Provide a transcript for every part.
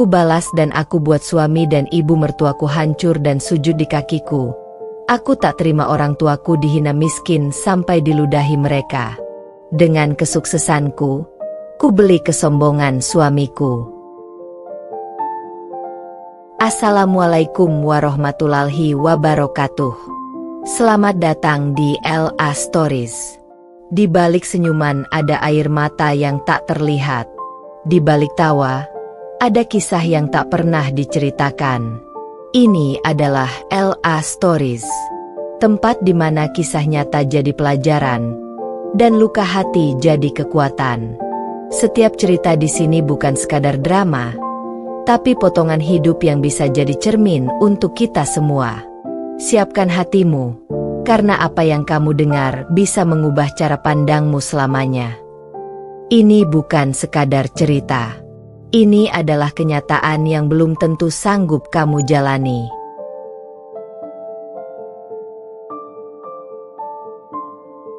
Aku balas dan aku buat suami dan ibu mertuaku hancur dan sujud di kakiku. Aku tak terima orang tuaku dihina miskin sampai diludahi mereka. Dengan kesuksesanku, ku beli kesombongan suamiku. Assalamualaikum warahmatullahi wabarakatuh. Selamat datang di LA Stories. Di balik senyuman ada air mata yang tak terlihat. Di balik tawa, ada kisah yang tak pernah diceritakan. Ini adalah LA Stories, tempat di mana kisah nyata jadi pelajaran, dan luka hati jadi kekuatan. Setiap cerita di sini bukan sekadar drama, tapi potongan hidup yang bisa jadi cermin untuk kita semua. Siapkan hatimu, karena apa yang kamu dengar bisa mengubah cara pandangmu selamanya. Ini bukan sekadar cerita. Ini adalah kenyataan yang belum tentu sanggup kamu jalani.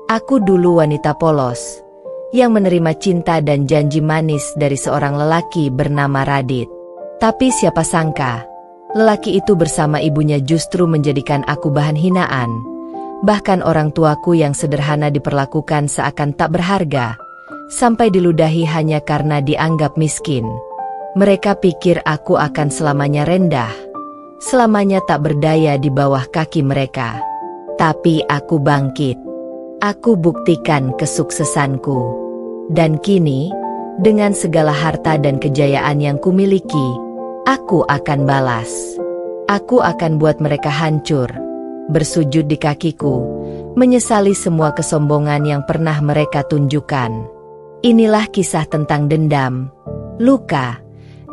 Aku dulu wanita polos, yang menerima cinta dan janji manis dari seorang lelaki bernama Radit. Tapi siapa sangka, lelaki itu bersama ibunya justru menjadikan aku bahan hinaan. Bahkan orang tuaku yang sederhana diperlakukan seakan tak berharga, sampai diludahi hanya karena dianggap miskin. Mereka pikir aku akan selamanya rendah, selamanya tak berdaya di bawah kaki mereka. Tapi aku bangkit. Aku buktikan kesuksesanku. Dan kini, dengan segala harta dan kejayaan yang kumiliki, aku akan balas. Aku akan buat mereka hancur, bersujud di kakiku, menyesali semua kesombongan yang pernah mereka tunjukkan. Inilah kisah tentang dendam, luka,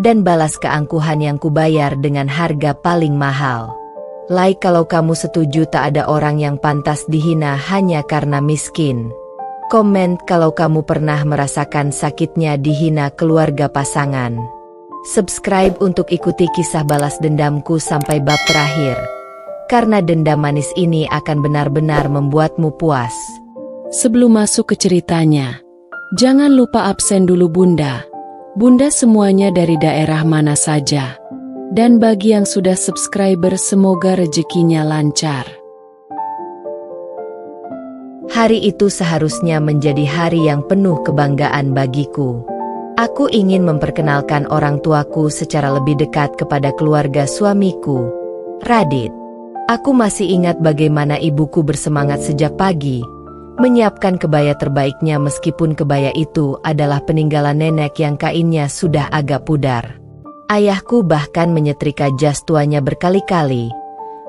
dan balas keangkuhan yang kubayar dengan harga paling mahal. Like kalau kamu setuju tak ada orang yang pantas dihina hanya karena miskin. Komen kalau kamu pernah merasakan sakitnya dihina keluarga pasangan. Subscribe untuk ikuti kisah balas dendamku sampai bab terakhir. Karena dendam manis ini akan benar-benar membuatmu puas. Sebelum masuk ke ceritanya, jangan lupa absen dulu Bunda. Bunda semuanya dari daerah mana saja. Dan bagi yang sudah subscriber semoga rezekinya lancar. Hari itu seharusnya menjadi hari yang penuh kebanggaan bagiku. Aku ingin memperkenalkan orang tuaku secara lebih dekat kepada keluarga suamiku, Radit. Aku masih ingat bagaimana ibuku bersemangat sejak pagi, menyiapkan kebaya terbaiknya meskipun kebaya itu adalah peninggalan nenek yang kainnya sudah agak pudar. Ayahku bahkan menyetrika jas tuanya berkali-kali,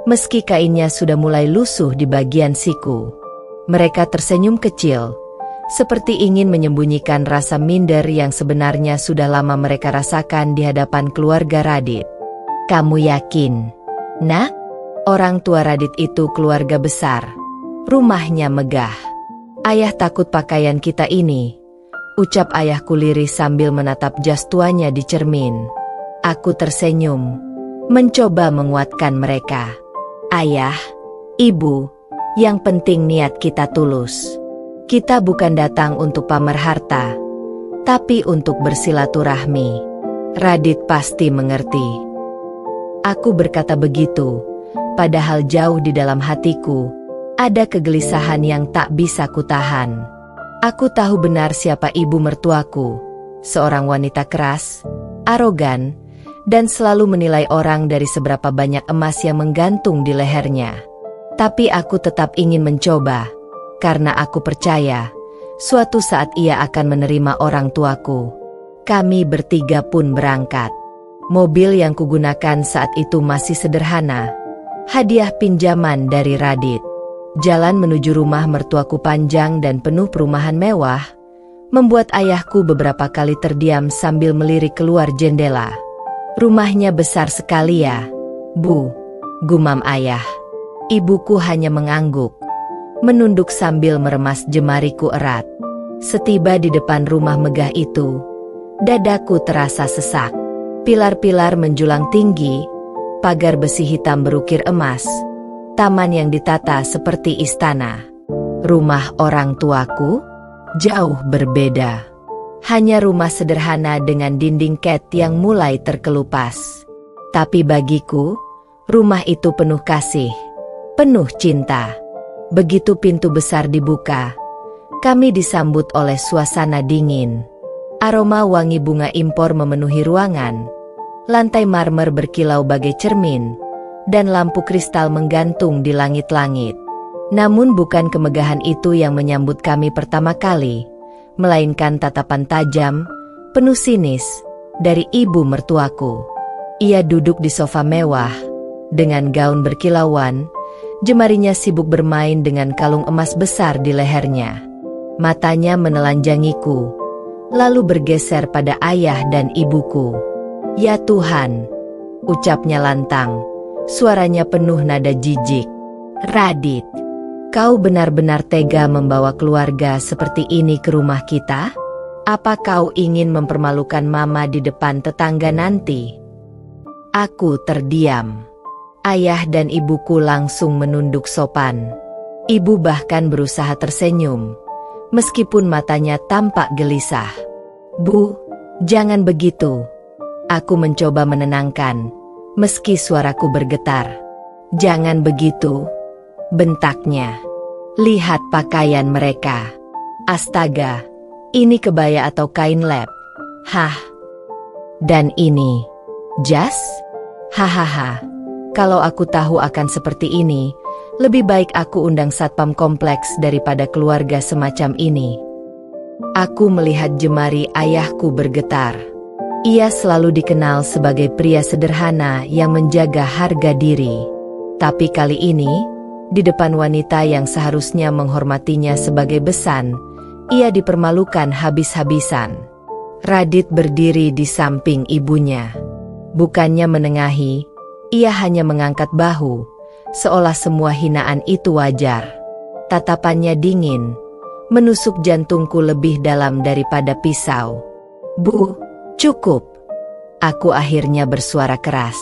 meski kainnya sudah mulai lusuh di bagian siku. Mereka tersenyum kecil, seperti ingin menyembunyikan rasa minder yang sebenarnya sudah lama mereka rasakan di hadapan keluarga Radit. Kamu yakin, Nak? Orang tua Radit itu keluarga besar, rumahnya megah. Ayah takut pakaian kita ini, ucap ayahku lirih sambil menatap jas tuanya di cermin. Aku tersenyum, mencoba menguatkan mereka. Ayah, ibu, yang penting niat kita tulus. Kita bukan datang untuk pamer harta, tapi untuk bersilaturahmi. Radit pasti mengerti. Aku berkata begitu, padahal jauh di dalam hatiku ada kegelisahan yang tak bisa kutahan. Aku tahu benar siapa ibu mertuaku, seorang wanita keras, arogan, dan selalu menilai orang dari seberapa banyak emas yang menggantung di lehernya. Tapi aku tetap ingin mencoba, karena aku percaya, suatu saat ia akan menerima orang tuaku. Kami bertiga pun berangkat. Mobil yang kugunakan saat itu masih sederhana, hadiah pinjaman dari Radit. Jalan menuju rumah mertuaku panjang dan penuh perumahan mewah, membuat ayahku beberapa kali terdiam sambil melirik keluar jendela. Rumahnya besar sekali ya, Bu, gumam ayah. Ibuku hanya mengangguk, menunduk sambil meremas jemariku erat. Setiba di depan rumah megah itu, dadaku terasa sesak. Pilar-pilar menjulang tinggi, pagar besi hitam berukir emas, taman yang ditata seperti istana. Rumah orang tuaku jauh berbeda. Hanya rumah sederhana dengan dinding cat yang mulai terkelupas. Tapi bagiku, rumah itu penuh kasih, penuh cinta. Begitu pintu besar dibuka, kami disambut oleh suasana dingin. Aroma wangi bunga impor memenuhi ruangan. Lantai marmer berkilau bagai cermin, dan lampu kristal menggantung di langit-langit. Namun bukan kemegahan itu yang menyambut kami pertama kali, melainkan tatapan tajam, penuh sinis, dari ibu mertuaku. Ia duduk di sofa mewah, dengan gaun berkilauan, jemarinya sibuk bermain dengan kalung emas besar di lehernya. Matanya menelanjangiku, lalu bergeser pada ayah dan ibuku. "Ya Tuhan," ucapnya lantang, suaranya penuh nada jijik. "Radit, kau benar-benar tega membawa keluarga seperti ini ke rumah kita? Apa kau ingin mempermalukan mama di depan tetangga nanti?" Aku terdiam. Ayah dan ibuku langsung menunduk sopan. Ibu bahkan berusaha tersenyum, meskipun matanya tampak gelisah. "Bu, jangan begitu." Aku mencoba menenangkan, meski suaraku bergetar. "Jangan begitu," bentaknya. "Lihat pakaian mereka. Astaga, ini kebaya atau kain lab? Hah? Dan ini jas? Hahaha. Kalau aku tahu akan seperti ini, lebih baik aku undang satpam kompleks daripada keluarga semacam ini." Aku melihat jemari ayahku bergetar. Ia selalu dikenal sebagai pria sederhana yang menjaga harga diri. Tapi kali ini, di depan wanita yang seharusnya menghormatinya sebagai besan, ia dipermalukan habis-habisan. Radit berdiri di samping ibunya. Bukannya menengahi, ia hanya mengangkat bahu, seolah semua hinaan itu wajar. Tatapannya dingin, menusuk jantungku lebih dalam daripada pisau. "Bu, cukup." Aku akhirnya bersuara keras.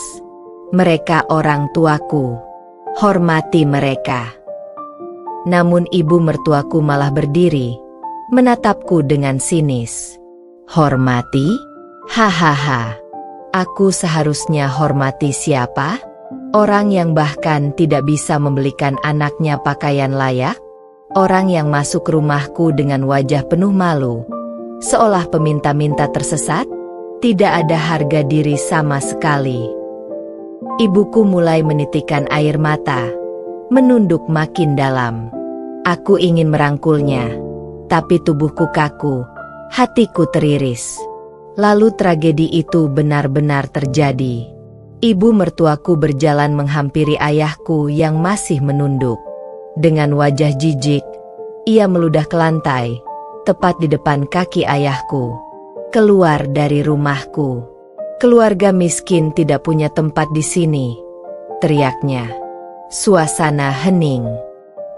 "Mereka orang tuaku. Hormati mereka." Namun ibu mertuaku malah berdiri, menatapku dengan sinis. "Hormati? Hahaha. Aku seharusnya hormati siapa? Orang yang bahkan tidak bisa membelikan anaknya pakaian layak? Orang yang masuk rumahku dengan wajah penuh malu, seolah peminta-minta tersesat? Tidak ada harga diri sama sekali." Ibuku mulai menitikkan air mata, menunduk makin dalam. Aku ingin merangkulnya, tapi tubuhku kaku, hatiku teriris. Lalu tragedi itu benar-benar terjadi. Ibu mertuaku berjalan menghampiri ayahku yang masih menunduk. Dengan wajah jijik, ia meludah ke lantai, tepat di depan kaki ayahku. "Keluar dari rumahku. Keluarga miskin tidak punya tempat di sini," teriaknya. Suasana hening.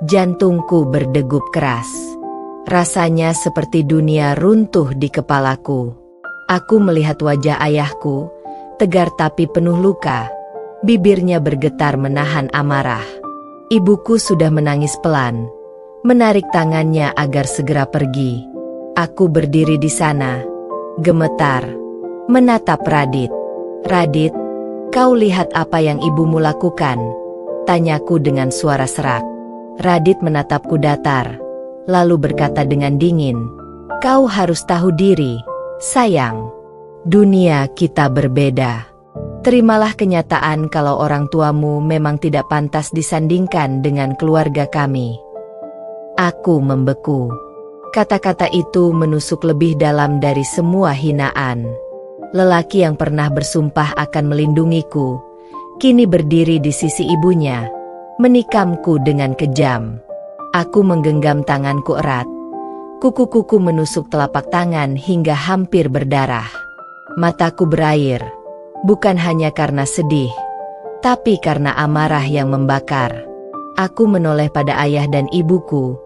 Jantungku berdegup keras. Rasanya seperti dunia runtuh di kepalaku. Aku melihat wajah ayahku, tegar tapi penuh luka. Bibirnya bergetar menahan amarah. Ibuku sudah menangis pelan, menarik tangannya agar segera pergi. Aku berdiri di sana, gemetar, menatap Radit. "Radit, kau lihat apa yang ibumu lakukan?" tanyaku dengan suara serak. Radit menatapku datar, lalu berkata dengan dingin, "Kau harus tahu diri, sayang. Dunia kita berbeda. Terimalah kenyataan kalau orang tuamu memang tidak pantas disandingkan dengan keluarga kami." Aku membeku. Kata-kata itu menusuk lebih dalam dari semua hinaan. Lelaki yang pernah bersumpah akan melindungiku, kini berdiri di sisi ibunya, menikamku dengan kejam. Aku menggenggam tanganku erat. Kuku-kuku menusuk telapak tangan hingga hampir berdarah. Mataku berair, bukan hanya karena sedih, tapi karena amarah yang membakar. Aku menoleh pada ayah dan ibuku.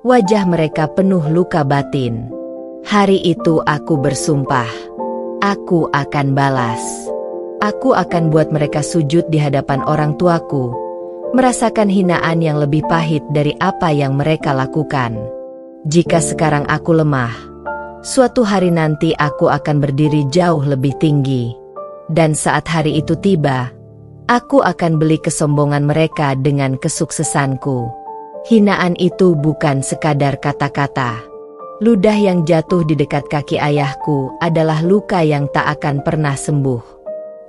Wajah mereka penuh luka batin. Hari itu aku bersumpah, aku akan balas. Aku akan buat mereka sujud di hadapan orang tuaku, merasakan hinaan yang lebih pahit dari apa yang mereka lakukan. Jika sekarang aku lemah, Suatu hari nanti aku akan berdiri jauh lebih tinggi. Dan saat hari itu tiba, aku akan beli kesombongan mereka dengan kesuksesanku. Hinaan itu bukan sekadar kata-kata. Ludah yang jatuh di dekat kaki ayahku adalah luka yang tak akan pernah sembuh.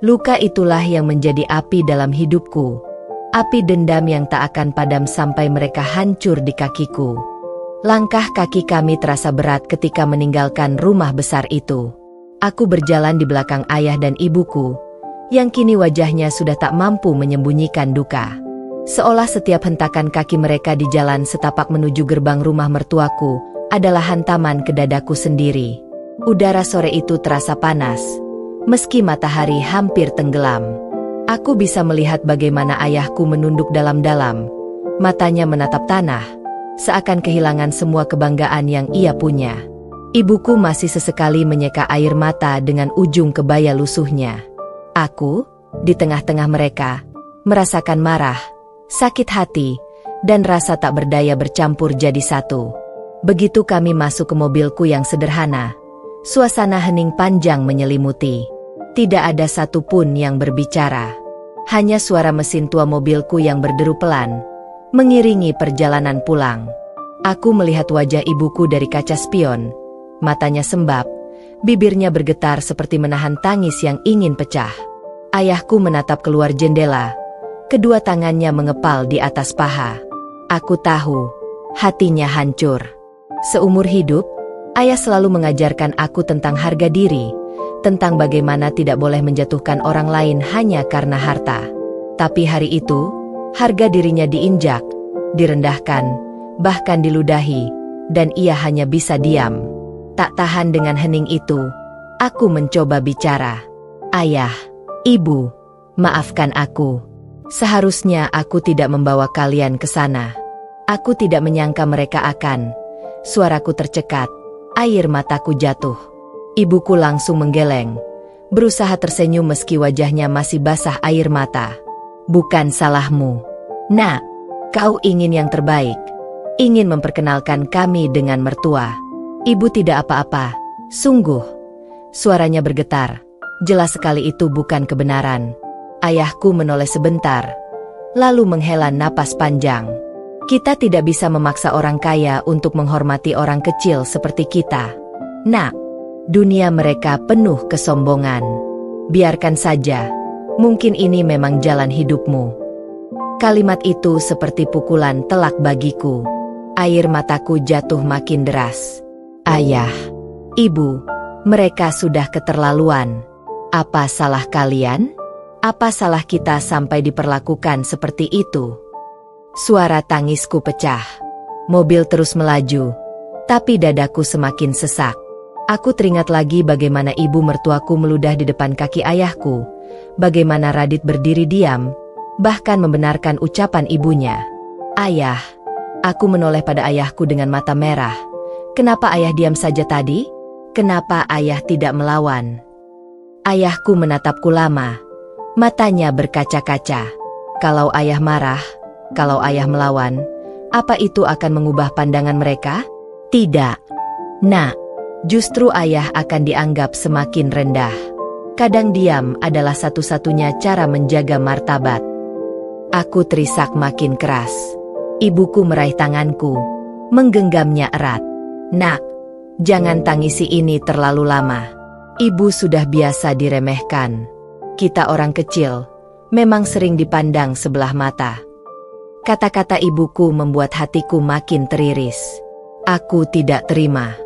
Luka itulah yang menjadi api dalam hidupku. Api dendam yang tak akan padam sampai mereka hancur di kakiku. Langkah kaki kami terasa berat ketika meninggalkan rumah besar itu. Aku berjalan di belakang ayah dan ibuku, yang kini wajahnya sudah tak mampu menyembunyikan duka. Seolah setiap hentakan kaki mereka di jalan setapak menuju gerbang rumah mertuaku adalah hantaman ke dadaku sendiri. Udara sore itu terasa panas, meski matahari hampir tenggelam. Aku bisa melihat bagaimana ayahku menunduk dalam-dalam, matanya menatap tanah, seakan kehilangan semua kebanggaan yang ia punya. Ibuku masih sesekali menyeka air mata dengan ujung kebaya lusuhnya. Aku, di tengah-tengah mereka, merasakan marah, sakit hati, dan rasa tak berdaya bercampur jadi satu. Begitu kami masuk ke mobilku yang sederhana, suasana hening panjang menyelimuti. Tidak ada satupun yang berbicara. Hanya suara mesin tua mobilku yang berderu pelan, mengiringi perjalanan pulang. Aku melihat wajah ibuku dari kaca spion. Matanya sembab, bibirnya bergetar seperti menahan tangis yang ingin pecah. Ayahku menatap keluar jendela, kedua tangannya mengepal di atas paha. Aku tahu, hatinya hancur. Seumur hidup, ayah selalu mengajarkan aku tentang harga diri, tentang bagaimana tidak boleh menjatuhkan orang lain hanya karena harta. Tapi hari itu, harga dirinya diinjak, direndahkan, bahkan diludahi, dan ia hanya bisa diam. Tak tahan dengan hening itu, aku mencoba bicara. Ayah, ibu, maafkan aku. Seharusnya aku tidak membawa kalian ke sana. Aku tidak menyangka mereka akan. Suaraku tercekat, air mataku jatuh. Ibuku langsung menggeleng, berusaha tersenyum meski wajahnya masih basah air mata. Bukan salahmu, Nak. Kau ingin yang terbaik, ingin memperkenalkan kami dengan mertua. Ibu tidak apa-apa, sungguh. Suaranya bergetar, jelas sekali itu bukan kebenaran. Ayahku menoleh sebentar, lalu menghela napas panjang. Kita tidak bisa memaksa orang kaya untuk menghormati orang kecil seperti kita. Nak, dunia mereka penuh kesombongan. Biarkan saja, mungkin ini memang jalan hidupmu. Kalimat itu seperti pukulan telak bagiku. Air mataku jatuh makin deras. Ayah, ibu, mereka sudah keterlaluan. Apa salah kalian? Apa salah kita sampai diperlakukan seperti itu? Suara tangisku pecah. Mobil terus melaju, tapi dadaku semakin sesak. Aku teringat lagi bagaimana ibu mertuaku meludah di depan kaki ayahku, bagaimana Radit berdiri diam, bahkan membenarkan ucapan ibunya. Ayah, aku menoleh pada ayahku dengan mata merah. Kenapa ayah diam saja tadi? Kenapa ayah tidak melawan? Ayahku menatapku lama, matanya berkaca-kaca. Kalau ayah marah, kalau ayah melawan, apa itu akan mengubah pandangan mereka? Tidak. Nak, justru ayah akan dianggap semakin rendah. Kadang diam adalah satu-satunya cara menjaga martabat. Aku terisak makin keras. Ibuku meraih tanganku, menggenggamnya erat. Nak, jangan tangisi ini terlalu lama. Ibu sudah biasa diremehkan. Kita orang kecil, memang sering dipandang sebelah mata. Kata-kata ibuku membuat hatiku makin teriris. Aku tidak terima.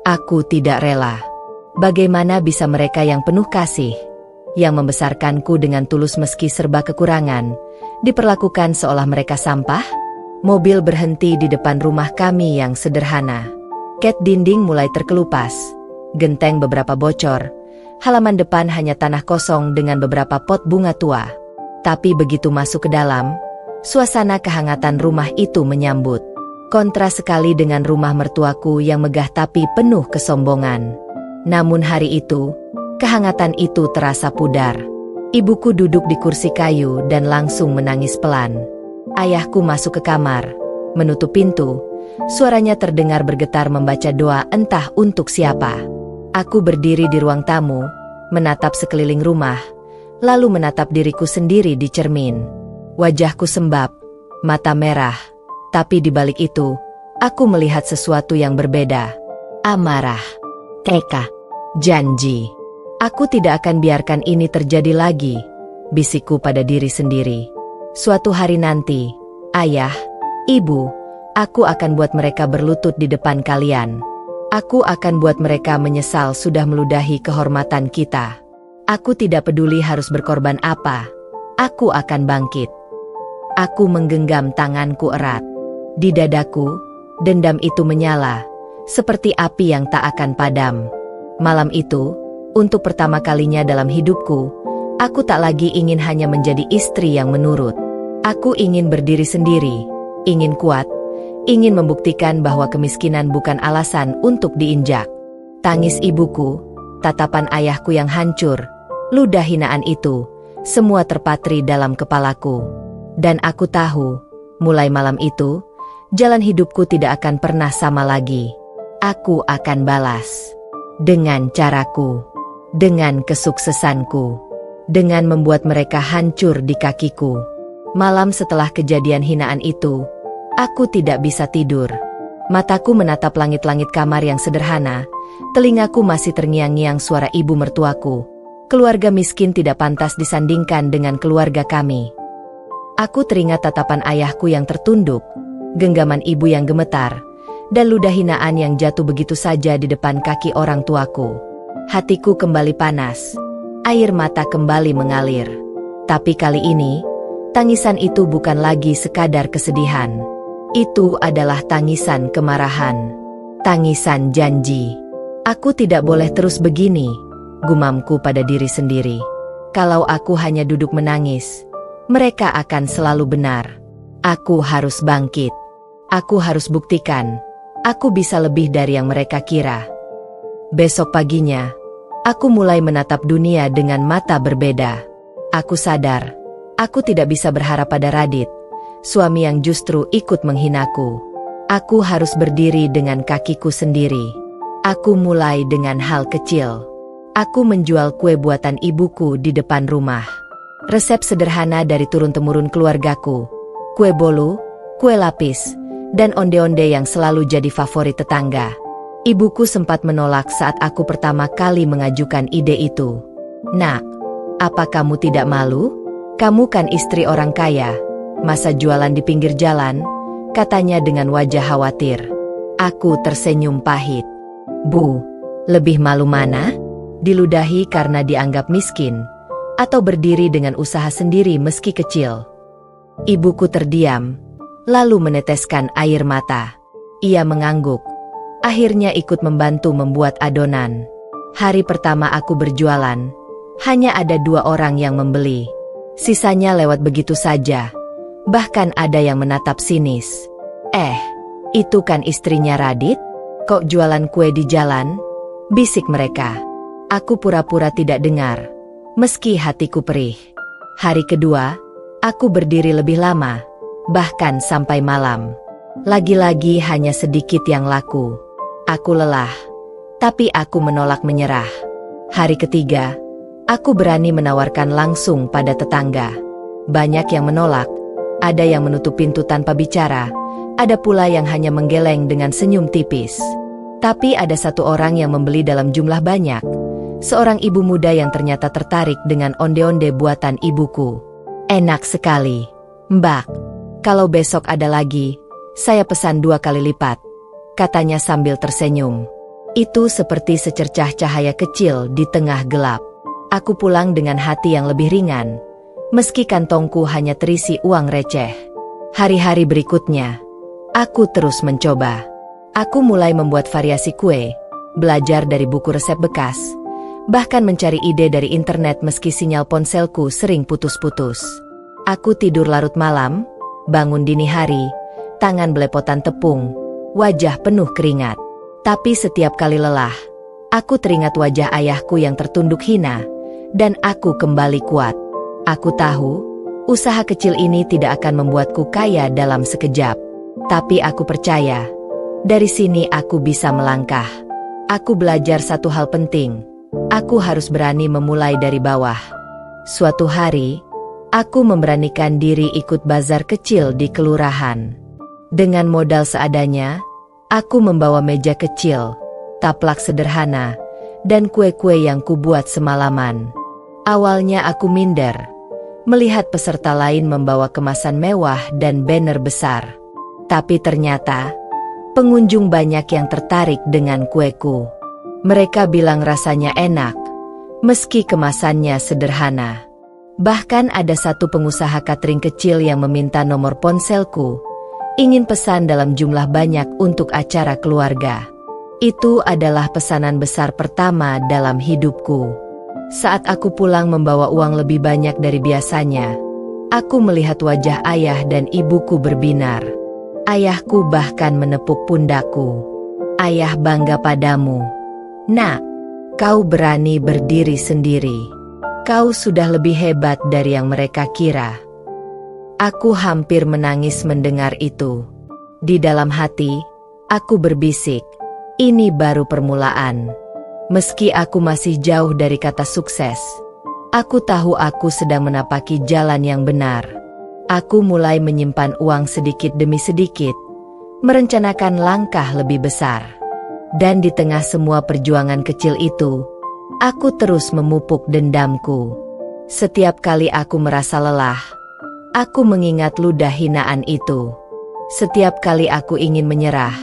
Aku tidak rela. Bagaimana bisa mereka yang penuh kasih, yang membesarkanku dengan tulus meski serba kekurangan, diperlakukan seolah mereka sampah? Mobil berhenti di depan rumah kami yang sederhana. Ket dinding mulai terkelupas, genteng beberapa bocor, halaman depan hanya tanah kosong dengan beberapa pot bunga tua. Tapi begitu masuk ke dalam, suasana kehangatan rumah itu menyambut. Kontras sekali dengan rumah mertuaku yang megah tapi penuh kesombongan. Namun hari itu, kehangatan itu terasa pudar. Ibuku duduk di kursi kayu dan langsung menangis pelan. Ayahku masuk ke kamar, menutup pintu, suaranya terdengar bergetar membaca doa entah untuk siapa. Aku berdiri di ruang tamu, menatap sekeliling rumah, lalu menatap diriku sendiri di cermin. Wajahku sembab, mata merah, tapi di balik itu, aku melihat sesuatu yang berbeda. Amarah, tekad, janji. Aku tidak akan biarkan ini terjadi lagi, bisikku pada diri sendiri. Suatu hari nanti, ayah, ibu, aku akan buat mereka berlutut di depan kalian. Aku akan buat mereka menyesal sudah meludahi kehormatan kita. Aku tidak peduli harus berkorban apa. Aku akan bangkit. Aku menggenggam tanganku erat. Di dadaku, dendam itu menyala, seperti api yang tak akan padam. Malam itu, untuk pertama kalinya dalam hidupku, aku tak lagi ingin hanya menjadi istri yang menurut. Aku ingin berdiri sendiri, ingin kuat, ingin membuktikan bahwa kemiskinan bukan alasan untuk diinjak. Tangis ibuku, tatapan ayahku yang hancur, ludah hinaan itu, semua terpatri dalam kepalaku. Dan aku tahu, mulai malam itu, jalan hidupku tidak akan pernah sama lagi. Aku akan balas. Dengan caraku. Dengan kesuksesanku. Dengan membuat mereka hancur di kakiku. Malam setelah kejadian hinaan itu, aku tidak bisa tidur. Mataku menatap langit-langit kamar yang sederhana, telingaku masih terngiang-ngiang suara ibu mertuaku. Keluarga miskin tidak pantas disandingkan dengan keluarga kami. Aku teringat tatapan ayahku yang tertunduk, genggaman ibu yang gemetar, dan ludah hinaan yang jatuh begitu saja di depan kaki orang tuaku. Hatiku kembali panas, air mata kembali mengalir. Tapi kali ini, tangisan itu bukan lagi sekadar kesedihan. Itu adalah tangisan kemarahan, tangisan janji. Aku tidak boleh terus begini, gumamku pada diri sendiri. Kalau aku hanya duduk menangis, mereka akan selalu benar. Aku harus bangkit. Aku harus buktikan, aku bisa lebih dari yang mereka kira. Besok paginya, aku mulai menatap dunia dengan mata berbeda. Aku sadar, aku tidak bisa berharap pada Radit, suami yang justru ikut menghinaku. Aku harus berdiri dengan kakiku sendiri. Aku mulai dengan hal kecil. Aku menjual kue buatan ibuku di depan rumah. Resep sederhana dari turun-temurun keluargaku. Kue bolu, kue lapis, dan onde-onde yang selalu jadi favorit tetangga. Ibuku sempat menolak saat aku pertama kali mengajukan ide itu. "Nak, apa kamu tidak malu? Kamu kan istri orang kaya. Masa jualan di pinggir jalan?" katanya dengan wajah khawatir. Aku tersenyum pahit. "Bu, lebih malu mana? Diludahi karena dianggap miskin, atau berdiri dengan usaha sendiri meski kecil?" Ibuku terdiam, lalu meneteskan air mata. Ia mengangguk, akhirnya ikut membantu membuat adonan. Hari pertama aku berjualan, hanya ada 2 orang yang membeli. Sisanya lewat begitu saja, bahkan ada yang menatap sinis. Itu kan istrinya Radit? Kok jualan kue di jalan?" bisik mereka. Aku pura-pura tidak dengar, meski hatiku perih. Hari kedua, aku berdiri lebih lama, bahkan sampai malam. Lagi-lagi hanya sedikit yang laku. Aku lelah, tapi aku menolak menyerah. Hari ketiga, aku berani menawarkan langsung pada tetangga. Banyak yang menolak, ada yang menutup pintu tanpa bicara, ada pula yang hanya menggeleng dengan senyum tipis. Tapi ada satu orang yang membeli dalam jumlah banyak. Seorang ibu muda yang ternyata tertarik dengan onde-onde buatan ibuku. "Enak sekali, Mbak. Kalau besok ada lagi, saya pesan 2 kali lipat," katanya sambil tersenyum. Itu seperti secercah cahaya kecil di tengah gelap. Aku pulang dengan hati yang lebih ringan, meski kantongku hanya terisi uang receh. Hari-hari berikutnya, aku terus mencoba. Aku mulai membuat variasi kue, belajar dari buku resep bekas, bahkan mencari ide dari internet meski sinyal ponselku sering putus-putus. Aku tidur larut malam, bangun dini hari, tangan belepotan tepung, wajah penuh keringat. Tapi setiap kali lelah, aku teringat wajah ayahku yang tertunduk hina, dan aku kembali kuat. Aku tahu, usaha kecil ini tidak akan membuatku kaya dalam sekejap. Tapi aku percaya, Dari sini aku bisa melangkah. Aku belajar satu hal penting. Aku harus berani memulai dari bawah. Suatu hari, aku memberanikan diri ikut bazar kecil di kelurahan. Dengan modal seadanya, aku membawa meja kecil, taplak sederhana, dan kue-kue yang kubuat semalaman. Awalnya aku minder, melihat peserta lain membawa kemasan mewah dan banner besar. Tapi ternyata, pengunjung banyak yang tertarik dengan kueku. Mereka bilang rasanya enak, meski kemasannya sederhana. Bahkan ada satu pengusaha catering kecil yang meminta nomor ponselku, ingin pesan dalam jumlah banyak untuk acara keluarga. Itu adalah pesanan besar pertama dalam hidupku. Saat aku pulang membawa uang lebih banyak dari biasanya, aku melihat wajah ayah dan ibuku berbinar. Ayahku bahkan menepuk pundakku. Ayah bangga padamu. Nak, kau berani berdiri sendiri. Kau sudah lebih hebat dari yang mereka kira. Aku hampir menangis mendengar itu. Di dalam hati, aku berbisik, ini baru permulaan. Meski aku masih jauh dari kata sukses, aku tahu aku sedang menapaki jalan yang benar. Aku mulai menyimpan uang sedikit demi sedikit, merencanakan langkah lebih besar. Dan di tengah semua perjuangan kecil itu, aku terus memupuk dendamku. Setiap kali aku merasa lelah, aku mengingat ludah hinaan itu. Setiap kali aku ingin menyerah,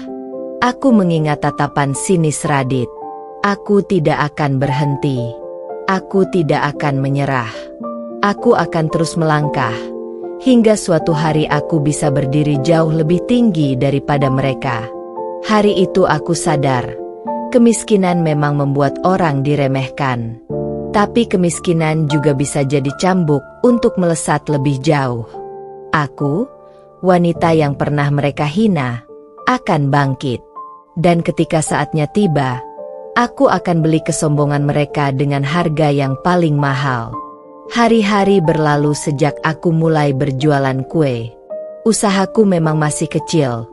aku mengingat tatapan sinis Radit. Aku tidak akan berhenti. Aku tidak akan menyerah. Aku akan terus melangkah, hingga suatu hari aku bisa berdiri jauh lebih tinggi daripada mereka. Hari itu aku sadar, kemiskinan memang membuat orang diremehkan. Tapi kemiskinan juga bisa jadi cambuk untuk melesat lebih jauh. Aku, wanita yang pernah mereka hina, akan bangkit. Dan ketika saatnya tiba, aku akan beli kesombongan mereka dengan harga yang paling mahal. Hari-hari berlalu sejak aku mulai berjualan kue. Usahaku memang masih kecil,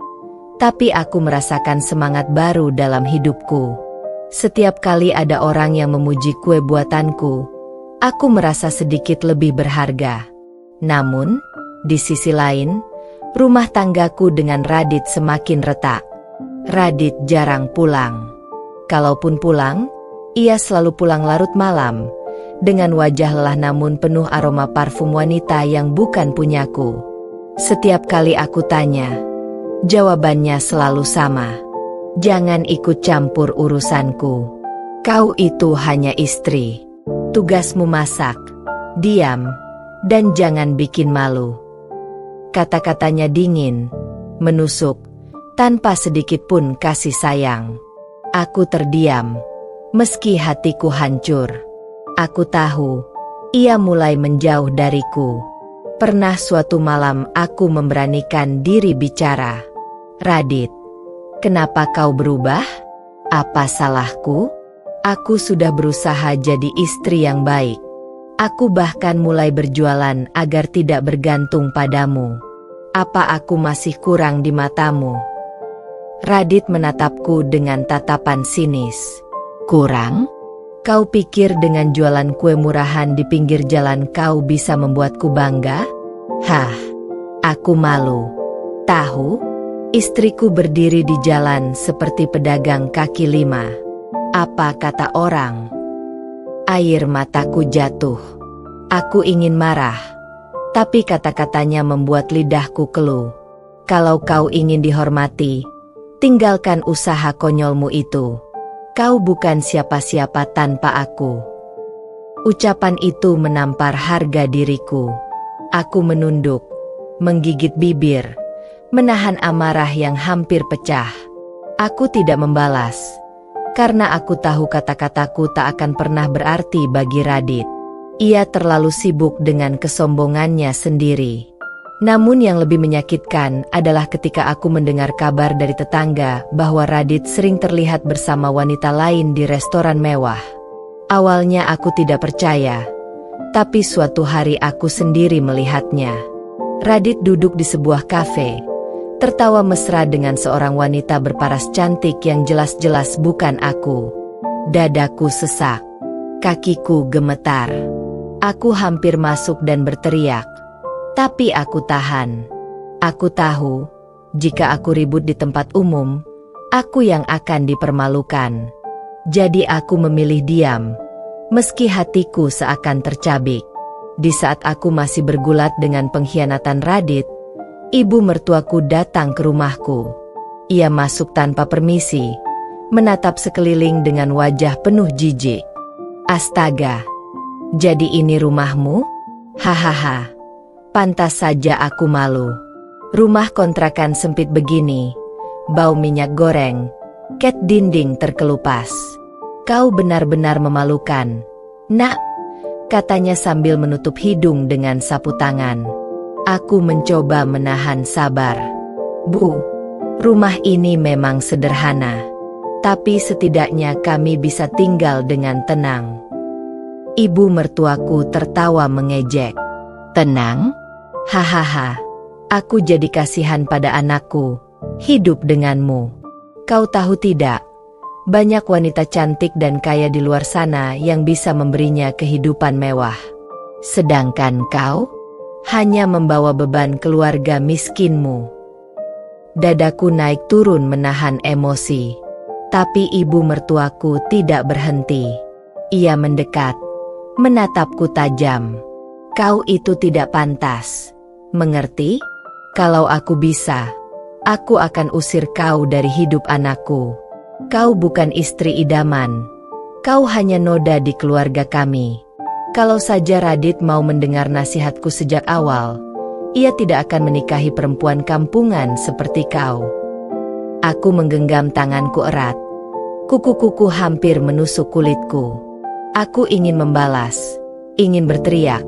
tapi aku merasakan semangat baru dalam hidupku. Setiap kali ada orang yang memuji kue buatanku, aku merasa sedikit lebih berharga. Namun, di sisi lain, rumah tanggaku dengan Radit semakin retak. Radit jarang pulang. Kalaupun pulang, ia selalu pulang larut malam, dengan wajah lelah namun penuh aroma parfum wanita yang bukan punyaku. Setiap kali aku tanya, jawabannya selalu sama. Jangan ikut campur urusanku. Kau itu hanya istri. Tugasmu masak, diam, dan jangan bikin malu. Kata-katanya dingin, menusuk, tanpa sedikit pun kasih sayang. Aku terdiam, meski hatiku hancur. Aku tahu, ia mulai menjauh dariku. Pernah suatu malam aku memberanikan diri bicara. Radit, kenapa kau berubah? Apa salahku? Aku sudah berusaha jadi istri yang baik. Aku bahkan mulai berjualan agar tidak bergantung padamu. Apa aku masih kurang di matamu? Radit menatapku dengan tatapan sinis. Kurang? Kau pikir dengan jualan kue murahan di pinggir jalan kau bisa membuatku bangga? Hah, aku malu. Tahu, istriku berdiri di jalan seperti pedagang kaki lima. Apa kata orang? Air mataku jatuh. Aku ingin marah, tapi kata-katanya membuat lidahku keluh. Kalau kau ingin dihormati, tinggalkan usaha konyolmu itu. Kau bukan siapa-siapa tanpa aku. Ucapan itu menampar harga diriku. Aku menunduk, menggigit bibir, menahan amarah yang hampir pecah. Aku tidak membalas, karena aku tahu kata-kataku tak akan pernah berarti bagi Radit. Ia terlalu sibuk dengan kesombongannya sendiri. Namun yang lebih menyakitkan adalah ketika aku mendengar kabar dari tetangga bahwa Radit sering terlihat bersama wanita lain di restoran mewah. Awalnya aku tidak percaya, tapi suatu hari aku sendiri melihatnya. Radit duduk di sebuah kafe, tertawa mesra dengan seorang wanita berparas cantik yang jelas-jelas bukan aku. Dadaku sesak, kakiku gemetar. Aku hampir masuk dan berteriak, tapi aku tahan. Aku tahu, jika aku ribut di tempat umum, aku yang akan dipermalukan. Jadi aku memilih diam, meski hatiku seakan tercabik. Di saat aku masih bergulat dengan pengkhianatan Radit, ibu mertuaku datang ke rumahku. Ia masuk tanpa permisi, menatap sekeliling dengan wajah penuh jijik. Astaga, jadi ini rumahmu? Hahaha, pantas saja aku malu. Rumah kontrakan sempit begini, bau minyak goreng, cat dinding terkelupas. Kau benar-benar memalukan, Nak, katanya sambil menutup hidung dengan sapu tangan. Aku mencoba menahan sabar. Bu, rumah ini memang sederhana, tapi setidaknya kami bisa tinggal dengan tenang. Ibu mertuaku tertawa mengejek. Tenang? Hahaha, aku jadi kasihan pada anakku, hidup denganmu. Kau tahu tidak, banyak wanita cantik dan kaya di luar sana yang bisa memberinya kehidupan mewah. Sedangkan kau hanya membawa beban keluarga miskinmu. Dadaku naik turun menahan emosi. Tapi ibu mertuaku tidak berhenti. Ia mendekat, menatapku tajam. Kau itu tidak pantas. Mengerti? Kalau aku bisa, aku akan usir kau dari hidup anakku. Kau bukan istri idaman. Kau hanya noda di keluarga kami. Kalau saja Radit mau mendengar nasihatku sejak awal, ia tidak akan menikahi perempuan kampungan seperti kau. Aku menggenggam tanganku erat. Kuku-kuku hampir menusuk kulitku. Aku ingin membalas, ingin berteriak,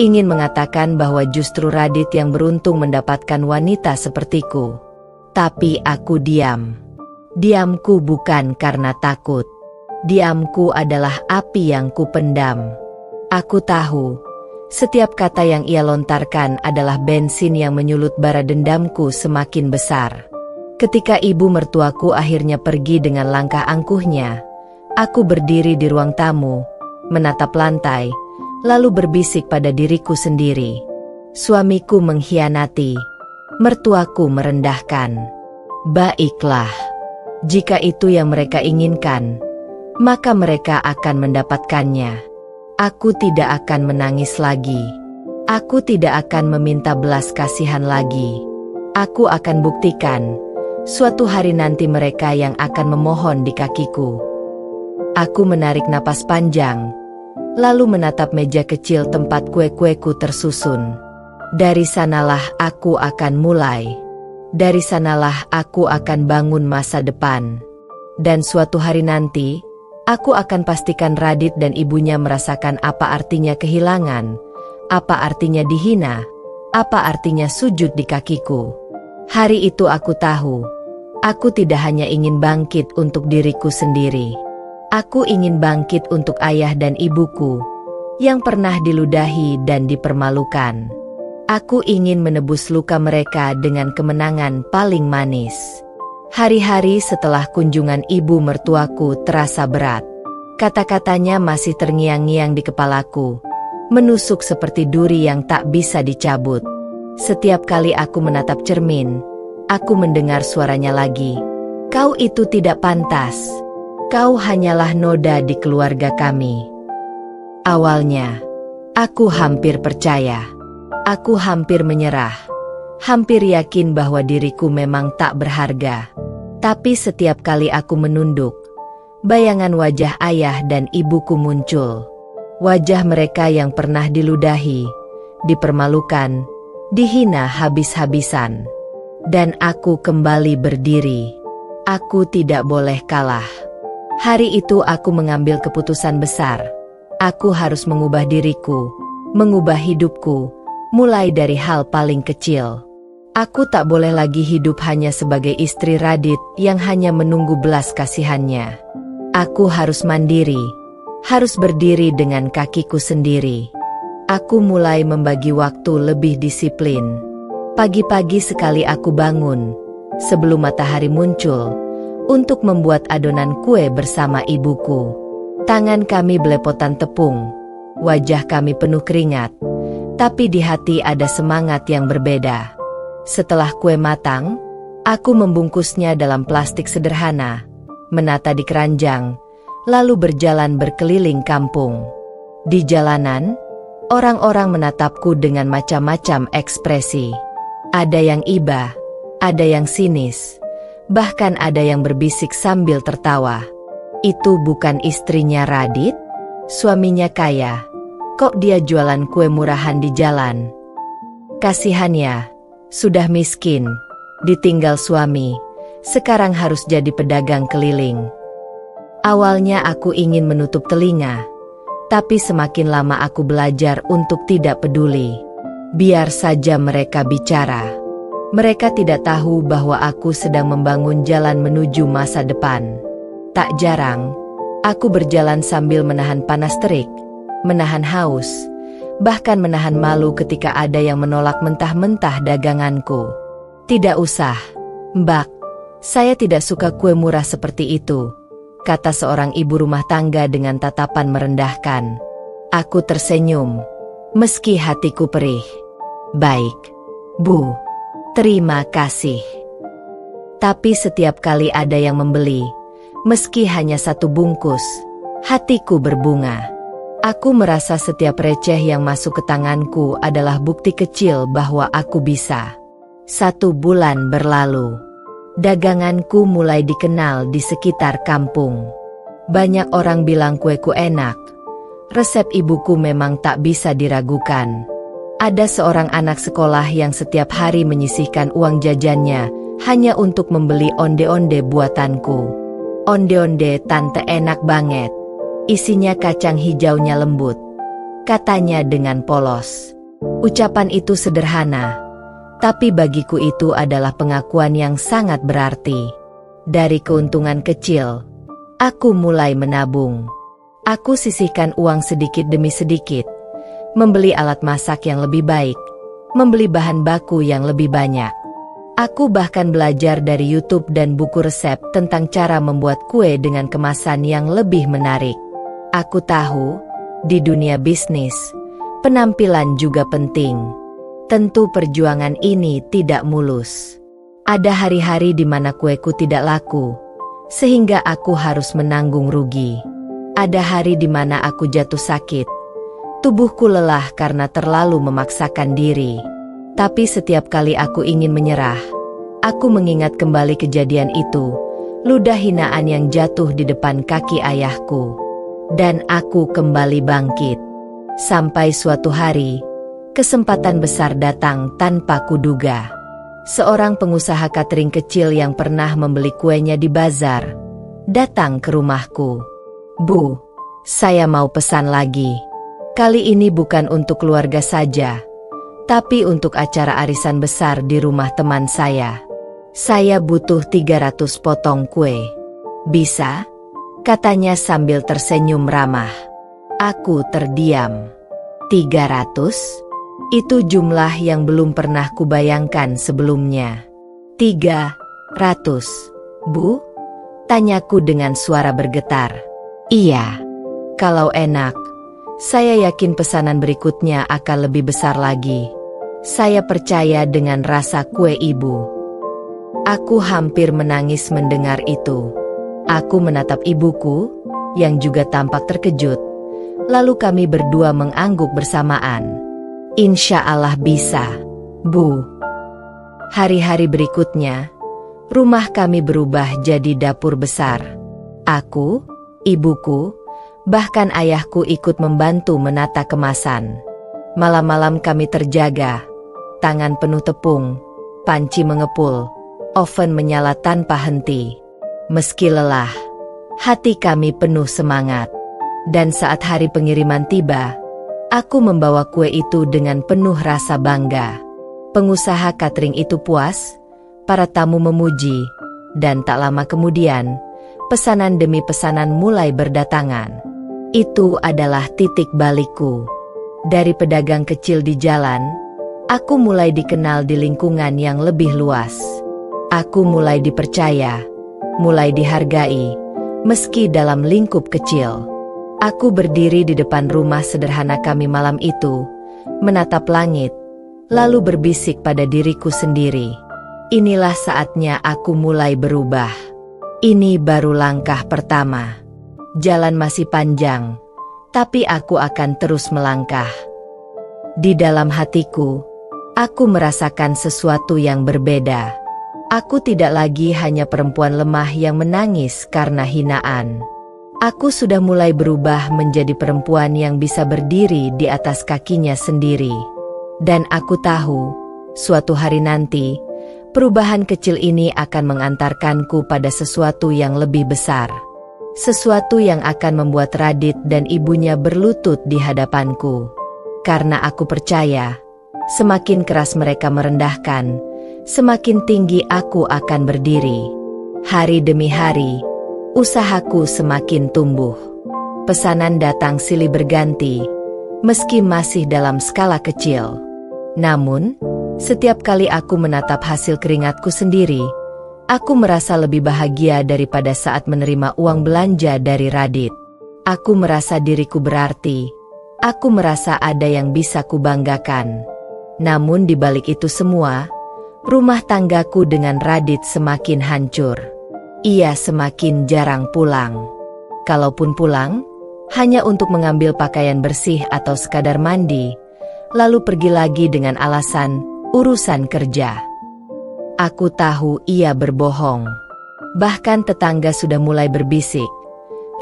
ingin mengatakan bahwa justru Radit yang beruntung mendapatkan wanita sepertiku. Tapi aku diam. Diamku bukan karena takut. Diamku adalah api yang kupendam. Aku tahu, setiap kata yang ia lontarkan adalah bensin yang menyulut bara dendamku semakin besar. Ketika ibu mertuaku akhirnya pergi dengan langkah angkuhnya, aku berdiri di ruang tamu, menatap lantai, lalu berbisik pada diriku sendiri. Suamiku mengkhianati, mertuaku merendahkan. Baiklah, jika itu yang mereka inginkan, maka mereka akan mendapatkannya. Aku tidak akan menangis lagi. Aku tidak akan meminta belas kasihan lagi. Aku akan buktikan, suatu hari nanti mereka yang akan memohon di kakiku. Aku menarik napas panjang, lalu menatap meja kecil tempat kue-kueku tersusun. Dari sanalah aku akan mulai. Dari sanalah aku akan bangun masa depan. Dan suatu hari nanti, aku akan pastikan Radit dan ibunya merasakan apa artinya kehilangan, apa artinya dihina, apa artinya sujud di kakiku. Hari itu aku tahu, aku tidak hanya ingin bangkit untuk diriku sendiri. Aku ingin bangkit untuk ayah dan ibuku, yang pernah diludahi dan dipermalukan. Aku ingin menebus luka mereka dengan kemenangan paling manis. Hari-hari setelah kunjungan ibu mertuaku terasa berat. Kata-katanya masih terngiang-ngiang di kepalaku, menusuk seperti duri yang tak bisa dicabut. Setiap kali aku menatap cermin, aku mendengar suaranya lagi. Kau itu tidak pantas. Kau hanyalah noda di keluarga kami. Awalnya, aku hampir percaya. Aku hampir menyerah. Hampir yakin bahwa diriku memang tak berharga. Tapi setiap kali aku menunduk, bayangan wajah ayah dan ibuku muncul. Wajah mereka yang pernah diludahi, dipermalukan, dihina habis-habisan. Dan aku kembali berdiri. Aku tidak boleh kalah. Hari itu aku mengambil keputusan besar. Aku harus mengubah diriku, mengubah hidupku, mulai dari hal paling kecil. Aku tak boleh lagi hidup hanya sebagai istri Radit yang hanya menunggu belas kasihannya. Aku harus mandiri, harus berdiri dengan kakiku sendiri. Aku mulai membagi waktu lebih disiplin. Pagi-pagi sekali aku bangun, sebelum matahari muncul, untuk membuat adonan kue bersama ibuku. Tangan kami belepotan tepung, wajah kami penuh keringat, tapi di hati ada semangat yang berbeda. Setelah kue matang, aku membungkusnya dalam plastik sederhana, menata di keranjang, lalu berjalan berkeliling kampung. Di jalanan, orang-orang menatapku dengan macam-macam ekspresi. Ada yang iba, ada yang sinis, bahkan ada yang berbisik sambil tertawa. Itu bukan istrinya Radit? Suaminya kaya. Kok dia jualan kue murahan di jalan? Kasihan ya, sudah miskin, ditinggal suami, sekarang harus jadi pedagang keliling. Awalnya aku ingin menutup telinga, tapi semakin lama aku belajar untuk tidak peduli. Biar saja mereka bicara. Mereka tidak tahu bahwa aku sedang membangun jalan menuju masa depan. Tak jarang, aku berjalan sambil menahan panas terik, menahan haus, bahkan menahan malu ketika ada yang menolak mentah-mentah daganganku. Tidak usah, Mbak, saya tidak suka kue murah seperti itu, kata seorang ibu rumah tangga dengan tatapan merendahkan. Aku tersenyum, meski hatiku perih. Baik, Bu. Terima kasih. Tapi setiap kali ada yang membeli, meski hanya satu bungkus, hatiku berbunga. Aku merasa setiap receh yang masuk ke tanganku adalah bukti kecil bahwa aku bisa. 1 bulan berlalu. Daganganku mulai dikenal di sekitar kampung. Banyak orang bilang kueku enak. Resep ibuku memang tak bisa diragukan. Ada seorang anak sekolah yang setiap hari menyisihkan uang jajannya hanya untuk membeli onde-onde buatanku. Onde-onde tante enak banget. Isinya kacang hijaunya lembut, katanya dengan polos. Ucapan itu sederhana, tapi bagiku itu adalah pengakuan yang sangat berarti. Dari keuntungan kecil, aku mulai menabung. Aku sisihkan uang sedikit demi sedikit, membeli alat masak yang lebih baik, membeli bahan baku yang lebih banyak. Aku bahkan belajar dari YouTube dan buku resep tentang cara membuat kue dengan kemasan yang lebih menarik. Aku tahu, di dunia bisnis, penampilan juga penting. Tentu perjuangan ini tidak mulus. Ada hari-hari di mana kueku tidak laku, sehingga aku harus menanggung rugi. Ada hari di mana aku jatuh sakit. Tubuhku lelah karena terlalu memaksakan diri. Tapi setiap kali aku ingin menyerah, aku mengingat kembali kejadian itu, ludah hinaan yang jatuh di depan kaki ayahku. Dan aku kembali bangkit. Sampai suatu hari, kesempatan besar datang tanpa kuduga. Seorang pengusaha catering kecil yang pernah membeli kuenya di bazar, datang ke rumahku. Bu, saya mau pesan lagi. Kali ini bukan untuk keluarga saja, tapi untuk acara arisan besar di rumah teman saya. Saya butuh 300 potong kue. Bisa? Katanya sambil tersenyum ramah. Aku terdiam. 300? Itu jumlah yang belum pernah kubayangkan sebelumnya. 300, Bu? Tanyaku dengan suara bergetar. Iya. Kalau enak, saya yakin pesanan berikutnya akan lebih besar lagi. Saya percaya dengan rasa kue ibu. Aku hampir menangis mendengar itu. Aku menatap ibuku, yang juga tampak terkejut. Lalu kami berdua mengangguk bersamaan. Insya Allah bisa, Bu. Hari-hari berikutnya, rumah kami berubah jadi dapur besar. Aku, ibuku, bahkan ayahku ikut membantu menata kemasan. Malam-malam kami terjaga, tangan penuh tepung, panci mengepul, oven menyala tanpa henti. Meski lelah, hati kami penuh semangat. Dan saat hari pengiriman tiba, aku membawa kue itu dengan penuh rasa bangga. Pengusaha catering itu puas, para tamu memuji, dan tak lama kemudian, pesanan demi pesanan mulai berdatangan. Itu adalah titik balikku. Dari pedagang kecil di jalan, Aku mulai dikenal di lingkungan yang lebih luas. Aku mulai dipercaya, mulai dihargai, meski dalam lingkup kecil. Aku berdiri di depan rumah sederhana kami malam itu, menatap langit, lalu berbisik pada diriku sendiri. Inilah saatnya aku mulai berubah. Ini baru langkah pertama. Jalan masih panjang, tapi aku akan terus melangkah. Di dalam hatiku, aku merasakan sesuatu yang berbeda. Aku tidak lagi hanya perempuan lemah yang menangis karena hinaan. Aku sudah mulai berubah menjadi perempuan yang bisa berdiri di atas kakinya sendiri. Dan aku tahu, suatu hari nanti, perubahan kecil ini akan mengantarkanku pada sesuatu yang lebih besar. Sesuatu yang akan membuat Radit dan ibunya berlutut di hadapanku. Karena aku percaya, semakin keras mereka merendahkan, semakin tinggi aku akan berdiri. Hari demi hari, usahaku semakin tumbuh. Pesanan datang silih berganti, meski masih dalam skala kecil. Namun, setiap kali aku menatap hasil keringatku sendiri, aku merasa lebih bahagia daripada saat menerima uang belanja dari Radit. Aku merasa diriku berarti. Aku merasa ada yang bisa kubanggakan. Namun di balik itu semua, rumah tanggaku dengan Radit semakin hancur. Ia semakin jarang pulang. Kalaupun pulang, hanya untuk mengambil pakaian bersih atau sekadar mandi, lalu pergi lagi dengan alasan urusan kerja. Aku tahu ia berbohong. Bahkan tetangga sudah mulai berbisik.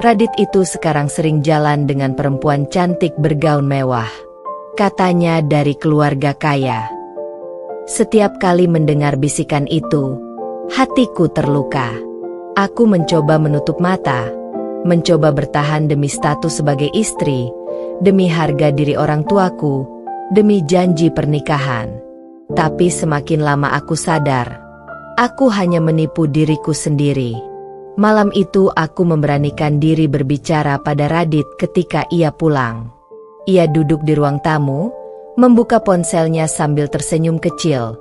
Radit itu sekarang sering jalan dengan perempuan cantik bergaun mewah. Katanya dari keluarga kaya. Setiap kali mendengar bisikan itu, hatiku terluka. Aku mencoba menutup mata, mencoba bertahan demi status sebagai istri, demi harga diri orang tuaku, demi janji pernikahan. Tapi semakin lama aku sadar, aku hanya menipu diriku sendiri. Malam itu aku memberanikan diri berbicara pada Radit ketika ia pulang. Ia duduk di ruang tamu, membuka ponselnya sambil tersenyum kecil,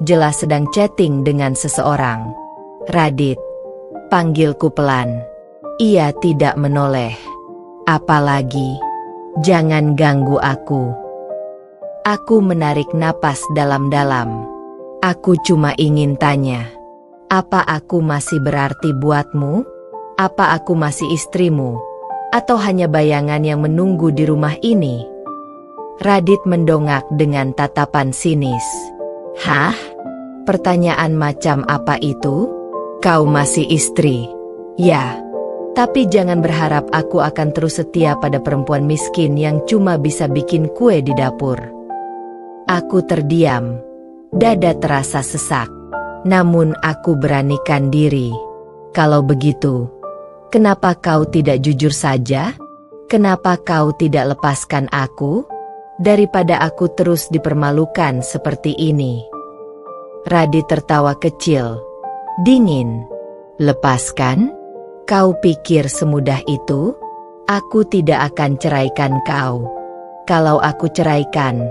jelas sedang chatting dengan seseorang. Radit, panggilku pelan. Ia tidak menoleh. Apalagi, jangan ganggu aku. Aku menarik napas dalam-dalam. Aku cuma ingin tanya, apa aku masih berarti buatmu? Apa aku masih istrimu? Atau hanya bayangan yang menunggu di rumah ini? Radit mendongak dengan tatapan sinis. Hah? Pertanyaan macam apa itu? Kau masih istri? Ya. Tapi jangan berharap aku akan terus setia pada perempuan miskin yang cuma bisa bikin kue di dapur. Aku terdiam. Dada terasa sesak. Namun aku beranikan diri. Kalau begitu, kenapa kau tidak jujur saja? Kenapa kau tidak lepaskan aku? Daripada aku terus dipermalukan seperti ini. Radit tertawa kecil. Dingin. Lepaskan? Kau pikir semudah itu? Aku tidak akan ceraikan kau. Kalau aku ceraikan,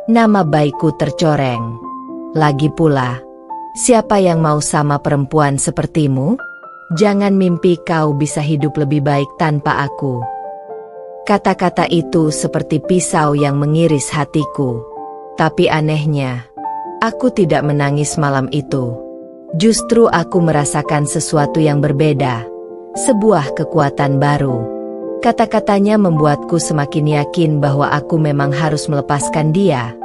nama baikku tercoreng. Lagi pula, siapa yang mau sama perempuan sepertimu? Jangan mimpi kau bisa hidup lebih baik tanpa aku. Kata-kata itu seperti pisau yang mengiris hatiku. Tapi anehnya, aku tidak menangis malam itu. Justru aku merasakan sesuatu yang berbeda. Sebuah kekuatan baru. Kata-katanya membuatku semakin yakin bahwa aku memang harus melepaskan dia,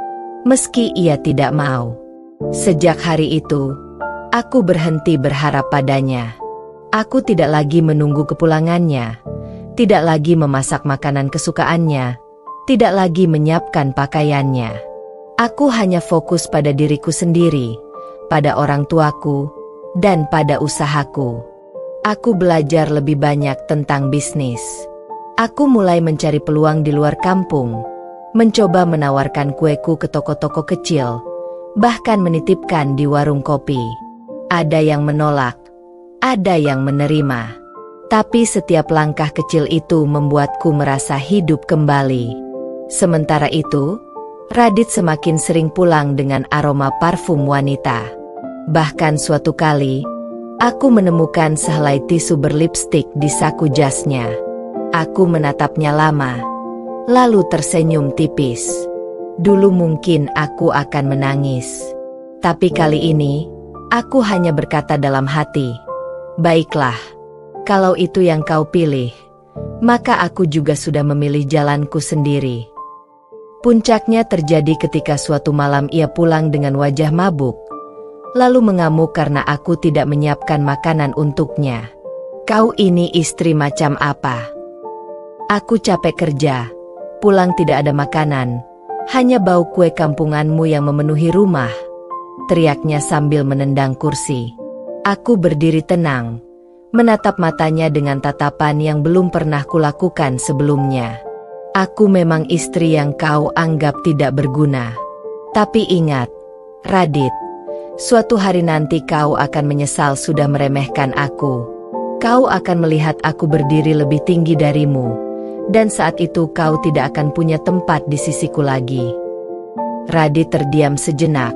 meski ia tidak mau. Sejak hari itu, aku berhenti berharap padanya. Aku tidak lagi menunggu kepulangannya, tidak lagi memasak makanan kesukaannya, tidak lagi menyiapkan pakaiannya. Aku hanya fokus pada diriku sendiri, pada orang tuaku, dan pada usahaku. Aku belajar lebih banyak tentang bisnis. Aku mulai mencari peluang di luar kampung, mencoba menawarkan kueku ke toko-toko kecil, bahkan menitipkan di warung kopi. Ada yang menolak, ada yang menerima. Tapi setiap langkah kecil itu membuatku merasa hidup kembali. Sementara itu, Radit semakin sering pulang dengan aroma parfum wanita. Bahkan suatu kali, aku menemukan sehelai tisu berlipstik di saku jasnya. Aku menatapnya lama, lalu tersenyum tipis. Dulu mungkin aku akan menangis. Tapi kali ini, aku hanya berkata dalam hati, "Baiklah, kalau itu yang kau pilih, maka aku juga sudah memilih jalanku sendiri." Puncaknya terjadi ketika suatu malam ia pulang dengan wajah mabuk, lalu mengamuk karena aku tidak menyiapkan makanan untuknya. "Kau ini istri macam apa? Aku capek kerja, pulang tidak ada makanan, hanya bau kue kampunganmu yang memenuhi rumah," teriaknya sambil menendang kursi. Aku berdiri tenang, menatap matanya dengan tatapan yang belum pernah kulakukan sebelumnya. "Aku memang istri yang kau anggap tidak berguna. Tapi ingat, Radit, suatu hari nanti kau akan menyesal sudah meremehkan aku. Kau akan melihat aku berdiri lebih tinggi darimu, dan saat itu kau tidak akan punya tempat di sisiku lagi." Radit terdiam sejenak,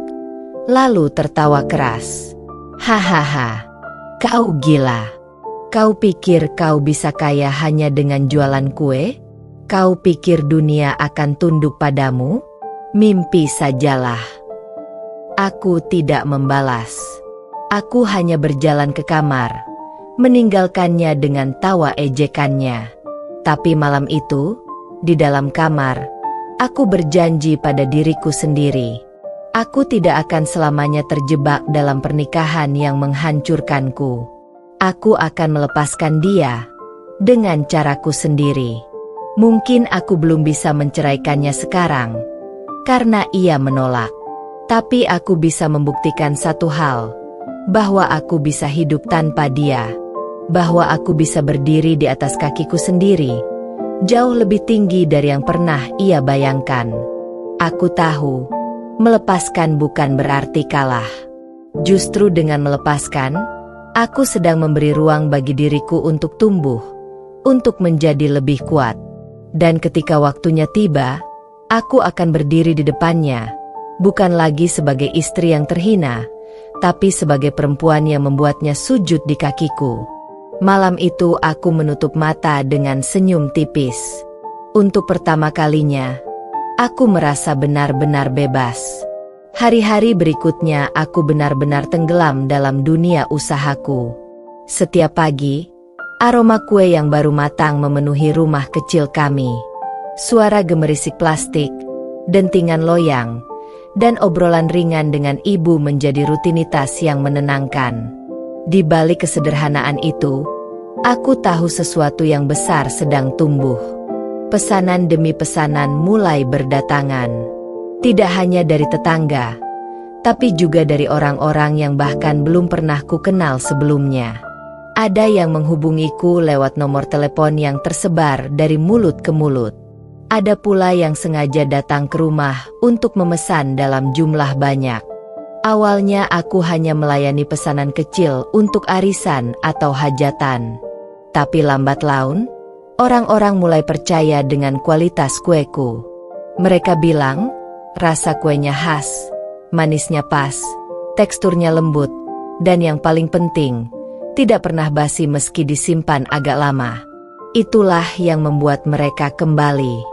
lalu tertawa keras. "Hahaha, kau gila. Kau pikir kau bisa kaya hanya dengan jualan kue? Kau pikir dunia akan tunduk padamu? Mimpi sajalah." Aku tidak membalas. Aku hanya berjalan ke kamar, meninggalkannya dengan tawa ejekannya. Tapi malam itu, di dalam kamar, aku berjanji pada diriku sendiri. Aku tidak akan selamanya terjebak dalam pernikahan yang menghancurkanku. Aku akan melepaskan dia dengan caraku sendiri. Mungkin aku belum bisa menceraikannya sekarang, karena ia menolak. Tapi aku bisa membuktikan satu hal, bahwa aku bisa hidup tanpa dia. Bahwa aku bisa berdiri di atas kakiku sendiri, jauh lebih tinggi dari yang pernah ia bayangkan. Aku tahu, melepaskan bukan berarti kalah. Justru dengan melepaskan, aku sedang memberi ruang bagi diriku untuk tumbuh, untuk menjadi lebih kuat. Dan ketika waktunya tiba, aku akan berdiri di depannya, bukan lagi sebagai istri yang terhina, tapi sebagai perempuan yang membuatnya sujud di kakiku. Malam itu aku menutup mata dengan senyum tipis. Untuk pertama kalinya, aku merasa benar-benar bebas. Hari-hari berikutnya aku benar-benar tenggelam dalam dunia usahaku. Setiap pagi, aroma kue yang baru matang memenuhi rumah kecil kami. Suara gemerisik plastik, dentingan loyang, dan obrolan ringan dengan ibu menjadi rutinitas yang menenangkan. Di balik kesederhanaan itu, aku tahu sesuatu yang besar sedang tumbuh. Pesanan demi pesanan mulai berdatangan. Tidak hanya dari tetangga, tapi juga dari orang-orang yang bahkan belum pernah ku kenal sebelumnya. Ada yang menghubungiku lewat nomor telepon yang tersebar dari mulut ke mulut. Ada pula yang sengaja datang ke rumah untuk memesan dalam jumlah banyak. Awalnya aku hanya melayani pesanan kecil untuk arisan atau hajatan. Tapi lambat laun, orang-orang mulai percaya dengan kualitas kueku. Mereka bilang, rasa kuenya khas, manisnya pas, teksturnya lembut, dan yang paling penting, tidak pernah basi meski disimpan agak lama. Itulah yang membuat mereka kembali.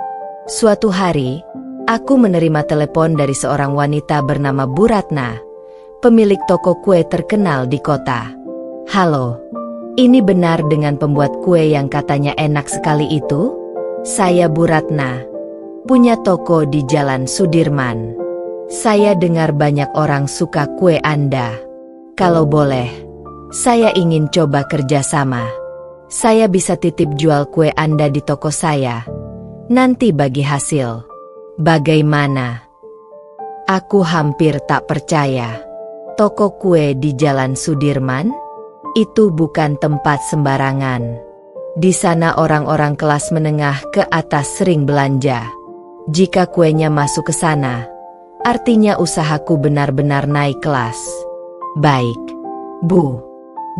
Suatu hari, aku menerima telepon dari seorang wanita bernama Bu Ratna, pemilik toko kue terkenal di kota. "Halo, ini benar dengan pembuat kue yang katanya enak sekali itu? Saya Bu Ratna, punya toko di Jalan Sudirman. Saya dengar banyak orang suka kue Anda. Kalau boleh, saya ingin coba kerjasama. Saya bisa titip jual kue Anda di toko saya. Nanti bagi hasil. Bagaimana?" Aku hampir tak percaya. Toko kue di Jalan Sudirman? Itu bukan tempat sembarangan. Di sana orang-orang kelas menengah ke atas sering belanja. Jika kuenya masuk ke sana, artinya usahaku benar-benar naik kelas. "Baik, Bu."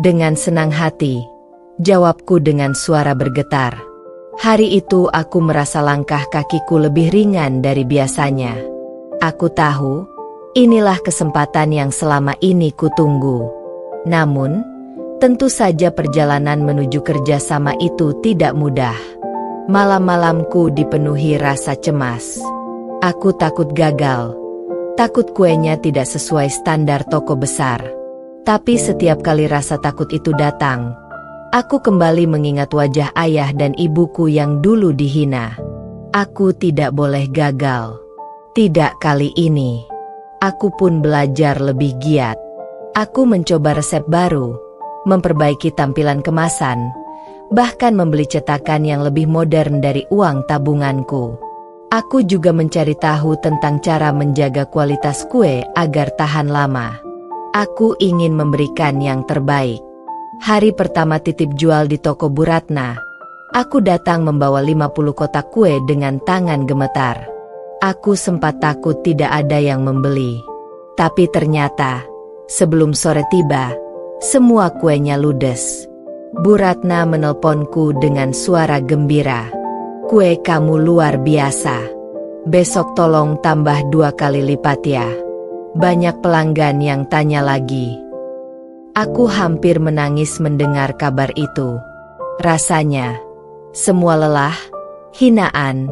Dengan senang hati, jawabku dengan suara bergetar. Hari itu aku merasa langkah kakiku lebih ringan dari biasanya. Aku tahu, inilah kesempatan yang selama ini kutunggu. Namun, tentu saja perjalanan menuju kerjasama itu tidak mudah. Malam-malamku dipenuhi rasa cemas. Aku takut gagal. Takut kuenya tidak sesuai standar toko besar. Tapi setiap kali rasa takut itu datang, aku kembali mengingat wajah ayah dan ibuku yang dulu dihina. Aku tidak boleh gagal. Tidak kali ini. Aku pun belajar lebih giat. Aku mencoba resep baru, memperbaiki tampilan kemasan, bahkan membeli cetakan yang lebih modern dari uang tabunganku. Aku juga mencari tahu tentang cara menjaga kualitas kue agar tahan lama. Aku ingin memberikan yang terbaik. Hari pertama titip jual di toko Bu Ratna, aku datang membawa 50 kotak kue dengan tangan gemetar. Aku sempat takut tidak ada yang membeli. Tapi ternyata, sebelum sore tiba, semua kuenya ludes. Bu Ratna menelponku dengan suara gembira. Kue kamu luar biasa. Besok tolong tambah 2 kali lipat ya. Banyak pelanggan yang tanya lagi. Aku hampir menangis mendengar kabar itu. Rasanya, semua lelah, hinaan,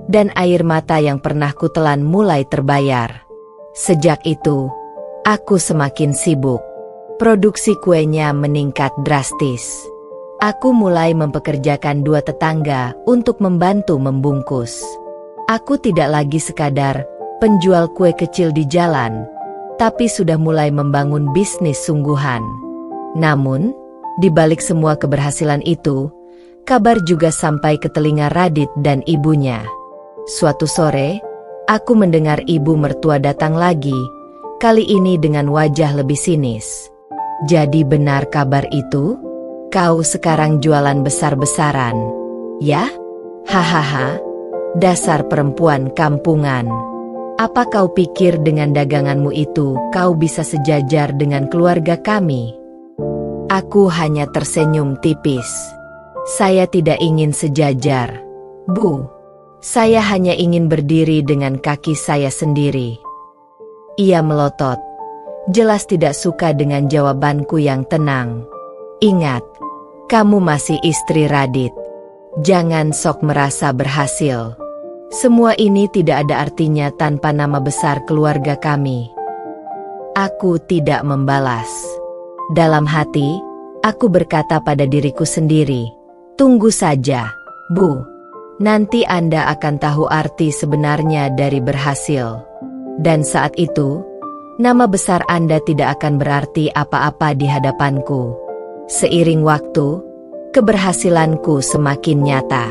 dan air mata yang pernah kutelan mulai terbayar. Sejak itu, aku semakin sibuk. Produksi kuenya meningkat drastis. Aku mulai mempekerjakan 2 tetangga untuk membantu membungkus. Aku tidak lagi sekadar penjual kue kecil di jalan, tapi sudah mulai membangun bisnis sungguhan. Namun, di balik semua keberhasilan itu, kabar juga sampai ke telinga Radit dan ibunya. Suatu sore, aku mendengar ibu mertua datang lagi, kali ini dengan wajah lebih sinis. Jadi benar kabar itu? Kau sekarang jualan besar-besaran, ya? Hahaha, dasar perempuan kampungan. Apa kau pikir dengan daganganmu itu kau bisa sejajar dengan keluarga kami? Aku hanya tersenyum tipis. Saya tidak ingin sejajar, Bu. Saya hanya ingin berdiri dengan kaki saya sendiri. Ia melotot. Jelas tidak suka dengan jawabanku yang tenang. Ingat, kamu masih istri Radit. Jangan sok merasa berhasil. Semua ini tidak ada artinya tanpa nama besar keluarga kami. Aku tidak membalas. Dalam hati, aku berkata pada diriku sendiri, tunggu saja, Bu. Nanti Anda akan tahu arti sebenarnya dari berhasil. Dan saat itu, nama besar Anda tidak akan berarti apa-apa di hadapanku. Seiring waktu, keberhasilanku semakin nyata.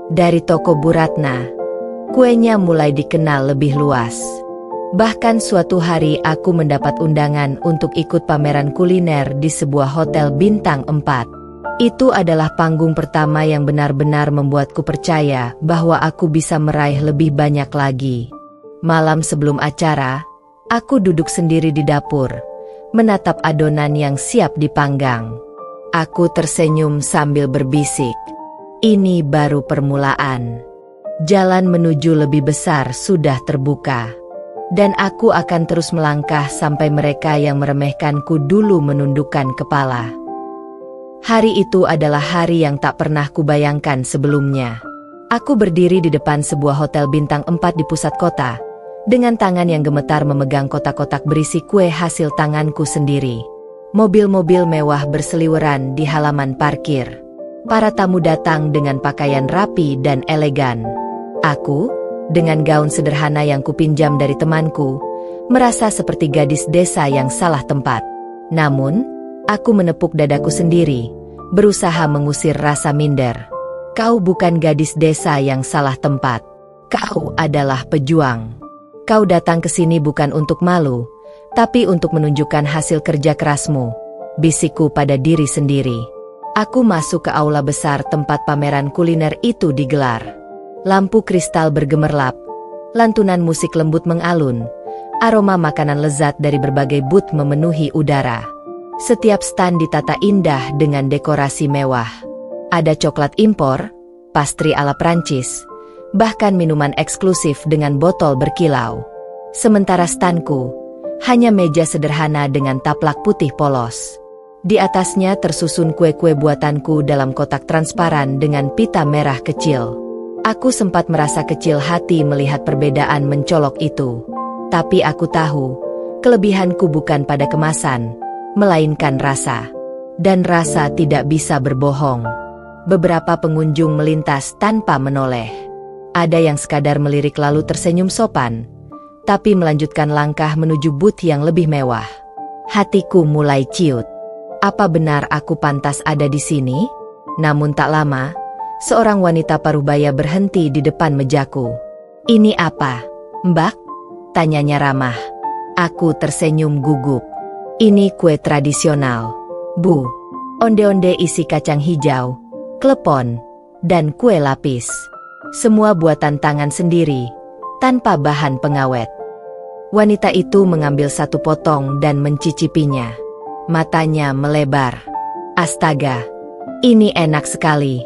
Dari toko Bu Ratna, kuenya mulai dikenal lebih luas. Bahkan suatu hari aku mendapat undangan untuk ikut pameran kuliner di sebuah hotel bintang 4. Itu adalah panggung pertama yang benar-benar membuatku percaya bahwa aku bisa meraih lebih banyak lagi. Malam sebelum acara, aku duduk sendiri di dapur, menatap adonan yang siap dipanggang. Aku tersenyum sambil berbisik, ini baru permulaan. Jalan menuju lebih besar sudah terbuka. Dan aku akan terus melangkah sampai mereka yang meremehkanku dulu menundukkan kepala. Hari itu adalah hari yang tak pernah kubayangkan sebelumnya. Aku berdiri di depan sebuah hotel bintang 4 di pusat kota, dengan tangan yang gemetar memegang kotak-kotak berisi kue hasil tanganku sendiri. Mobil-mobil mewah berseliweran di halaman parkir. Para tamu datang dengan pakaian rapi dan elegan. Aku, dengan gaun sederhana yang kupinjam dari temanku, merasa seperti gadis desa yang salah tempat. Namun, aku menepuk dadaku sendiri, berusaha mengusir rasa minder. Kau bukan gadis desa yang salah tempat. Kau adalah pejuang. Kau datang ke sini bukan untuk malu, tapi untuk menunjukkan hasil kerja kerasmu, bisikku pada diri sendiri. Aku masuk ke aula besar tempat pameran kuliner itu digelar. Lampu kristal bergemerlap, lantunan musik lembut mengalun, aroma makanan lezat dari berbagai booth memenuhi udara. Setiap stand ditata indah dengan dekorasi mewah. Ada coklat impor, pastry ala Prancis, bahkan minuman eksklusif dengan botol berkilau. Sementara stanku, hanya meja sederhana dengan taplak putih polos. Di atasnya tersusun kue-kue buatanku dalam kotak transparan dengan pita merah kecil. Aku sempat merasa kecil hati melihat perbedaan mencolok itu. Tapi aku tahu, kelebihanku bukan pada kemasan, melainkan rasa. Dan rasa tidak bisa berbohong. Beberapa pengunjung melintas tanpa menoleh. Ada yang sekadar melirik lalu tersenyum sopan, tapi melanjutkan langkah menuju booth yang lebih mewah. Hatiku mulai ciut. Apa benar aku pantas ada di sini? Namun tak lama, seorang wanita parubaya berhenti di depan mejaku. "Ini apa, Mbak?" tanyanya ramah. Aku tersenyum gugup. "Ini kue tradisional, Bu. Onde-onde isi kacang hijau, klepon, dan kue lapis. Semua buatan tangan sendiri, tanpa bahan pengawet." Wanita itu mengambil satu potong dan mencicipinya. Matanya melebar. "Astaga, ini enak sekali.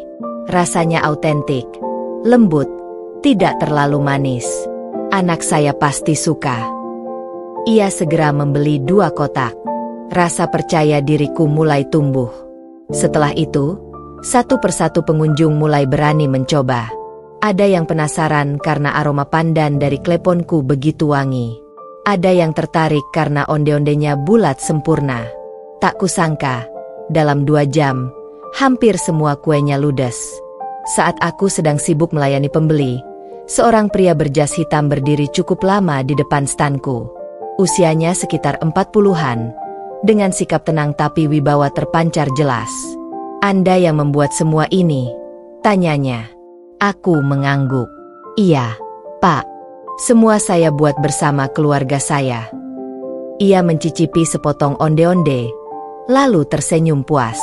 Rasanya autentik, lembut, tidak terlalu manis. Anak saya pasti suka." Ia segera membeli 2 kotak. Rasa percaya diriku mulai tumbuh. Setelah itu, satu persatu pengunjung mulai berani mencoba. Ada yang penasaran karena aroma pandan dari kleponku begitu wangi. Ada yang tertarik karena onde-ondenya bulat sempurna. Tak kusangka, dalam 2 jam, hampir semua kuenya ludes. Saat aku sedang sibuk melayani pembeli, seorang pria berjas hitam berdiri cukup lama di depan standku. Usianya sekitar 40-an, dengan sikap tenang tapi wibawa terpancar jelas. "Anda yang membuat semua ini?" tanyanya. Aku mengangguk. "Iya, Pak. Semua saya buat bersama keluarga saya." Ia mencicipi sepotong onde-onde, lalu tersenyum puas.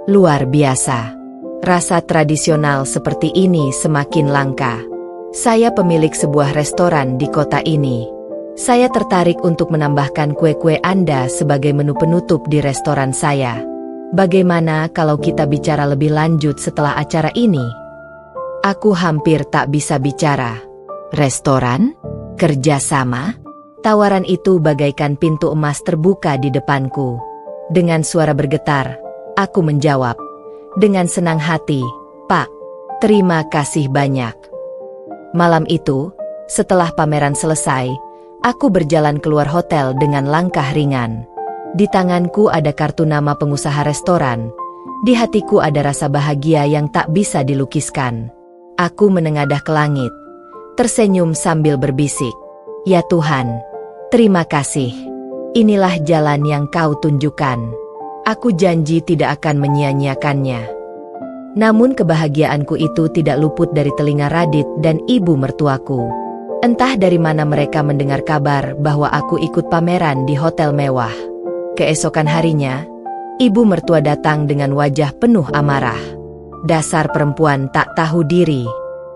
"Luar biasa. Rasa tradisional seperti ini semakin langka. Saya pemilik sebuah restoran di kota ini. Saya tertarik untuk menambahkan kue-kue Anda sebagai menu penutup di restoran saya. Bagaimana kalau kita bicara lebih lanjut setelah acara ini?" Aku hampir tak bisa bicara. Restoran? Kerjasama? Tawaran itu bagaikan pintu emas terbuka di depanku. Dengan suara bergetar, aku menjawab. Dengan senang hati, "Pak, terima kasih banyak." Malam itu, setelah pameran selesai, aku berjalan keluar hotel dengan langkah ringan. Di tanganku ada kartu nama pengusaha restoran. Di hatiku ada rasa bahagia yang tak bisa dilukiskan. Aku menengadah ke langit, tersenyum sambil berbisik, "Ya Tuhan, terima kasih. Inilah jalan yang Kau tunjukkan. Aku janji tidak akan menyia-nyiakannya." Namun kebahagiaanku itu tidak luput dari telinga Radit dan ibu mertuaku. Entah dari mana mereka mendengar kabar bahwa aku ikut pameran di hotel mewah. Keesokan harinya, ibu mertua datang dengan wajah penuh amarah. "Dasar perempuan tak tahu diri.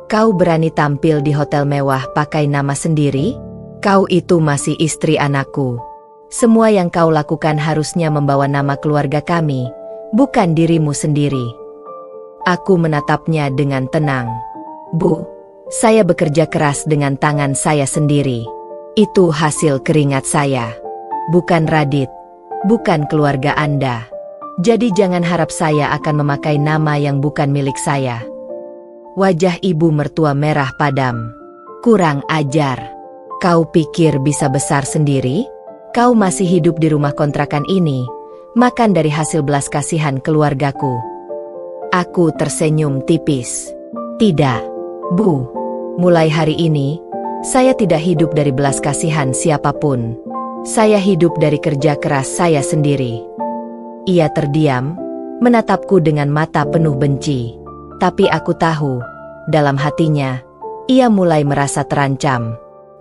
Kau berani tampil di hotel mewah pakai nama sendiri? Kau itu masih istri anakku. Semua yang kau lakukan harusnya membawa nama keluarga kami, bukan dirimu sendiri." Aku menatapnya dengan tenang. "Bu, saya bekerja keras dengan tangan saya sendiri. Itu hasil keringat saya. Bukan Radit, bukan keluarga Anda. Jadi jangan harap saya akan memakai nama yang bukan milik saya." Wajah ibu mertua merah padam. "Kurang ajar. Kau pikir bisa besar sendiri? Kau masih hidup di rumah kontrakan ini, makan dari hasil belas kasihan keluargaku." Aku tersenyum tipis. "Tidak, Bu. Mulai hari ini, saya tidak hidup dari belas kasihan siapapun. Saya hidup dari kerja keras saya sendiri." Ia terdiam, menatapku dengan mata penuh benci. Tapi aku tahu, dalam hatinya, ia mulai merasa terancam.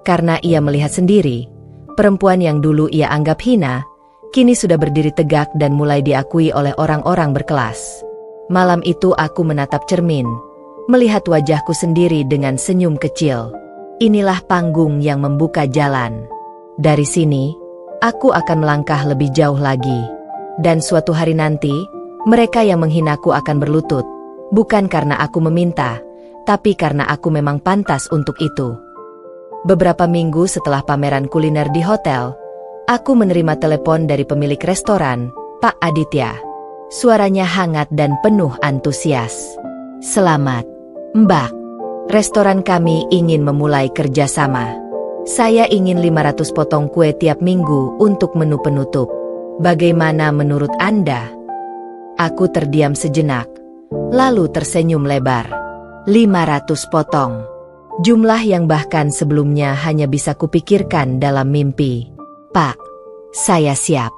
Karena ia melihat sendiri, perempuan yang dulu ia anggap hina, kini sudah berdiri tegak dan mulai diakui oleh orang-orang berkelas. Malam itu aku menatap cermin, melihat wajahku sendiri dengan senyum kecil. Inilah panggung yang membuka jalan. Dari sini, aku akan melangkah lebih jauh lagi. Dan suatu hari nanti, mereka yang menghinaku akan berlutut, bukan karena aku meminta, tapi karena aku memang pantas untuk itu. Beberapa minggu setelah pameran kuliner di hotel, aku menerima telepon dari pemilik restoran, Pak Aditya. Suaranya hangat dan penuh antusias. "Selamat, Mbak. Restoran kami ingin memulai kerjasama. Saya ingin 500 potong kue tiap minggu untuk menu penutup. Bagaimana menurut Anda?" Aku terdiam sejenak, lalu tersenyum lebar. 500 potong. Jumlah yang bahkan sebelumnya hanya bisa kupikirkan dalam mimpi. "Pak, saya siap.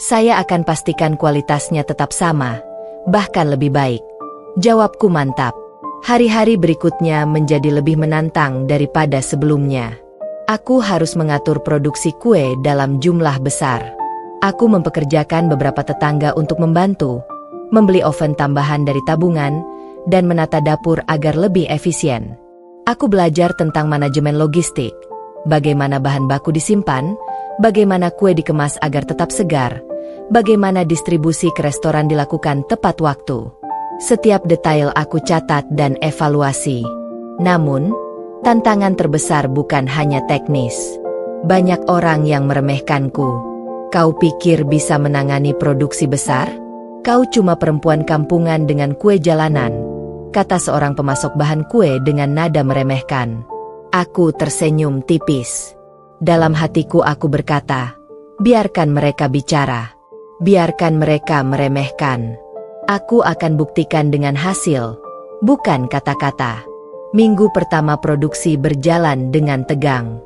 Saya akan pastikan kualitasnya tetap sama, bahkan lebih baik." Jawabku mantap. Hari-hari berikutnya menjadi lebih menantang daripada sebelumnya. Aku harus mengatur produksi kue dalam jumlah besar. Aku mempekerjakan beberapa tetangga untuk membantu, membeli oven tambahan dari tabungan, dan menata dapur agar lebih efisien. Aku belajar tentang manajemen logistik, bagaimana bahan baku disimpan, bagaimana kue dikemas agar tetap segar, bagaimana distribusi ke restoran dilakukan tepat waktu. Setiap detail aku catat dan evaluasi. Namun, tantangan terbesar bukan hanya teknis. Banyak orang yang meremehkanku. "Kau pikir bisa menangani produksi besar? Kau cuma perempuan kampungan dengan kue jalanan," kata seorang pemasok bahan kue dengan nada meremehkan. Aku tersenyum tipis. Dalam hatiku aku berkata, biarkan mereka bicara. Biarkan mereka meremehkan. Aku akan buktikan dengan hasil, bukan kata-kata. Minggu pertama produksi berjalan dengan tegang.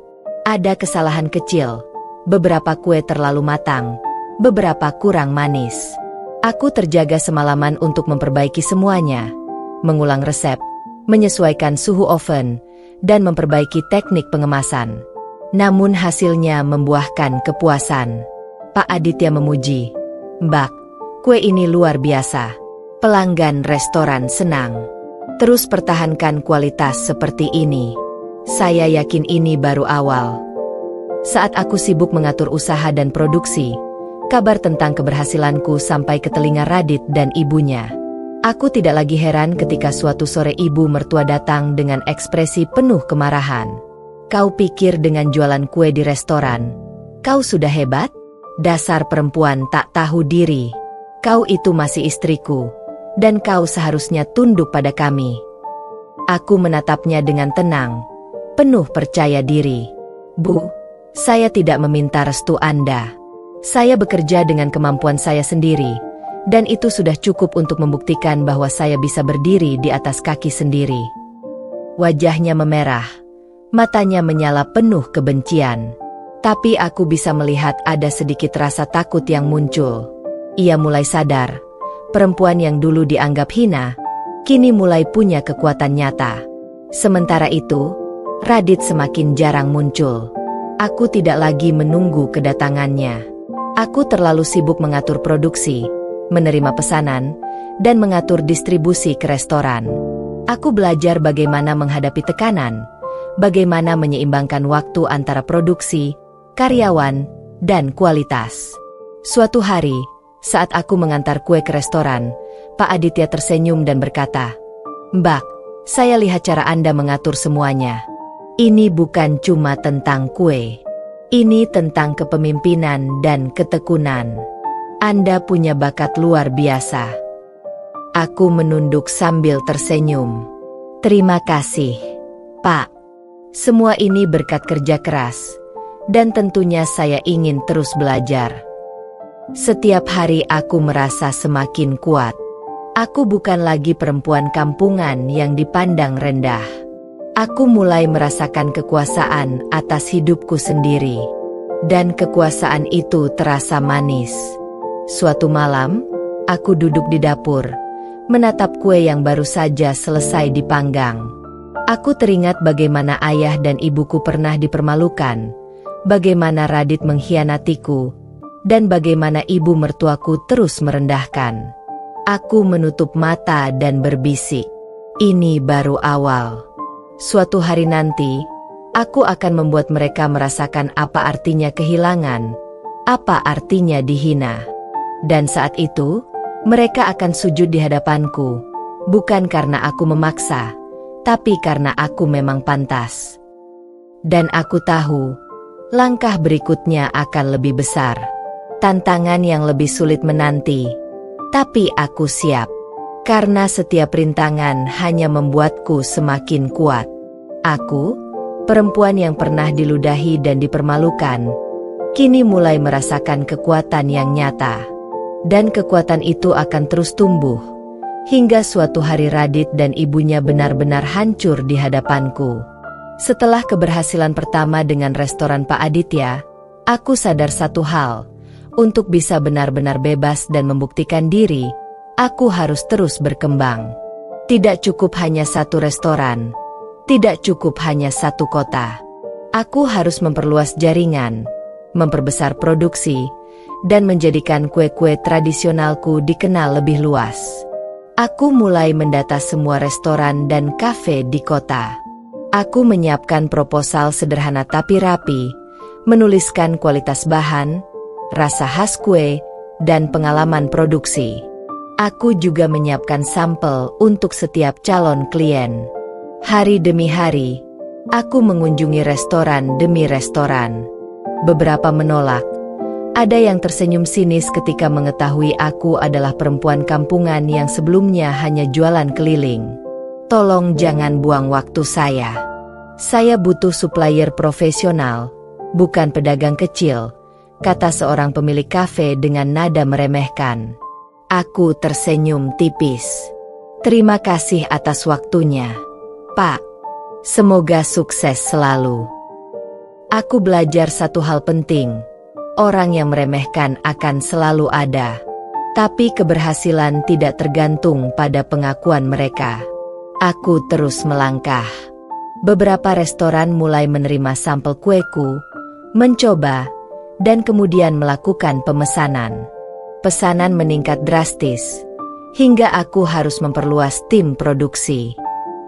Ada kesalahan kecil. Beberapa kue terlalu matang, beberapa kurang manis. Aku terjaga semalaman untuk memperbaiki semuanya. Mengulang resep, menyesuaikan suhu oven, dan memperbaiki teknik pengemasan. Namun hasilnya membuahkan kepuasan. Pak Aditya memuji, "Mbak, kue ini luar biasa. Pelanggan restoran senang. Terus pertahankan kualitas seperti ini. Saya yakin ini baru awal." Saat aku sibuk mengatur usaha dan produksi, kabar tentang keberhasilanku sampai ke telinga Radit dan ibunya. Aku tidak lagi heran ketika suatu sore ibu mertua datang dengan ekspresi penuh kemarahan. "Kau pikir dengan jualan kue di restoran, kau sudah hebat? Dasar perempuan tak tahu diri. Kau itu masih istriku, dan kau seharusnya tunduk pada kami." Aku menatapnya dengan tenang, penuh percaya diri. "Bu, saya tidak meminta restu Anda. Saya bekerja dengan kemampuan saya sendiri, dan itu sudah cukup untuk membuktikan bahwa saya bisa berdiri di atas kaki sendiri." Wajahnya memerah, matanya menyala penuh kebencian. Tapi aku bisa melihat ada sedikit rasa takut yang muncul. Ia mulai sadar, perempuan yang dulu dianggap hina, kini mulai punya kekuatan nyata. Sementara itu, Radit semakin jarang muncul. Aku tidak lagi menunggu kedatangannya. Aku terlalu sibuk mengatur produksi, menerima pesanan, dan mengatur distribusi ke restoran. Aku belajar bagaimana menghadapi tekanan, bagaimana menyeimbangkan waktu antara produksi, karyawan, dan kualitas. Suatu hari, saat aku mengantar kue ke restoran, Pak Aditya tersenyum dan berkata, "Mbak, saya lihat cara Anda mengatur semuanya. Ini bukan cuma tentang kue. Ini tentang kepemimpinan dan ketekunan. Anda punya bakat luar biasa." Aku menunduk sambil tersenyum. "Terima kasih, Pak. Semua ini berkat kerja keras, dan tentunya saya ingin terus belajar." Setiap hari aku merasa semakin kuat. Aku bukan lagi perempuan kampungan yang dipandang rendah. Aku mulai merasakan kekuasaan atas hidupku sendiri. Dan kekuasaan itu terasa manis. Suatu malam, aku duduk di dapur, menatap kue yang baru saja selesai dipanggang. Aku teringat bagaimana ayah dan ibuku pernah dipermalukan, bagaimana Radit mengkhianatiku, dan bagaimana ibu mertuaku terus merendahkan. Aku menutup mata dan berbisik, "Ini baru awal. Suatu hari nanti, aku akan membuat mereka merasakan apa artinya kehilangan, apa artinya dihina. Dan saat itu, mereka akan sujud di hadapanku, bukan karena aku memaksa, tapi karena aku memang pantas." Dan aku tahu, langkah berikutnya akan lebih besar. Tantangan yang lebih sulit menanti. Tapi aku siap. Karena setiap rintangan hanya membuatku semakin kuat. Aku, perempuan yang pernah diludahi dan dipermalukan, kini mulai merasakan kekuatan yang nyata. Dan kekuatan itu akan terus tumbuh. Hingga suatu hari Radit dan ibunya benar-benar hancur di hadapanku. Setelah keberhasilan pertama dengan restoran Pak Aditya, aku sadar satu hal. Untuk bisa benar-benar bebas dan membuktikan diri, aku harus terus berkembang. Tidak cukup hanya satu restoran. Tidak cukup hanya satu kota. Aku harus memperluas jaringan, memperbesar produksi, dan menjadikan kue-kue tradisionalku dikenal lebih luas. Aku mulai mendata semua restoran dan kafe di kota. Aku menyiapkan proposal sederhana tapi rapi, menuliskan kualitas bahan, rasa khas kue, dan pengalaman produksi. Aku juga menyiapkan sampel untuk setiap calon klien. Hari demi hari, aku mengunjungi restoran demi restoran. Beberapa menolak. Ada yang tersenyum sinis ketika mengetahui aku adalah perempuan kampungan yang sebelumnya hanya jualan keliling. Tolong jangan buang waktu saya. Saya butuh supplier profesional, bukan pedagang kecil, kata seorang pemilik kafe dengan nada meremehkan. Aku tersenyum tipis. Terima kasih atas waktunya, Pak. Semoga sukses selalu. Aku belajar satu hal penting. Orang yang meremehkan akan selalu ada. Tapi keberhasilan tidak tergantung pada pengakuan mereka. Aku terus melangkah. Beberapa restoran mulai menerima sampel kueku, mencoba, dan kemudian melakukan pemesanan. Pesanan meningkat drastis, hingga aku harus memperluas tim produksi.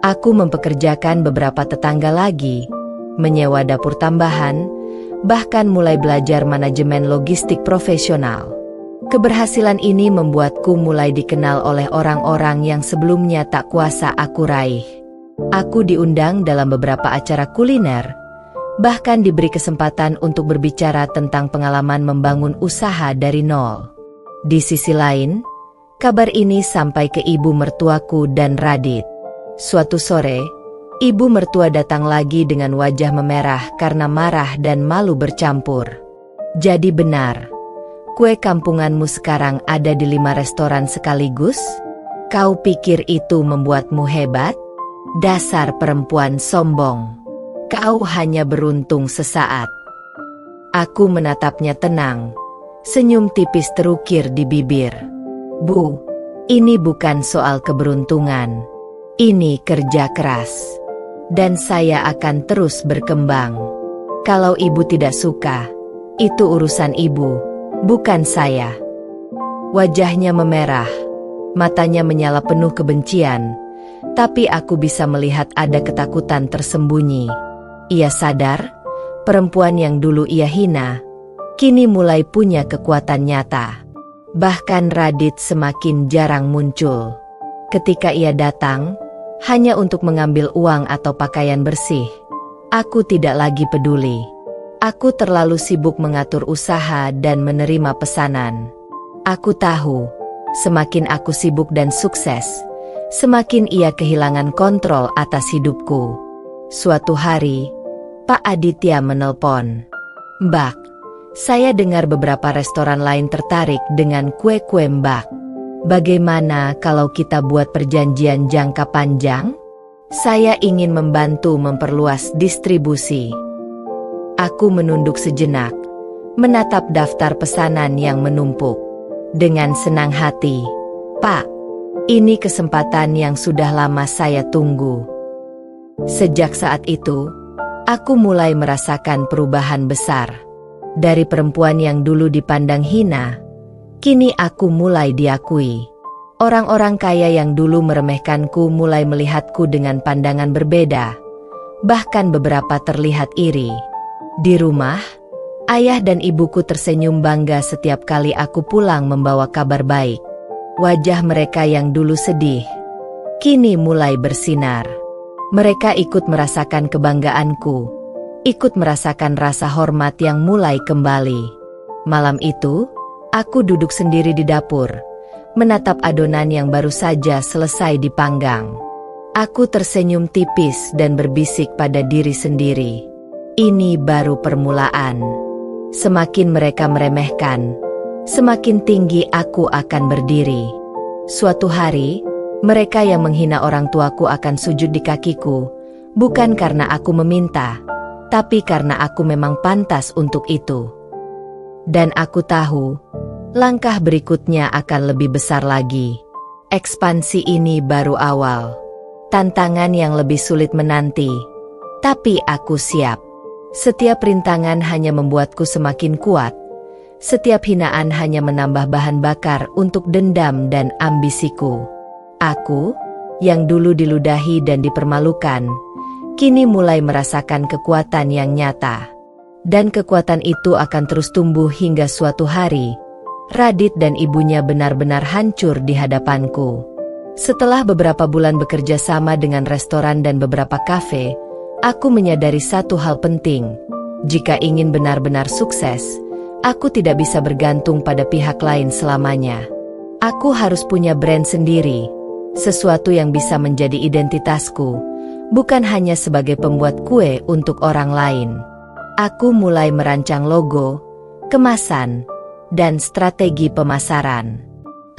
Aku mempekerjakan beberapa tetangga lagi, menyewa dapur tambahan, bahkan mulai belajar manajemen logistik profesional. Keberhasilan ini membuatku mulai dikenal oleh orang-orang yang sebelumnya tak kuasa aku raih. Aku diundang dalam beberapa acara kuliner, bahkan diberi kesempatan untuk berbicara tentang pengalaman membangun usaha dari nol. Di sisi lain, kabar ini sampai ke ibu mertuaku dan Radit. Suatu sore, ibu mertua datang lagi dengan wajah memerah karena marah dan malu bercampur. Jadi benar, kue kampunganmu sekarang ada di 5 restoran sekaligus? Kau pikir itu membuatmu hebat? Dasar perempuan sombong. Kau hanya beruntung sesaat. Aku menatapnya tenang. Senyum tipis terukir di bibir. Bu, ini bukan soal keberuntungan. Ini kerja keras. Dan saya akan terus berkembang. Kalau ibu tidak suka, itu urusan ibu, bukan saya. Wajahnya memerah. Matanya menyala penuh kebencian. Tapi aku bisa melihat ada ketakutan tersembunyi. Ia sadar, perempuan yang dulu ia hina, kini mulai punya kekuatan nyata. Bahkan Radit semakin jarang muncul. Ketika ia datang, hanya untuk mengambil uang atau pakaian bersih, aku tidak lagi peduli. Aku terlalu sibuk mengatur usaha dan menerima pesanan. Aku tahu, semakin aku sibuk dan sukses, semakin ia kehilangan kontrol atas hidupku. Suatu hari, Pak Aditya menelpon. Mbak, saya dengar beberapa restoran lain tertarik dengan kue-kue Mbak. Bagaimana kalau kita buat perjanjian jangka panjang? Saya ingin membantu memperluas distribusi. Aku menunduk sejenak, menatap daftar pesanan yang menumpuk. Dengan senang hati, Pak, ini kesempatan yang sudah lama saya tunggu. Sejak saat itu, aku mulai merasakan perubahan besar. Dari perempuan yang dulu dipandang hina, kini aku mulai diakui. Orang-orang kaya yang dulu meremehkanku mulai melihatku dengan pandangan berbeda. Bahkan beberapa terlihat iri. Di rumah, ayah dan ibuku tersenyum bangga setiap kali aku pulang membawa kabar baik. Wajah mereka yang dulu sedih, kini mulai bersinar. Mereka ikut merasakan kebanggaanku, ikut merasakan rasa hormat yang mulai kembali. Malam itu, aku duduk sendiri di dapur, menatap adonan yang baru saja selesai dipanggang. Aku tersenyum tipis dan berbisik pada diri sendiri. Ini baru permulaan. Semakin mereka meremehkan, semakin tinggi aku akan berdiri. Suatu hari, mereka yang menghina orang tuaku akan sujud di kakiku, bukan karena aku meminta, tapi karena aku memang pantas untuk itu. Dan aku tahu, langkah berikutnya akan lebih besar lagi. Ekspansi ini baru awal. Tantangan yang lebih sulit menanti. Tapi aku siap. Setiap rintangan hanya membuatku semakin kuat. Setiap hinaan hanya menambah bahan bakar untuk dendam dan ambisiku. Aku, yang dulu diludahi dan dipermalukan, kini mulai merasakan kekuatan yang nyata. Dan kekuatan itu akan terus tumbuh hingga suatu hari, Radit dan ibunya benar-benar hancur di hadapanku. Setelah beberapa bulan bekerja sama dengan restoran dan beberapa kafe, aku menyadari satu hal penting. Jika ingin benar-benar sukses, aku tidak bisa bergantung pada pihak lain selamanya. Aku harus punya brand sendiri, sesuatu yang bisa menjadi identitasku, bukan hanya sebagai pembuat kue untuk orang lain. Aku mulai merancang logo, kemasan, dan strategi pemasaran.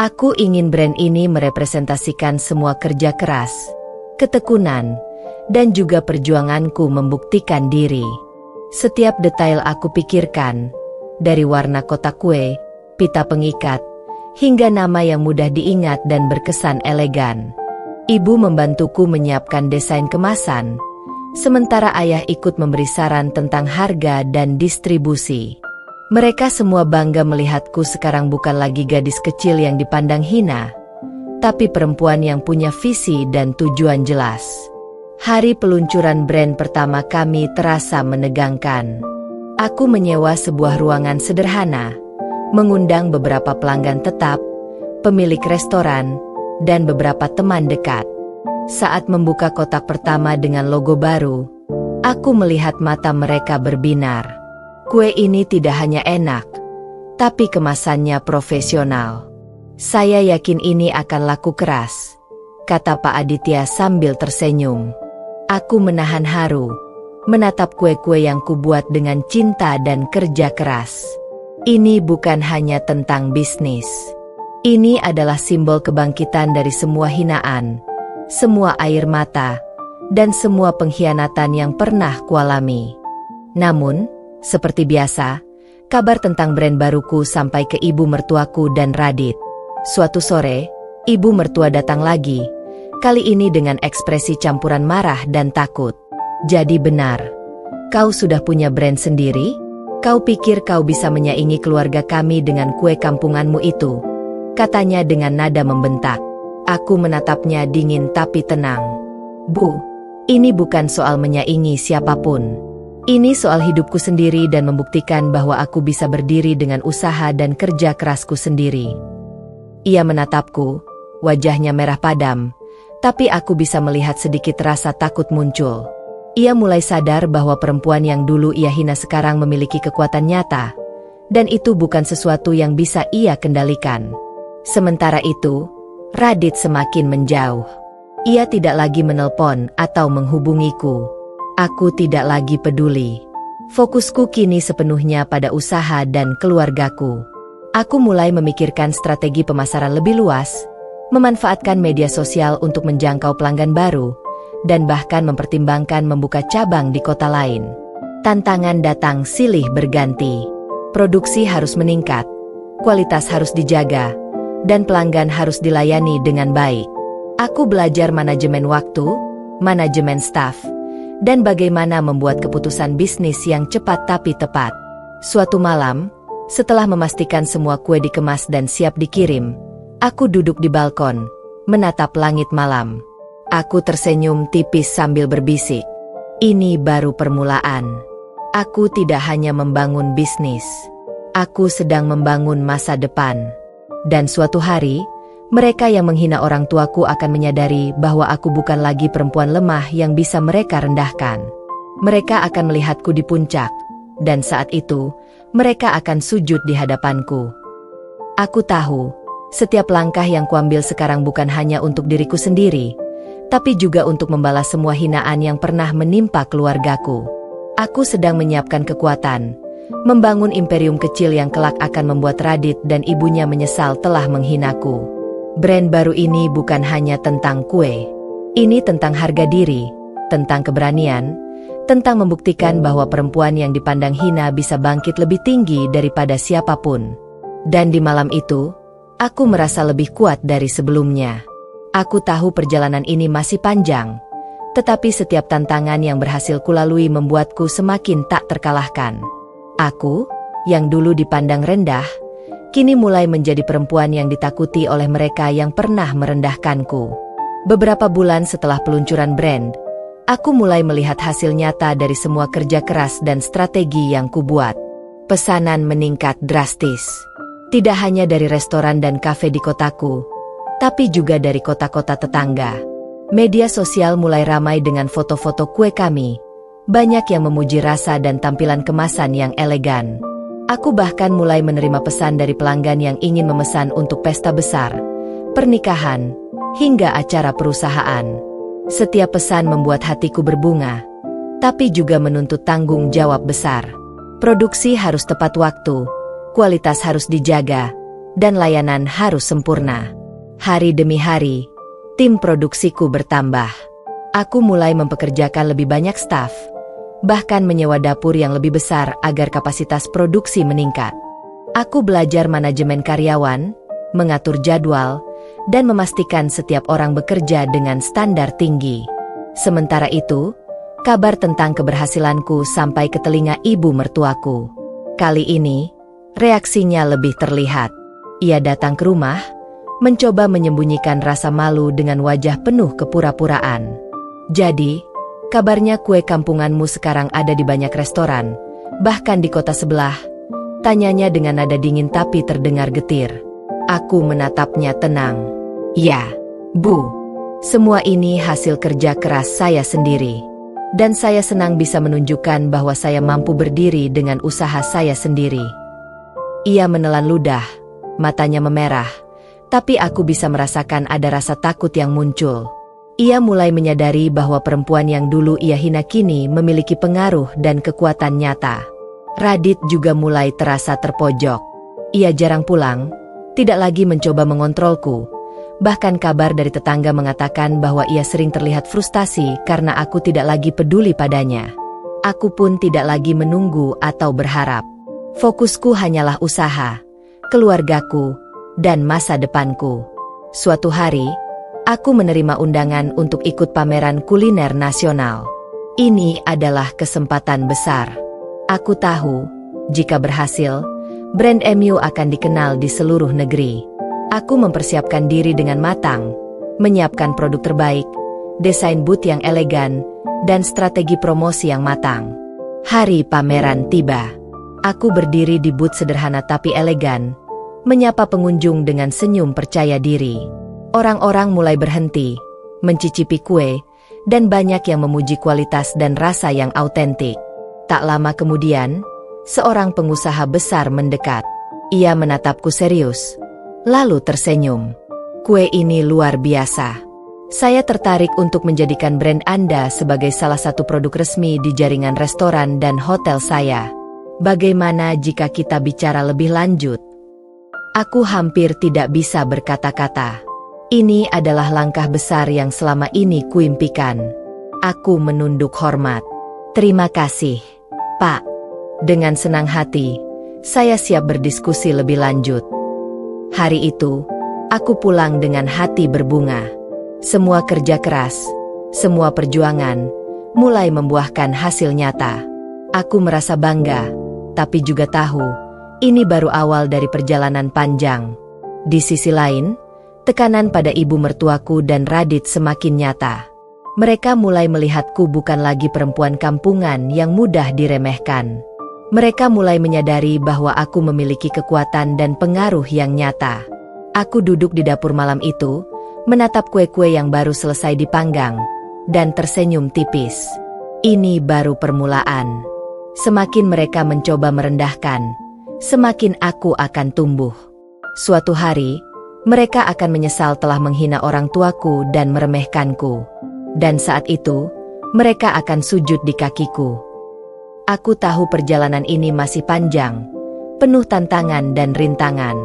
Aku ingin brand ini merepresentasikan semua kerja keras, ketekunan, dan juga perjuanganku membuktikan diri. Setiap detail aku pikirkan, dari warna kotak kue, pita pengikat, hingga nama yang mudah diingat dan berkesan elegan. Ibu membantuku menyiapkan desain kemasan, sementara ayah ikut memberi saran tentang harga dan distribusi. Mereka semua bangga melihatku sekarang bukan lagi gadis kecil yang dipandang hina, tapi perempuan yang punya visi dan tujuan jelas. Hari peluncuran brand pertama kami terasa menegangkan. Aku menyewa sebuah ruangan sederhana, mengundang beberapa pelanggan tetap, pemilik restoran, dan beberapa teman dekat. Saat membuka kotak pertama dengan logo baru, aku melihat mata mereka berbinar. Kue ini tidak hanya enak, tapi kemasannya profesional. Saya yakin ini akan laku keras, kata Pak Aditya sambil tersenyum. Aku menahan haru, menatap kue-kue yang kubuat dengan cinta dan kerja keras. Ini bukan hanya tentang bisnis. Ini adalah simbol kebangkitan dari semua hinaan, semua air mata, dan semua pengkhianatan yang pernah kualami. Namun, seperti biasa, kabar tentang brand baruku sampai ke ibu mertuaku dan Radit. Suatu sore, ibu mertua datang lagi, kali ini dengan ekspresi campuran marah dan takut. Jadi benar, kau sudah punya brand sendiri? Kau pikir kau bisa menyaingi keluarga kami dengan kue kampunganmu itu? Katanya dengan nada membentak. Aku menatapnya dingin tapi tenang. Bu, ini bukan soal menyaingi siapapun. Ini soal hidupku sendiri dan membuktikan bahwa aku bisa berdiri dengan usaha dan kerja kerasku sendiri. Ia menatapku, wajahnya merah padam, tapi aku bisa melihat sedikit rasa takut muncul. Ia mulai sadar bahwa perempuan yang dulu ia hina sekarang memiliki kekuatan nyata, dan itu bukan sesuatu yang bisa ia kendalikan. Sementara itu, Radit semakin menjauh. Ia tidak lagi menelpon atau menghubungiku. Aku tidak lagi peduli. Fokusku kini sepenuhnya pada usaha dan keluargaku. Aku mulai memikirkan strategi pemasaran lebih luas, memanfaatkan media sosial untuk menjangkau pelanggan baru, dan bahkan mempertimbangkan membuka cabang di kota lain. Tantangan datang silih berganti. Produksi harus meningkat, kualitas harus dijaga, dan pelanggan harus dilayani dengan baik. Aku belajar manajemen waktu, manajemen staf, dan bagaimana membuat keputusan bisnis yang cepat tapi tepat. Suatu malam, setelah memastikan semua kue dikemas dan siap dikirim, aku duduk di balkon, menatap langit malam. Aku tersenyum tipis sambil berbisik. Ini baru permulaan. Aku tidak hanya membangun bisnis. Aku sedang membangun masa depan. Dan suatu hari, mereka yang menghina orang tuaku akan menyadari bahwa aku bukan lagi perempuan lemah yang bisa mereka rendahkan. Mereka akan melihatku di puncak, dan saat itu, mereka akan sujud di hadapanku. Aku tahu, setiap langkah yang kuambil sekarang bukan hanya untuk diriku sendiri, tapi juga untuk membalas semua hinaan yang pernah menimpa keluargaku. Aku sedang menyiapkan kekuatan, membangun imperium kecil yang kelak akan membuat Radit dan ibunya menyesal telah menghinaku. Brand baru ini bukan hanya tentang kue. Ini tentang harga diri, tentang keberanian, tentang membuktikan bahwa perempuan yang dipandang hina bisa bangkit lebih tinggi daripada siapapun. Dan di malam itu, aku merasa lebih kuat dari sebelumnya. Aku tahu perjalanan ini masih panjang, tetapi setiap tantangan yang berhasil kulalui membuatku semakin tak terkalahkan. Aku, yang dulu dipandang rendah, kini mulai menjadi perempuan yang ditakuti oleh mereka yang pernah merendahkanku. Beberapa bulan setelah peluncuran brand, aku mulai melihat hasil nyata dari semua kerja keras dan strategi yang kubuat. Pesanan meningkat drastis. Tidak hanya dari restoran dan kafe di kotaku, tapi juga dari kota-kota tetangga. Media sosial mulai ramai dengan foto-foto kue kami. Banyak yang memuji rasa dan tampilan kemasan yang elegan. Aku bahkan mulai menerima pesan dari pelanggan yang ingin memesan untuk pesta besar, pernikahan, hingga acara perusahaan. Setiap pesan membuat hatiku berbunga, tapi juga menuntut tanggung jawab besar. Produksi harus tepat waktu, kualitas harus dijaga, dan layanan harus sempurna. Hari demi hari, tim produksiku bertambah. Aku mulai mempekerjakan lebih banyak staf, bahkan menyewa dapur yang lebih besar agar kapasitas produksi meningkat. Aku belajar manajemen karyawan, mengatur jadwal, dan memastikan setiap orang bekerja dengan standar tinggi. Sementara itu, kabar tentang keberhasilanku sampai ke telinga ibu mertuaku. Kali ini, reaksinya lebih terlihat. Ia datang ke rumah, mencoba menyembunyikan rasa malu dengan wajah penuh kepura-puraan. Jadi, kabarnya kue kampunganmu sekarang ada di banyak restoran, bahkan di kota sebelah. Tanyanya dengan nada dingin tapi terdengar getir. Aku menatapnya tenang. Ya, Bu. Semua ini hasil kerja keras saya sendiri. Dan saya senang bisa menunjukkan bahwa saya mampu berdiri dengan usaha saya sendiri. Ia menelan ludah, matanya memerah, tapi aku bisa merasakan ada rasa takut yang muncul. Ia mulai menyadari bahwa perempuan yang dulu ia hina kini memiliki pengaruh dan kekuatan nyata. Radit juga mulai terasa terpojok. Ia jarang pulang, tidak lagi mencoba mengontrolku. Bahkan kabar dari tetangga mengatakan bahwa ia sering terlihat frustasi karena aku tidak lagi peduli padanya. Aku pun tidak lagi menunggu atau berharap. Fokusku hanyalah usaha, keluargaku, dan masa depanku. Suatu hari, aku menerima undangan untuk ikut pameran kuliner nasional. Ini adalah kesempatan besar. Aku tahu, jika berhasil, brand MU akan dikenal di seluruh negeri. Aku mempersiapkan diri dengan matang, menyiapkan produk terbaik, desain booth yang elegan, dan strategi promosi yang matang. Hari pameran tiba. Aku berdiri di booth sederhana tapi elegan, menyapa pengunjung dengan senyum percaya diri. Orang-orang mulai berhenti, mencicipi kue, dan banyak yang memuji kualitas dan rasa yang autentik. Tak lama kemudian, seorang pengusaha besar mendekat. Ia menatapku serius, lalu tersenyum. Kue ini luar biasa. Saya tertarik untuk menjadikan brand Anda sebagai salah satu produk resmi di jaringan restoran dan hotel saya. Bagaimana jika kita bicara lebih lanjut? Aku hampir tidak bisa berkata-kata. Ini adalah langkah besar yang selama ini kuimpikan. Aku menunduk hormat. Terima kasih, Pak. Dengan senang hati, saya siap berdiskusi lebih lanjut. Hari itu, aku pulang dengan hati berbunga. Semua kerja keras, semua perjuangan, mulai membuahkan hasil nyata. Aku merasa bangga, tapi juga tahu, ini baru awal dari perjalanan panjang. Di sisi lain, tekanan pada ibu mertuaku dan Radit semakin nyata. Mereka mulai melihatku bukan lagi perempuan kampungan yang mudah diremehkan. Mereka mulai menyadari bahwa aku memiliki kekuatan dan pengaruh yang nyata. Aku duduk di dapur malam itu, menatap kue-kue yang baru selesai dipanggang, dan tersenyum tipis. Ini baru permulaan. Semakin mereka mencoba merendahkan, semakin aku akan tumbuh. Suatu hari, mereka akan menyesal telah menghina orang tuaku dan meremehkanku. Dan saat itu, mereka akan sujud di kakiku. Aku tahu perjalanan ini masih panjang, penuh tantangan dan rintangan.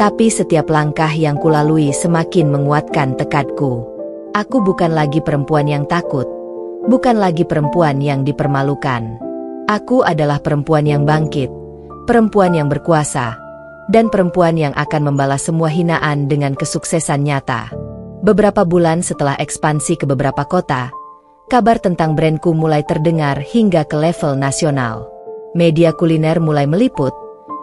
Tapi setiap langkah yang kulalui semakin menguatkan tekadku. Aku bukan lagi perempuan yang takut, bukan lagi perempuan yang dipermalukan. Aku adalah perempuan yang bangkit, perempuan yang berkuasa, dan perempuan yang akan membalas semua hinaan dengan kesuksesan nyata. Beberapa bulan setelah ekspansi ke beberapa kota, kabar tentang brandku mulai terdengar hingga ke level nasional. Media kuliner mulai meliput,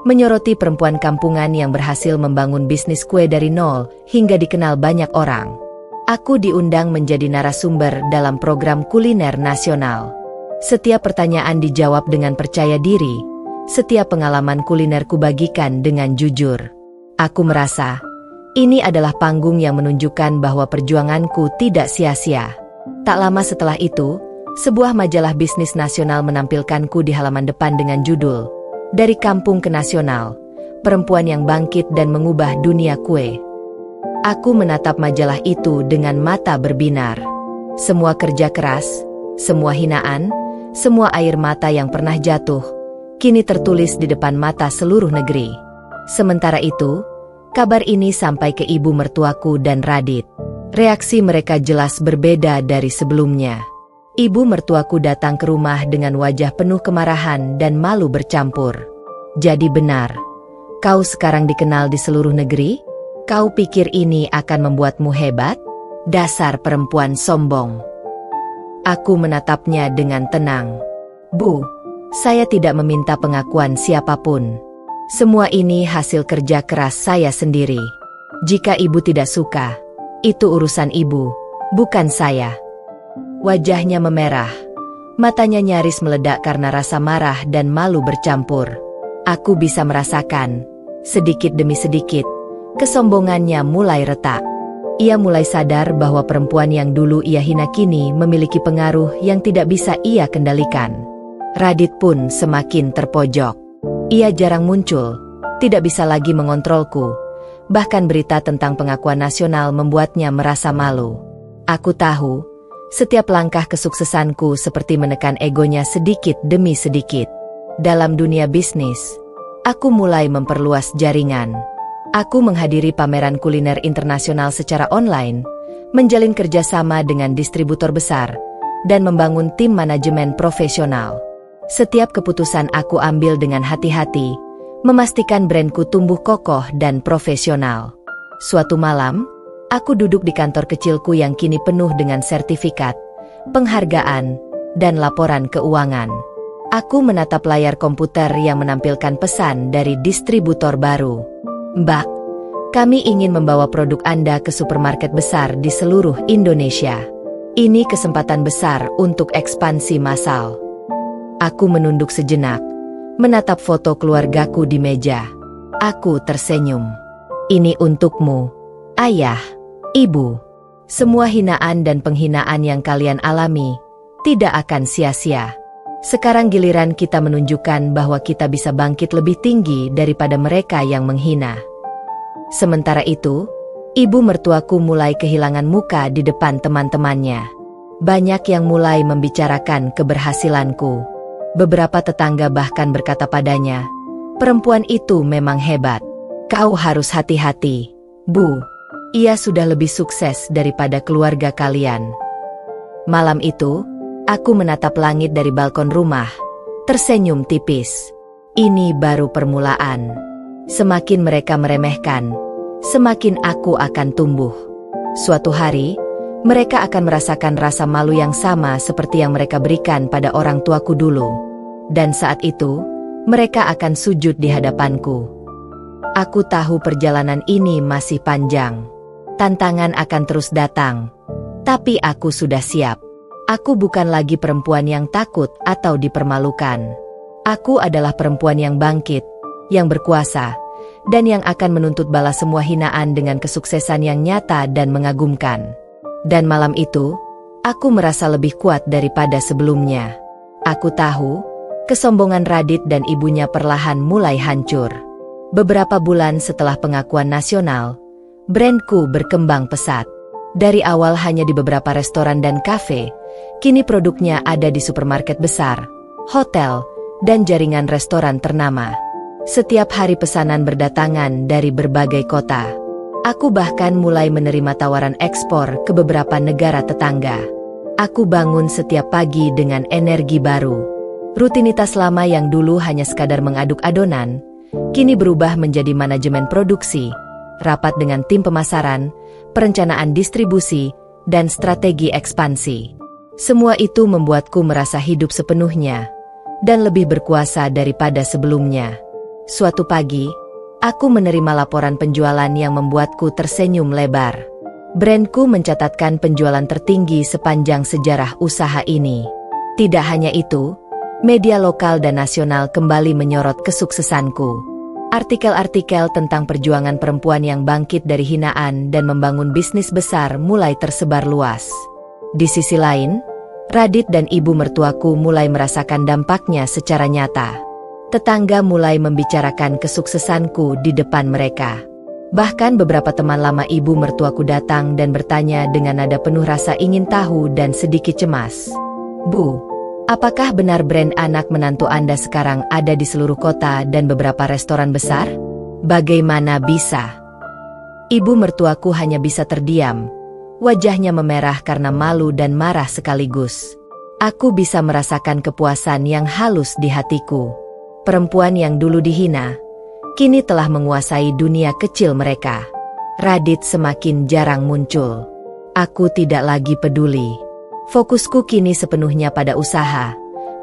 menyoroti perempuan kampungan yang berhasil membangun bisnis kue dari nol hingga dikenal banyak orang. Aku diundang menjadi narasumber dalam program kuliner nasional. Setiap pertanyaan dijawab dengan percaya diri, setiap pengalaman kuliner kubagikan dengan jujur. Aku merasa, ini adalah panggung yang menunjukkan bahwa perjuanganku tidak sia-sia. Tak lama setelah itu, sebuah majalah bisnis nasional menampilkanku di halaman depan dengan judul, "Dari Kampung ke Nasional, Perempuan yang Bangkit dan Mengubah Dunia Kue." Aku menatap majalah itu dengan mata berbinar. Semua kerja keras, semua hinaan, semua air mata yang pernah jatuh, kini tertulis di depan mata seluruh negeri. Sementara itu, kabar ini sampai ke ibu mertuaku dan Radit. Reaksi mereka jelas berbeda dari sebelumnya. Ibu mertuaku datang ke rumah dengan wajah penuh kemarahan dan malu bercampur. "Jadi benar, kau sekarang dikenal di seluruh negeri? Kau pikir ini akan membuatmu hebat? Dasar perempuan sombong." Aku menatapnya dengan tenang. "Bu, saya tidak meminta pengakuan siapapun. Semua ini hasil kerja keras saya sendiri. Jika ibu tidak suka, itu urusan ibu, bukan saya." Wajahnya memerah. Matanya nyaris meledak karena rasa marah dan malu bercampur. Aku bisa merasakan, sedikit demi sedikit, kesombongannya mulai retak. Ia mulai sadar bahwa perempuan yang dulu ia hina kini memiliki pengaruh yang tidak bisa ia kendalikan. Radit pun semakin terpojok. Ia jarang muncul, tidak bisa lagi mengontrolku. Bahkan berita tentang pengakuan nasional membuatnya merasa malu. Aku tahu, setiap langkah kesuksesanku seperti menekan egonya sedikit demi sedikit. Dalam dunia bisnis, aku mulai memperluas jaringan. Aku menghadiri pameran kuliner internasional secara online, menjalin kerjasama dengan distributor besar, dan membangun tim manajemen profesional. Setiap keputusan aku ambil dengan hati-hati, memastikan brandku tumbuh kokoh dan profesional. Suatu malam, aku duduk di kantor kecilku yang kini penuh dengan sertifikat, penghargaan, dan laporan keuangan. Aku menatap layar komputer yang menampilkan pesan dari distributor baru. "Mbak, kami ingin membawa produk Anda ke supermarket besar di seluruh Indonesia. Ini kesempatan besar untuk ekspansi massal." Aku menunduk sejenak, menatap foto keluargaku di meja. Aku tersenyum. "Ini untukmu, Ayah, Ibu. Semua hinaan dan penghinaan yang kalian alami tidak akan sia-sia. Sekarang giliran kita menunjukkan bahwa kita bisa bangkit lebih tinggi daripada mereka yang menghina." Sementara itu, ibu mertuaku mulai kehilangan muka di depan teman-temannya. Banyak yang mulai membicarakan keberhasilanku. Beberapa tetangga bahkan berkata padanya, "Perempuan itu memang hebat. Kau harus hati-hati, Bu. Ia sudah lebih sukses daripada keluarga kalian." Malam itu, aku menatap langit dari balkon rumah, tersenyum tipis. Ini baru permulaan. Semakin mereka meremehkan, semakin aku akan tumbuh. Suatu hari, mereka akan merasakan rasa malu yang sama seperti yang mereka berikan pada orang tuaku dulu. Dan saat itu, mereka akan sujud di hadapanku. Aku tahu perjalanan ini masih panjang. Tantangan akan terus datang. Tapi aku sudah siap. Aku bukan lagi perempuan yang takut atau dipermalukan. Aku adalah perempuan yang bangkit, yang berkuasa, dan yang akan menuntut balas semua hinaan dengan kesuksesan yang nyata dan mengagumkan. Dan malam itu, Aku merasa lebih kuat daripada sebelumnya. Aku tahu, kesombongan Radit dan ibunya perlahan mulai hancur. Beberapa bulan setelah pengakuan nasional, brandku berkembang pesat. Dari awal hanya di beberapa restoran dan kafe, kini produknya ada di supermarket besar, hotel, dan jaringan restoran ternama. Setiap hari pesanan berdatangan dari berbagai kota. Aku bahkan mulai menerima tawaran ekspor ke beberapa negara tetangga. Aku bangun setiap pagi dengan energi baru. Rutinitas lama yang dulu hanya sekadar mengaduk adonan, kini berubah menjadi manajemen produksi, rapat dengan tim pemasaran, perencanaan distribusi, dan strategi ekspansi. Semua itu membuatku merasa hidup sepenuhnya dan lebih berkuasa daripada sebelumnya. Suatu pagi, aku menerima laporan penjualan yang membuatku tersenyum lebar. Brandku mencatatkan penjualan tertinggi sepanjang sejarah usaha ini. Tidak hanya itu, media lokal dan nasional kembali menyorot kesuksesanku. Artikel-artikel tentang perjuangan perempuan yang bangkit dari hinaan dan membangun bisnis besar mulai tersebar luas. Di sisi lain, Radit dan ibu mertuaku mulai merasakan dampaknya secara nyata. Tetangga mulai membicarakan kesuksesanku di depan mereka. Bahkan beberapa teman lama ibu mertuaku datang dan bertanya dengan nada penuh rasa ingin tahu dan sedikit cemas. "Bu, apakah benar brand anak menantu Anda sekarang ada di seluruh kota dan beberapa restoran besar? Bagaimana bisa?" Ibu mertuaku hanya bisa terdiam. Wajahnya memerah karena malu dan marah sekaligus. Aku bisa merasakan kepuasan yang halus di hatiku. Perempuan yang dulu dihina, kini telah menguasai dunia kecil mereka. Radit semakin jarang muncul. Aku tidak lagi peduli. Fokusku kini sepenuhnya pada usaha,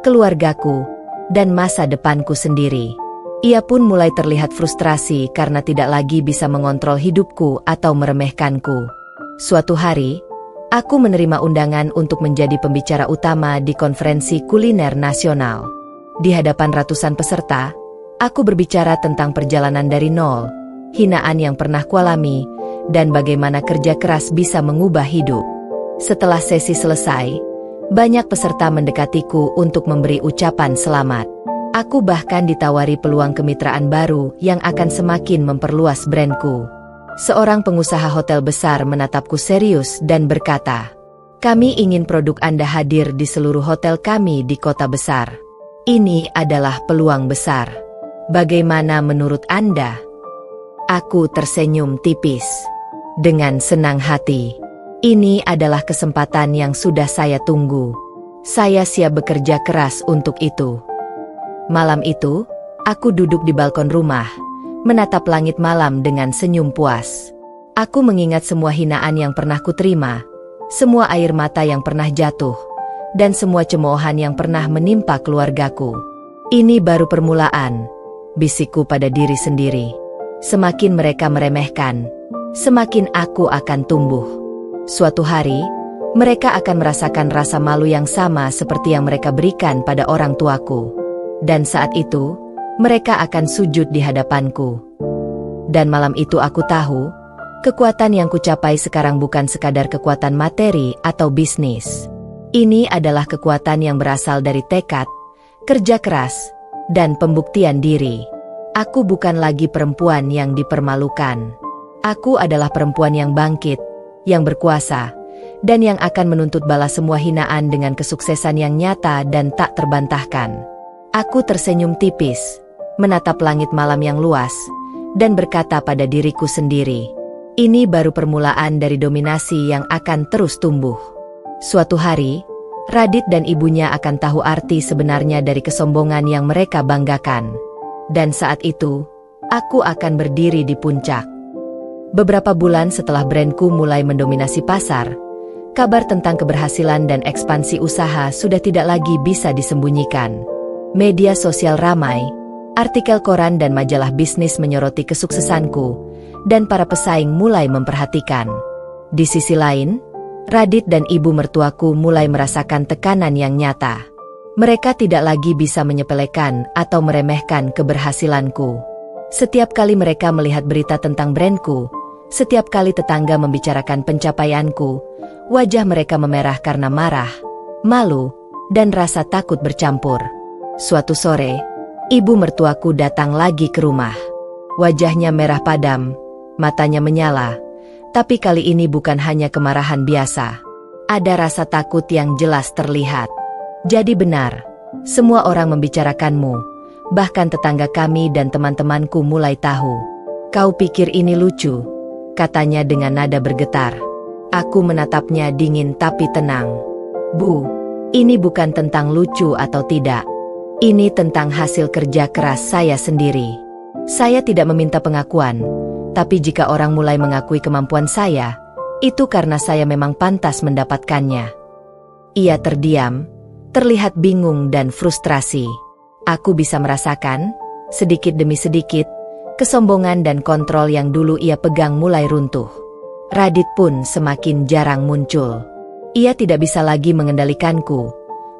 keluargaku, dan masa depanku sendiri. Ia pun mulai terlihat frustrasi karena tidak lagi bisa mengontrol hidupku atau meremehkanku. Suatu hari, aku menerima undangan untuk menjadi pembicara utama di konferensi kuliner nasional. Di hadapan ratusan peserta, aku berbicara tentang perjalanan dari nol, hinaan yang pernah kualami, dan bagaimana kerja keras bisa mengubah hidup. Setelah sesi selesai, banyak peserta mendekatiku untuk memberi ucapan selamat. Aku bahkan ditawari peluang kemitraan baru yang akan semakin memperluas brandku. Seorang pengusaha hotel besar menatapku serius dan berkata, "Kami ingin produk Anda hadir di seluruh hotel kami di kota besar. Ini adalah peluang besar. Bagaimana menurut Anda?" Aku tersenyum tipis. Dengan senang hati. Ini adalah kesempatan yang sudah saya tunggu. Saya siap bekerja keras untuk itu. Malam itu, aku duduk di balkon rumah, menatap langit malam dengan senyum puas. Aku mengingat semua hinaan yang pernah kuterima, semua air mata yang pernah jatuh, dan semua cemoohan yang pernah menimpa keluargaku. Ini baru permulaan, bisikku pada diri sendiri. Semakin mereka meremehkan, semakin aku akan tumbuh. Suatu hari, mereka akan merasakan rasa malu yang sama seperti yang mereka berikan pada orang tuaku. Dan saat itu, mereka akan sujud di hadapanku. Dan malam itu aku tahu, kekuatan yang kucapai sekarang bukan sekadar kekuatan materi atau bisnis. Ini adalah kekuatan yang berasal dari tekad, kerja keras, dan pembuktian diri. Aku bukan lagi perempuan yang dipermalukan. Aku adalah perempuan yang bangkit, yang berkuasa, dan yang akan menuntut balas semua hinaan dengan kesuksesan yang nyata dan tak terbantahkan. Aku tersenyum tipis, menatap langit malam yang luas, dan berkata pada diriku sendiri, ini baru permulaan dari dominasi yang akan terus tumbuh. Suatu hari, Radit dan ibunya akan tahu arti sebenarnya dari kesombongan yang mereka banggakan. Dan saat itu, aku akan berdiri di puncak. Beberapa bulan setelah brandku mulai mendominasi pasar, kabar tentang keberhasilan dan ekspansi usaha sudah tidak lagi bisa disembunyikan. Media sosial ramai, artikel koran dan majalah bisnis menyoroti kesuksesanku, dan para pesaing mulai memperhatikan. Di sisi lain, Radit dan ibu mertuaku mulai merasakan tekanan yang nyata. Mereka tidak lagi bisa menyepelekan atau meremehkan keberhasilanku. Setiap kali mereka melihat berita tentang brandku, Setiap kali tetangga membicarakan pencapaianku, wajah mereka memerah karena marah, malu, dan rasa takut bercampur. Suatu sore, ibu mertuaku datang lagi ke rumah. Wajahnya merah padam, matanya menyala, tapi kali ini bukan hanya kemarahan biasa. Ada rasa takut yang jelas terlihat. Jadi benar, semua orang membicarakanmu, bahkan tetangga kami dan teman-temanku mulai tahu. Kau pikir ini lucu? Katanya dengan nada bergetar. Aku menatapnya dingin tapi tenang. Bu, ini bukan tentang lucu atau tidak. Ini tentang hasil kerja keras saya sendiri. Saya tidak meminta pengakuan, tapi jika orang mulai mengakui kemampuan saya, itu karena saya memang pantas mendapatkannya. Ia terdiam, terlihat bingung dan frustrasi. Aku bisa merasakan, sedikit demi sedikit, kesombongan dan kontrol yang dulu ia pegang mulai runtuh. Radit pun semakin jarang muncul. Ia tidak bisa lagi mengendalikanku.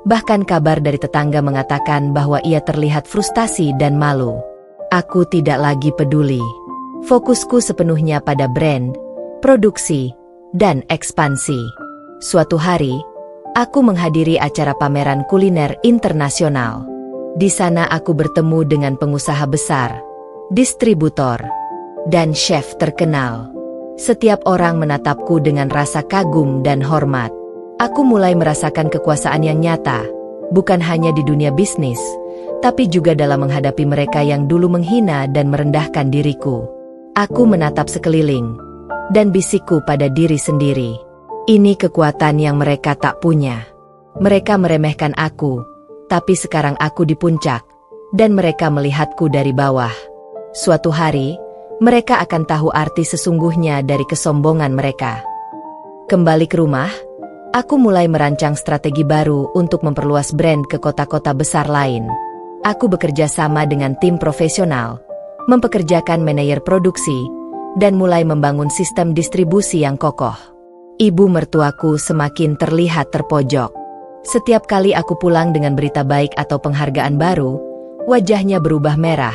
Bahkan kabar dari tetangga mengatakan bahwa ia terlihat frustasi dan malu. Aku tidak lagi peduli. Fokusku sepenuhnya pada brand, produksi, dan ekspansi. Suatu hari, aku menghadiri acara pameran kuliner internasional. Di sana aku bertemu dengan pengusaha besar, distributor, dan chef terkenal. Setiap orang menatapku dengan rasa kagum dan hormat. Aku mulai merasakan kekuasaan yang nyata, bukan hanya di dunia bisnis, tapi juga dalam menghadapi mereka yang dulu menghina dan merendahkan diriku. Aku menatap sekeliling, dan bisikku pada diri sendiri. Ini kekuatan yang mereka tak punya. Mereka meremehkan aku, tapi sekarang aku di puncak, dan mereka melihatku dari bawah. Suatu hari, mereka akan tahu arti sesungguhnya dari kesombongan mereka. Kembali ke rumah, aku mulai merancang strategi baru untuk memperluas brand ke kota-kota besar lain. Aku bekerja sama dengan tim profesional, mempekerjakan manajer produksi, dan mulai membangun sistem distribusi yang kokoh. Ibu mertuaku semakin terlihat terpojok. Setiap kali aku pulang dengan berita baik atau penghargaan baru, wajahnya berubah merah.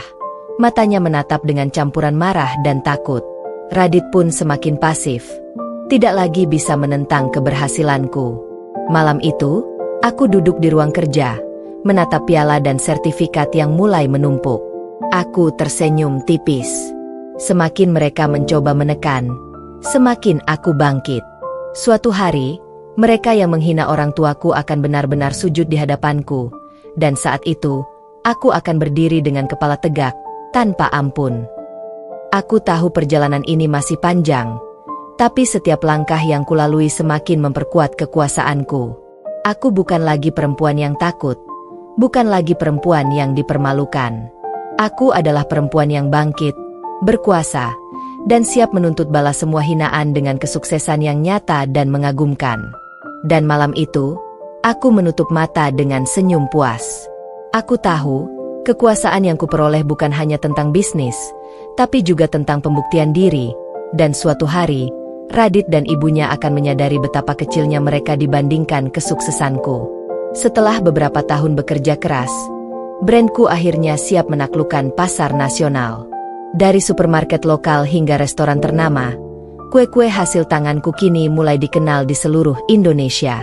Matanya menatap dengan campuran marah dan takut. Radit pun semakin pasif, tidak lagi bisa menentang keberhasilanku. Malam itu, aku duduk di ruang kerja, menatap piala dan sertifikat yang mulai menumpuk. Aku tersenyum tipis. Semakin mereka mencoba menekan, semakin aku bangkit. Suatu hari, mereka yang menghina orang tuaku akan benar-benar sujud di hadapanku, dan saat itu, aku akan berdiri dengan kepala tegak, tanpa ampun. Aku tahu perjalanan ini masih panjang, tapi setiap langkah yang kulalui semakin memperkuat kekuasaanku. Aku bukan lagi perempuan yang takut, bukan lagi perempuan yang dipermalukan. Aku adalah perempuan yang bangkit, berkuasa, dan siap menuntut balas semua hinaan dengan kesuksesan yang nyata dan mengagumkan. Dan malam itu, aku menutup mata dengan senyum puas. Aku tahu, kekuasaan yang kuperoleh bukan hanya tentang bisnis, tapi juga tentang pembuktian diri, dan suatu hari, Radit dan ibunya akan menyadari betapa kecilnya mereka dibandingkan kesuksesanku. Setelah beberapa tahun bekerja keras, brandku akhirnya siap menaklukkan pasar nasional. Dari supermarket lokal hingga restoran ternama, kue-kue hasil tanganku kini mulai dikenal di seluruh Indonesia.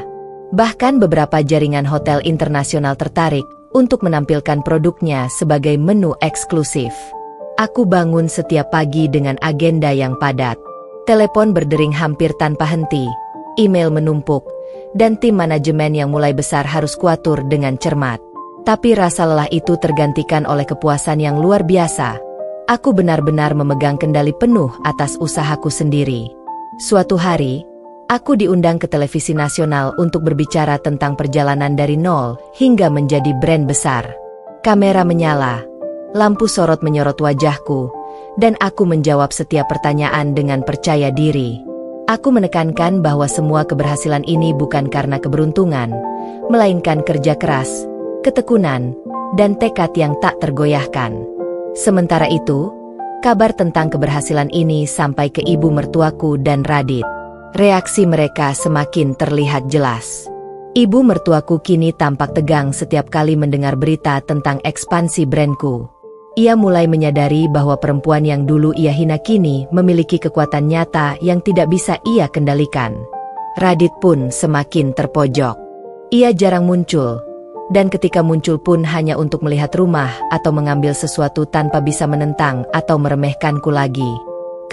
Bahkan beberapa jaringan hotel internasional tertarik untuk menampilkan produknya sebagai menu eksklusif. Aku bangun setiap pagi dengan agenda yang padat. Telepon berdering hampir tanpa henti, email menumpuk, dan tim manajemen yang mulai besar harus kuatur dengan cermat. Tapi rasa lelah itu tergantikan oleh kepuasan yang luar biasa. Aku benar-benar memegang kendali penuh atas usahaku sendiri. Suatu hari, aku diundang ke televisi nasional untuk berbicara tentang perjalanan dari nol hingga menjadi brand besar. Kamera menyala, lampu sorot menyorot wajahku, dan aku menjawab setiap pertanyaan dengan percaya diri. Aku menekankan bahwa semua keberhasilan ini bukan karena keberuntungan, melainkan kerja keras, ketekunan, dan tekad yang tak tergoyahkan. Sementara itu, kabar tentang keberhasilan ini sampai ke ibu mertuaku dan Radit. Reaksi mereka semakin terlihat jelas. Ibu mertuaku kini tampak tegang setiap kali mendengar berita tentang ekspansi brandku. Ia mulai menyadari bahwa perempuan yang dulu ia hina kini memiliki kekuatan nyata yang tidak bisa ia kendalikan. Radit pun semakin terpojok. Ia jarang muncul, dan ketika muncul pun hanya untuk melihat rumah atau mengambil sesuatu tanpa bisa menentang atau meremehkanku lagi.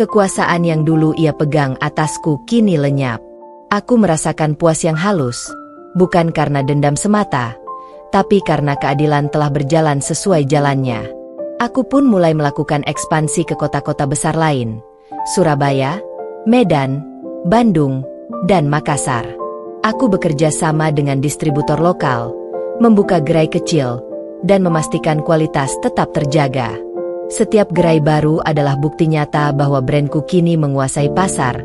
Kekuasaan yang dulu ia pegang atasku kini lenyap. Aku merasakan puas yang halus, bukan karena dendam semata, tapi karena keadilan telah berjalan sesuai jalannya. Aku pun mulai melakukan ekspansi ke kota-kota besar lain, Surabaya, Medan, Bandung, dan Makassar. Aku bekerja sama dengan distributor lokal, membuka gerai kecil, dan memastikan kualitas tetap terjaga. Setiap gerai baru adalah bukti nyata bahwa brandku kini menguasai pasar,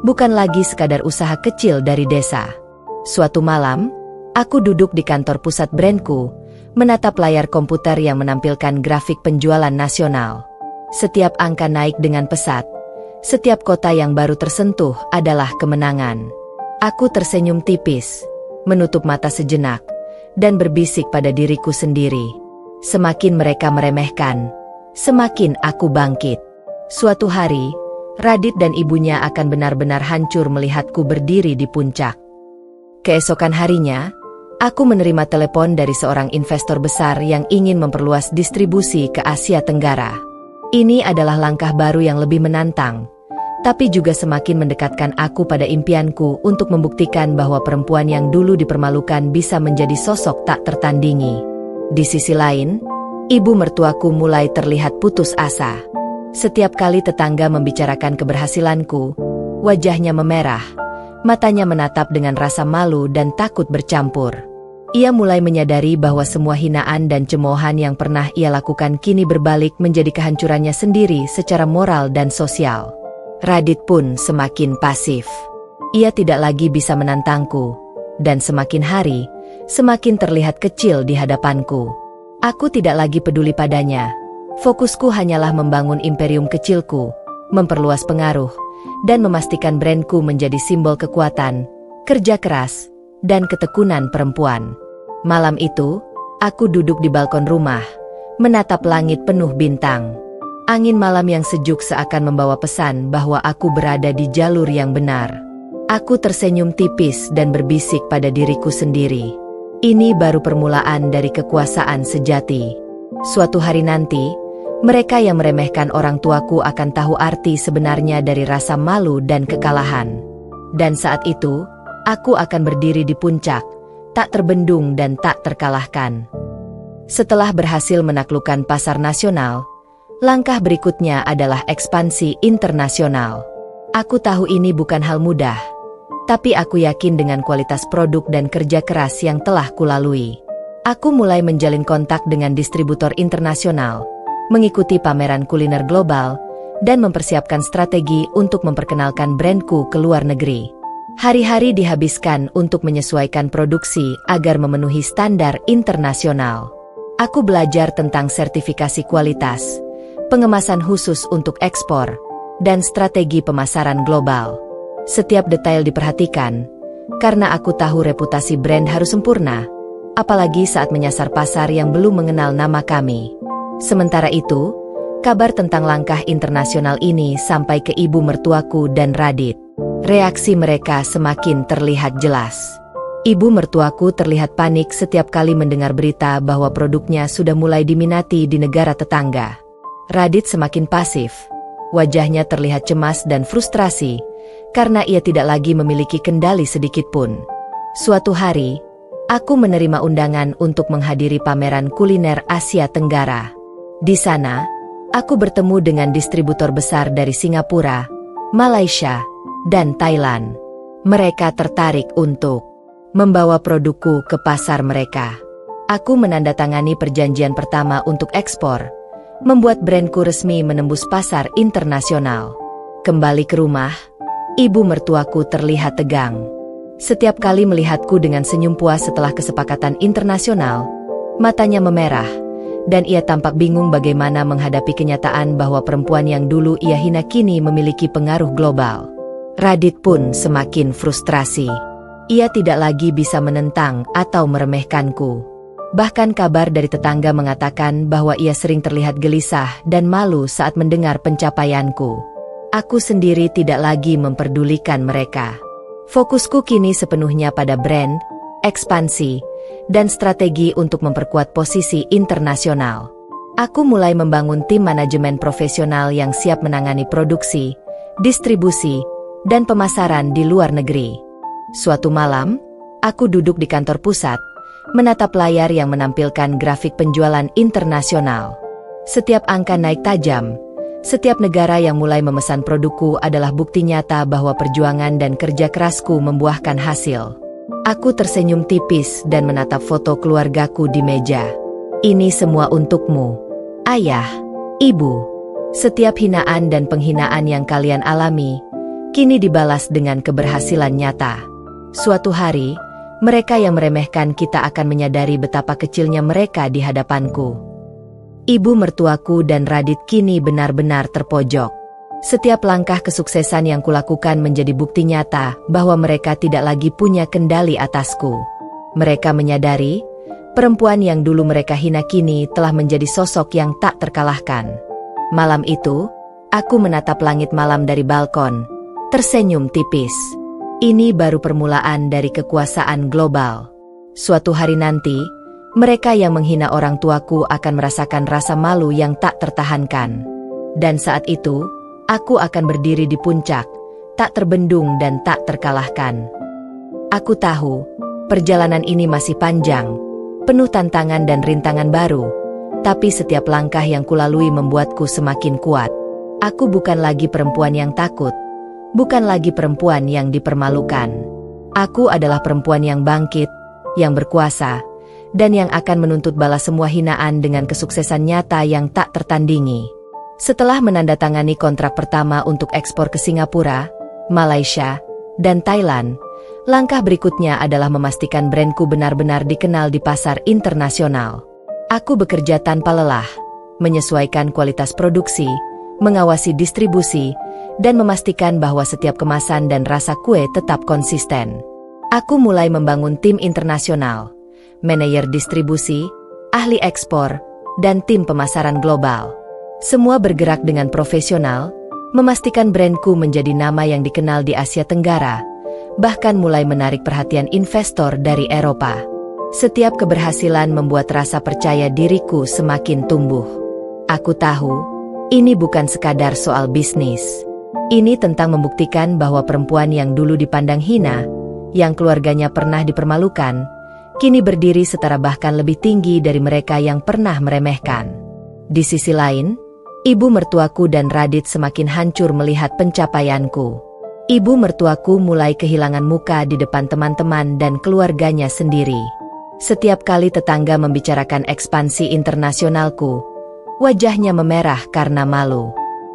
bukan lagi sekadar usaha kecil dari desa. Suatu malam, aku duduk di kantor pusat brandku, menatap layar komputer yang menampilkan grafik penjualan nasional. Setiap angka naik dengan pesat. Setiap kota yang baru tersentuh adalah kemenangan. Aku tersenyum tipis, menutup mata sejenak, dan berbisik pada diriku sendiri. Semakin mereka meremehkan, semakin aku bangkit. Suatu hari, Radit dan ibunya akan benar-benar hancur melihatku berdiri di puncak. Keesokan harinya, aku menerima telepon dari seorang investor besar yang ingin memperluas distribusi ke Asia Tenggara. Ini adalah langkah baru yang lebih menantang, tapi juga semakin mendekatkan aku pada impianku untuk membuktikan bahwa perempuan yang dulu dipermalukan bisa menjadi sosok tak tertandingi. Di sisi lain, ibu mertuaku mulai terlihat putus asa. Setiap kali tetangga membicarakan keberhasilanku, wajahnya memerah, matanya menatap dengan rasa malu dan takut bercampur. Ia mulai menyadari bahwa semua hinaan dan cemoohan yang pernah ia lakukan kini berbalik menjadi kehancurannya sendiri secara moral dan sosial. Radit pun semakin pasif. Ia tidak lagi bisa menantangku, dan semakin hari, semakin terlihat kecil di hadapanku. Aku tidak lagi peduli padanya. Fokusku hanyalah membangun imperium kecilku, memperluas pengaruh, dan memastikan brandku menjadi simbol kekuatan, kerja keras, dan ketekunan perempuan. Malam itu, aku duduk di balkon rumah, menatap langit penuh bintang. Angin malam yang sejuk seakan membawa pesan bahwa aku berada di jalur yang benar. Aku tersenyum tipis dan berbisik pada diriku sendiri. Ini baru permulaan dari kekuasaan sejati. Suatu hari nanti, mereka yang meremehkan orang tuaku akan tahu arti sebenarnya dari rasa malu dan kekalahan. Dan saat itu, aku akan berdiri di puncak, tak terbendung dan tak terkalahkan. Setelah berhasil menaklukkan pasar nasional, langkah berikutnya adalah ekspansi internasional. Aku tahu ini bukan hal mudah, tapi aku yakin dengan kualitas produk dan kerja keras yang telah kulalui. Aku mulai menjalin kontak dengan distributor internasional, mengikuti pameran kuliner global, dan mempersiapkan strategi untuk memperkenalkan brandku ke luar negeri. Hari-hari dihabiskan untuk menyesuaikan produksi agar memenuhi standar internasional. Aku belajar tentang sertifikasi kualitas, pengemasan khusus untuk ekspor, dan strategi pemasaran global. Setiap detail diperhatikan, karena aku tahu reputasi brand harus sempurna, apalagi saat menyasar pasar yang belum mengenal nama kami. Sementara itu, kabar tentang langkah internasional ini sampai ke ibu mertuaku dan Radit. Reaksi mereka semakin terlihat jelas. Ibu mertuaku terlihat panik setiap kali mendengar berita bahwa produknya sudah mulai diminati di negara tetangga. Radit semakin pasif. Wajahnya terlihat cemas dan frustrasi, karena ia tidak lagi memiliki kendali sedikitpun. Suatu hari, aku menerima undangan untuk menghadiri pameran kuliner Asia Tenggara. Di sana, aku bertemu dengan distributor besar dari Singapura, Malaysia, dan Thailand. Mereka tertarik untuk membawa produkku ke pasar mereka. Aku menandatangani perjanjian pertama untuk ekspor, membuat brandku resmi menembus pasar internasional. Kembali ke rumah, ibu mertuaku terlihat tegang. Setiap kali melihatku dengan senyum puas setelah kesepakatan internasional, matanya memerah, dan ia tampak bingung bagaimana menghadapi kenyataan bahwa perempuan yang dulu ia hina kini memiliki pengaruh global. Radit pun semakin frustrasi. Ia tidak lagi bisa menentang atau meremehkanku. Bahkan kabar dari tetangga mengatakan bahwa ia sering terlihat gelisah dan malu saat mendengar pencapaianku. Aku sendiri tidak lagi memperdulikan mereka. Fokusku kini sepenuhnya pada brand, ekspansi, dan strategi untuk memperkuat posisi internasional. Aku mulai membangun tim manajemen profesional yang siap menangani produksi, distribusi, dan pemasaran di luar negeri. Suatu malam, aku duduk di kantor pusat, menatap layar yang menampilkan grafik penjualan internasional. Setiap angka naik tajam. Setiap negara yang mulai memesan produkku adalah bukti nyata bahwa perjuangan dan kerja kerasku membuahkan hasil. Aku tersenyum tipis dan menatap foto keluargaku di meja. Ini semua untukmu, Ayah, Ibu. Setiap hinaan dan penghinaan yang kalian alami, kini dibalas dengan keberhasilan nyata. Suatu hari, mereka yang meremehkan kita akan menyadari betapa kecilnya mereka di hadapanku. Ibu mertuaku dan Radit kini benar-benar terpojok. Setiap langkah kesuksesan yang kulakukan menjadi bukti nyata bahwa mereka tidak lagi punya kendali atasku. Mereka menyadari, perempuan yang dulu mereka hina kini telah menjadi sosok yang tak terkalahkan. Malam itu, aku menatap langit malam dari balkon, tersenyum tipis. Ini baru permulaan dari kekuasaan global. Suatu hari nanti, mereka yang menghina orang tuaku akan merasakan rasa malu yang tak tertahankan. Dan saat itu, aku akan berdiri di puncak, tak terbendung dan tak terkalahkan. Aku tahu, perjalanan ini masih panjang, penuh tantangan dan rintangan baru, tapi setiap langkah yang kulalui membuatku semakin kuat. Aku bukan lagi perempuan yang takut, bukan lagi perempuan yang dipermalukan. Aku adalah perempuan yang bangkit, yang berkuasa, dan yang akan menuntut balas semua hinaan dengan kesuksesan nyata yang tak tertandingi. Setelah menandatangani kontrak pertama untuk ekspor ke Singapura, Malaysia, dan Thailand, langkah berikutnya adalah memastikan brandku benar-benar dikenal di pasar internasional. Aku bekerja tanpa lelah, menyesuaikan kualitas produksi, mengawasi distribusi, dan memastikan bahwa setiap kemasan dan rasa kue tetap konsisten. Aku mulai membangun tim internasional, manajer distribusi, ahli ekspor, dan tim pemasaran global. Semua bergerak dengan profesional, memastikan brandku menjadi nama yang dikenal di Asia Tenggara, bahkan mulai menarik perhatian investor dari Eropa. Setiap keberhasilan membuat rasa percaya diriku semakin tumbuh. Aku tahu, ini bukan sekadar soal bisnis. Ini tentang membuktikan bahwa perempuan yang dulu dipandang hina, yang keluarganya pernah dipermalukan, kini berdiri setara bahkan lebih tinggi dari mereka yang pernah meremehkan. Di sisi lain, ibu mertuaku dan Radit semakin hancur melihat pencapaianku. Ibu mertuaku mulai kehilangan muka di depan teman-teman dan keluarganya sendiri. Setiap kali tetangga membicarakan ekspansi internasionalku, wajahnya memerah karena malu.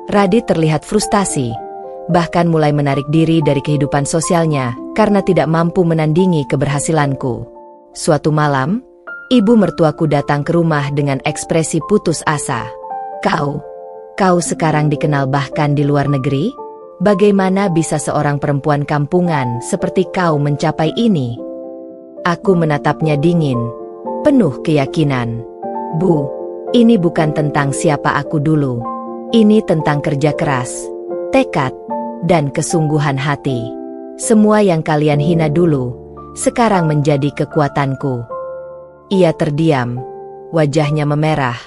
Radit terlihat frustasi, bahkan mulai menarik diri dari kehidupan sosialnya karena tidak mampu menandingi keberhasilanku. Suatu malam, ibu mertuaku datang ke rumah dengan ekspresi putus asa. Kau sekarang dikenal bahkan di luar negeri? Bagaimana bisa seorang perempuan kampungan seperti kau mencapai ini? Aku menatapnya dingin, penuh keyakinan. Bu, ini bukan tentang siapa aku dulu. Ini tentang kerja keras, tekad, dan kesungguhan hati. Semua yang kalian hina dulu, sekarang menjadi kekuatanku. Ia terdiam, wajahnya memerah,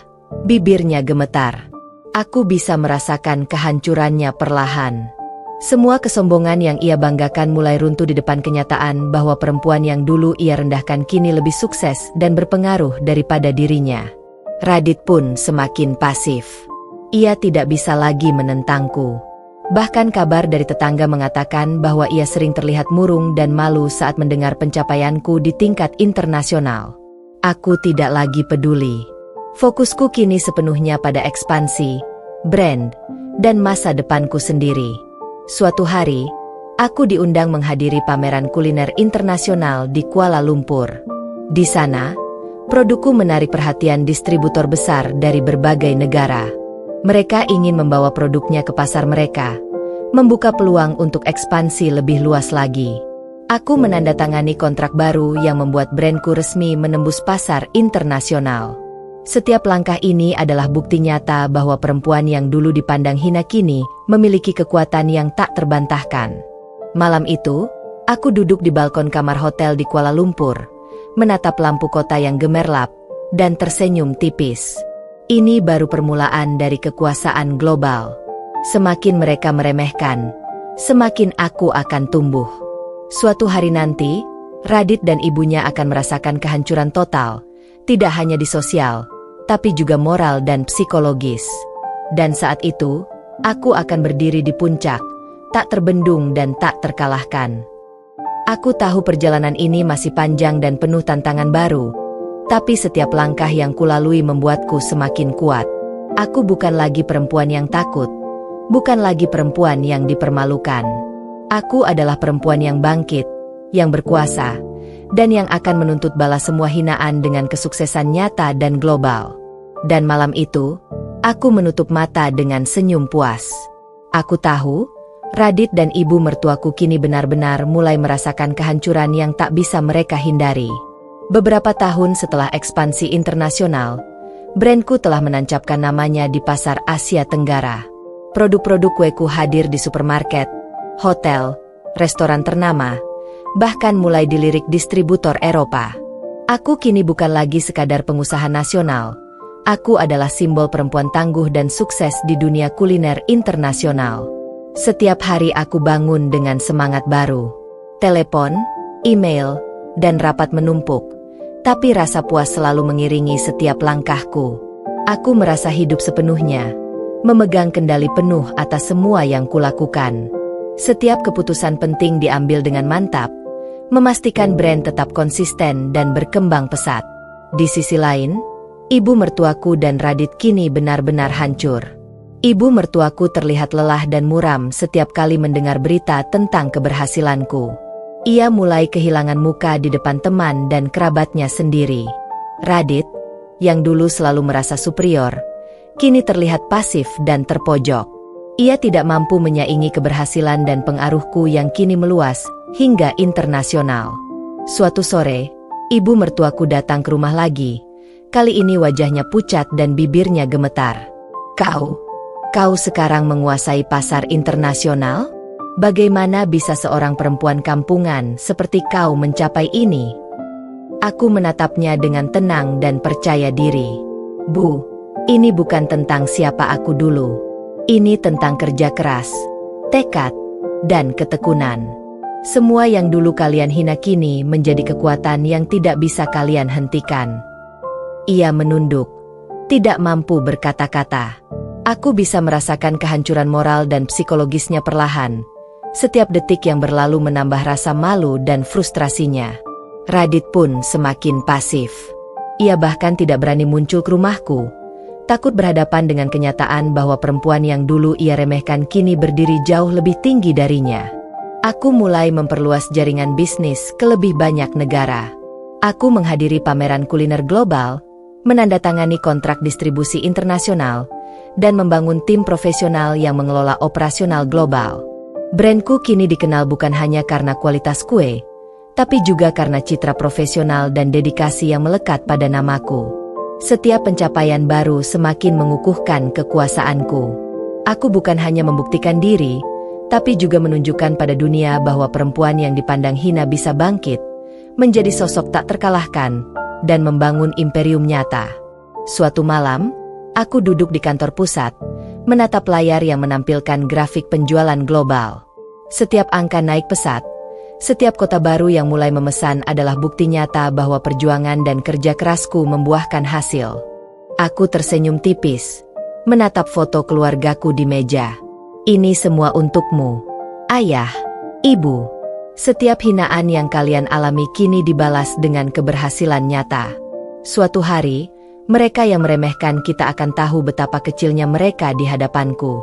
bibirnya gemetar. Aku bisa merasakan kehancurannya perlahan. Semua kesombongan yang ia banggakan mulai runtuh di depan kenyataan bahwa perempuan yang dulu ia rendahkan kini lebih sukses dan berpengaruh daripada dirinya. Radit pun semakin pasif. Ia tidak bisa lagi menentangku. Bahkan kabar dari tetangga mengatakan bahwa ia sering terlihat murung dan malu saat mendengar pencapaianku di tingkat internasional. Aku tidak lagi peduli. Fokusku kini sepenuhnya pada ekspansi, brand, dan masa depanku sendiri. Suatu hari, aku diundang menghadiri pameran kuliner internasional di Kuala Lumpur. Di sana, produkku menarik perhatian distributor besar dari berbagai negara. Mereka ingin membawa produknya ke pasar mereka, membuka peluang untuk ekspansi lebih luas lagi. Aku menandatangani kontrak baru yang membuat brandku resmi menembus pasar internasional. Setiap langkah ini adalah bukti nyata bahwa perempuan yang dulu dipandang hina kini memiliki kekuatan yang tak terbantahkan. Malam itu, aku duduk di balkon kamar hotel di Kuala Lumpur, menatap lampu kota yang gemerlap, dan tersenyum tipis. Ini baru permulaan dari kekuasaan global. Semakin mereka meremehkan, semakin aku akan tumbuh. Suatu hari nanti, Radit dan ibunya akan merasakan kehancuran total, tidak hanya di sosial, tapi juga moral dan psikologis. Dan saat itu, aku akan berdiri di puncak, tak terbendung dan tak terkalahkan. Aku tahu perjalanan ini masih panjang dan penuh tantangan baru, tapi setiap langkah yang kulalui membuatku semakin kuat. Aku bukan lagi perempuan yang takut, bukan lagi perempuan yang dipermalukan. Aku adalah perempuan yang bangkit, yang berkuasa, dan yang akan menuntut balas semua hinaan dengan kesuksesan nyata dan global. Dan malam itu, aku menutup mata dengan senyum puas. Aku tahu, Radit dan ibu mertuaku kini benar-benar mulai merasakan kehancuran yang tak bisa mereka hindari. Beberapa tahun setelah ekspansi internasional, brandku telah menancapkan namanya di pasar Asia Tenggara. Produk-produk kueku hadir di supermarket, hotel, restoran ternama, bahkan mulai dilirik distributor Eropa. Aku kini bukan lagi sekadar pengusaha nasional. Aku adalah simbol perempuan tangguh dan sukses di dunia kuliner internasional. Setiap hari aku bangun dengan semangat baru. Telepon, email, dan rapat menumpuk. Tapi rasa puas selalu mengiringi setiap langkahku. Aku merasa hidup sepenuhnya, memegang kendali penuh atas semua yang kulakukan. Setiap keputusan penting diambil dengan mantap, memastikan brand tetap konsisten dan berkembang pesat. Di sisi lain, ibu mertuaku dan Radit kini benar-benar hancur. Ibu mertuaku terlihat lelah dan muram setiap kali mendengar berita tentang keberhasilanku. Ia mulai kehilangan muka di depan teman dan kerabatnya sendiri. Radit, yang dulu selalu merasa superior, kini terlihat pasif dan terpojok. Ia tidak mampu menyaingi keberhasilan dan pengaruhku yang kini meluas hingga internasional. Suatu sore, ibu mertuaku datang ke rumah lagi. Kali ini wajahnya pucat dan bibirnya gemetar. Kau sekarang menguasai pasar internasional? Bagaimana bisa seorang perempuan kampungan seperti kau mencapai ini? Aku menatapnya dengan tenang dan percaya diri. Bu, ini bukan tentang siapa aku dulu. Ini tentang kerja keras, tekad, dan ketekunan. Semua yang dulu kalian hina kini menjadi kekuatan yang tidak bisa kalian hentikan. Ia menunduk, tidak mampu berkata-kata. Aku bisa merasakan kehancuran moral dan psikologisnya perlahan. Setiap detik yang berlalu menambah rasa malu dan frustrasinya. Radit pun semakin pasif. Ia bahkan tidak berani muncul ke rumahku. Takut berhadapan dengan kenyataan bahwa perempuan yang dulu ia remehkan kini berdiri jauh lebih tinggi darinya. Aku mulai memperluas jaringan bisnis ke lebih banyak negara. Aku menghadiri pameran kuliner global, menandatangani kontrak distribusi internasional, dan membangun tim profesional yang mengelola operasional global. Brandku kini dikenal bukan hanya karena kualitas kue, tapi juga karena citra profesional dan dedikasi yang melekat pada namaku. Setiap pencapaian baru semakin mengukuhkan kekuasaanku. Aku bukan hanya membuktikan diri, tapi juga menunjukkan pada dunia bahwa perempuan yang dipandang hina bisa bangkit, menjadi sosok tak terkalahkan, dan membangun imperium nyata. Suatu malam, aku duduk di kantor pusat, menatap layar yang menampilkan grafik penjualan global. Setiap angka naik pesat. Setiap kota baru yang mulai memesan adalah bukti nyata bahwa perjuangan dan kerja kerasku membuahkan hasil. Aku tersenyum tipis, menatap foto keluargaku di meja. Ini semua untukmu, ayah, ibu. Setiap hinaan yang kalian alami kini dibalas dengan keberhasilan nyata. Suatu hari, mereka yang meremehkan kita akan tahu betapa kecilnya mereka di hadapanku.